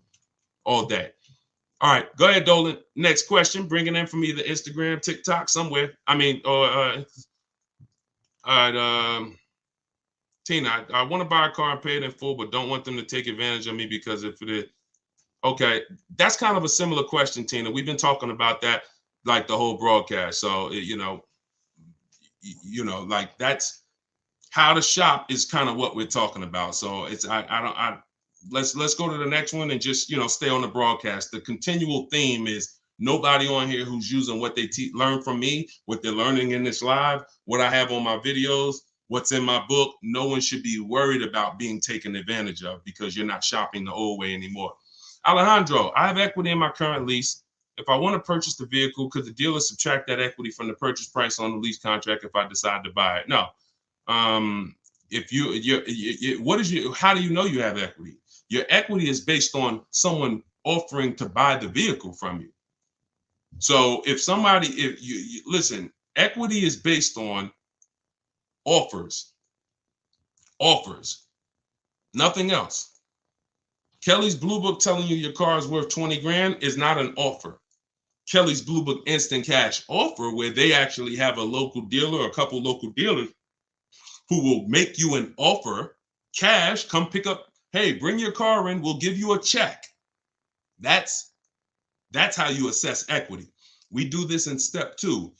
all day. All right, go ahead, Dolan. Next question, bring it in from either Instagram, TikTok, somewhere. I mean, or all right, Tina, I want to buy a car and pay it in full, but don't want them to take advantage of me because if it is. Okay, that's kind of a similar question, Tina. We've been talking about that like the whole broadcast. So, like, that's how to shop is kind of what we're talking about. So let's go to the next one and just, stay on the broadcast. The continual theme is nobody on here who's using what they learn from me, what they're learning in this live, what I have on my videos, what's in my book. No one should be worried about being taken advantage of because you're not shopping the old way anymore. Alejandro, I have equity in my current lease. If I want to purchase the vehicle, could the dealer subtract that equity from the purchase price on the lease contract if I decide to buy it? No. How do you know you have equity? Your equity is based on someone offering to buy the vehicle from you. So listen, equity is based on offers, nothing else. Kelly's Blue Book telling you your car is worth 20 grand is not an offer. Kelly's Blue Book instant cash offer, where they actually have a local dealer, a couple local dealers who will make you an offer, cash, come pick up, hey, bring your car in, we'll give you a check. That's how you assess equity. We do this in step 2.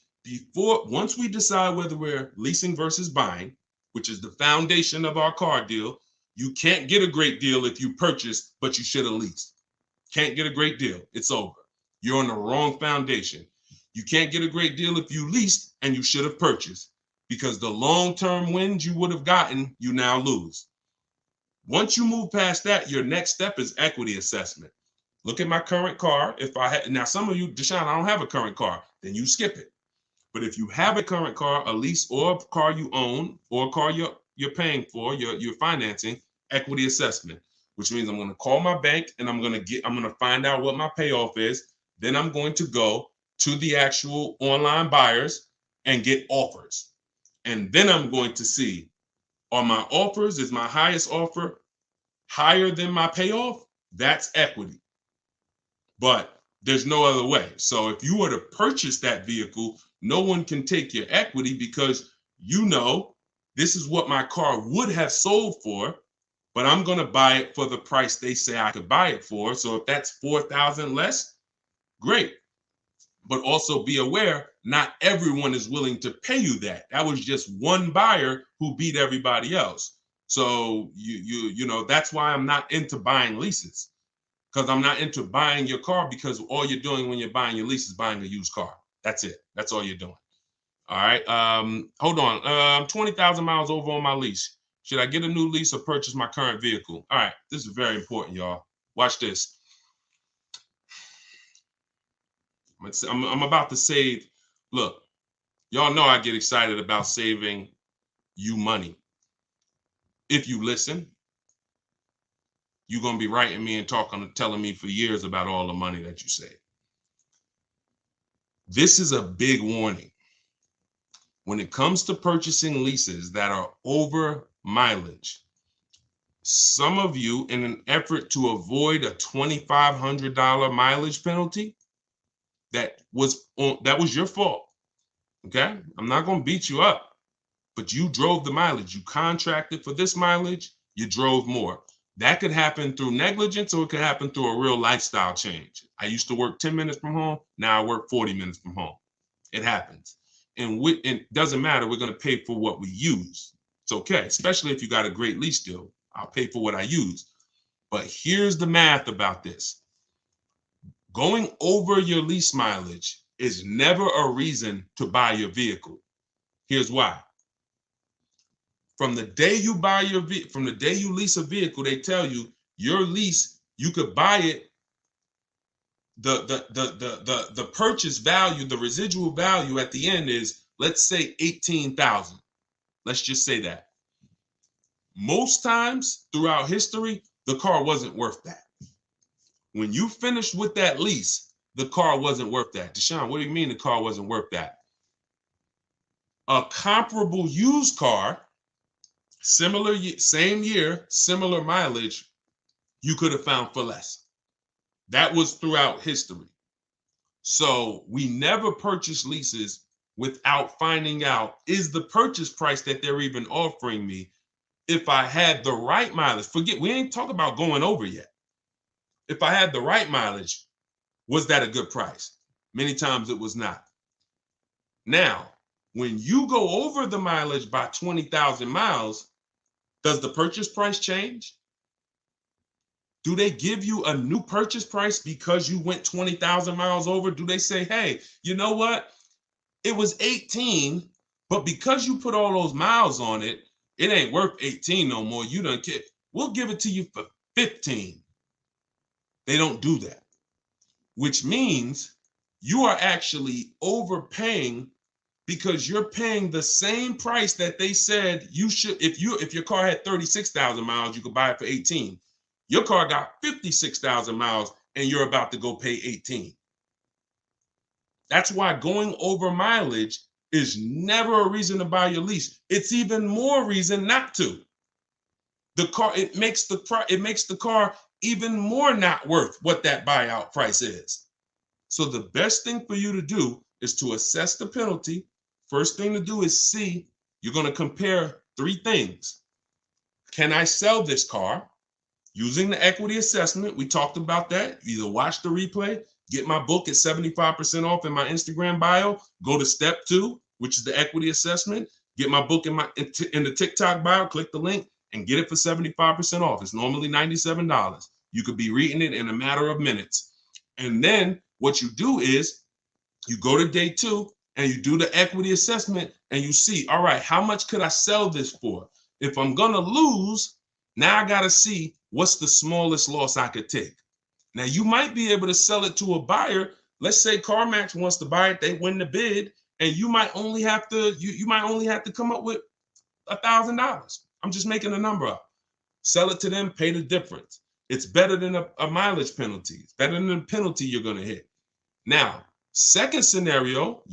Once we decide whether we're leasing versus buying, which is the foundation of our car deal, you can't get a great deal if you purchased, but you should have leased. Can't get a great deal. It's over. You're on the wrong foundation. You can't get a great deal if you leased and you should have purchased, because the long-term wins you would have gotten, you now lose. Once you move past that, your next step is equity assessment. Look at my current car. If I had, now some of you, Deshone, I don't have a current car, then you skip it. But if you have a current car, a lease, or a car you own, or a car you're paying for, you're financing, equity assessment, which means I'm going to call my bank and I'm going to find out what my payoff is. Then I'm going to go to the actual online buyers and get offers. And then I'm going to see, are my offers, is my highest offer higher than my payoff? That's equity. But there's no other way. So if you were to purchase that vehicle, no one can take your equity, because you know this is what my car would have sold for, but I'm going to buy it for the price they say I could buy it for. So if that's $4,000 less, great. But also be aware, not everyone is willing to pay you that. That was just one buyer who beat everybody else. So you know, that's why I'm not into buying leases, because I'm not into buying your car, because all you're doing when you're buying your lease is buying a used car. That's it. That's all you're doing. All right. Hold on. I'm 20,000 miles over on my lease. Should I get a new lease or purchase my current vehicle? All right. This is very important, y'all. Watch this. I'm about to save. Look, y'all know I get excited about saving you money. If you listen, you're going to be writing me and telling me for years about all the money that you save. This is a big warning. When it comes to purchasing leases that are over mileage, some of you, in an effort to avoid a $2,500 mileage penalty, that was your fault. Okay? I'm not going to beat you up, but you drove the mileage. You contracted for this mileage, you drove more. That could happen through negligence, or it could happen through a real lifestyle change. I used to work 10 minutes from home. Now I work 40 minutes from home. It happens. And it doesn't matter. We're going to pay for what we use. It's okay, especially if you got a great lease deal. I'll pay for what I use. But here's the math about this. Going over your lease mileage is never a reason to buy your vehicle. Here's why. From the day you lease a vehicle, they tell you your lease, you could buy it. The purchase value, the residual value at the end is, let's say, $18,000. Let's just say that. Most times throughout history, the car wasn't worth that. When you finished with that lease, the car wasn't worth that. Deshone, what do you mean the car wasn't worth that? A comparable used car, same year, similar mileage, you could have found for less. That was throughout history. So we never purchase leases without finding out, is the purchase price that they're even offering me, if I had the right mileage, we ain't talking about going over yet. If I had the right mileage, was that a good price? Many times it was not. Now, when you go over the mileage by 20,000 miles, does the purchase price change? Do they give you a new purchase price because you went 20,000 miles over? Do they say, hey, you know what? It was 18, but because you put all those miles on it, it ain't worth 18 no more. You don't care. We'll give it to you for 15. They don't do that, which means you are actually overpaying, because you're paying the same price that they said you should. If your car had 36,000 miles, you could buy it for 18. Your car got 56,000 miles and you're about to go pay 18. That's why going over mileage is never a reason to buy your lease. It's even more reason not to. It makes the car even more not worth what that buyout price is. So the best thing for you to do is to assess the penalty. First thing to do is see, you're going to compare 3 things. Can I sell this car? Using the equity assessment, we talked about that. Either watch the replay, get my book at 75% off in my Instagram bio, go to step 2, which is the equity assessment, get my book in the TikTok bio, click the link and get it for 75% off. It's normally $97. You could be reading it in a matter of minutes. And then what you do is you go to day 2 and you do the equity assessment and you see, all right, how much could I sell this for? If I'm gonna lose, now I gotta see what's the smallest loss I could take. Now you might be able to sell it to a buyer. Let's say CarMax wants to buy it, they win the bid, and you might only have to come up with $1,000. I'm just making a number up. Sell it to them, pay the difference. It's better than a mileage penalty. It's better than the penalty you're gonna hit. Now, second scenario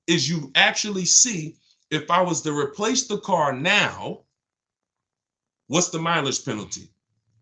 is you actually see, if I was to replace the car now, what's the mileage penalty?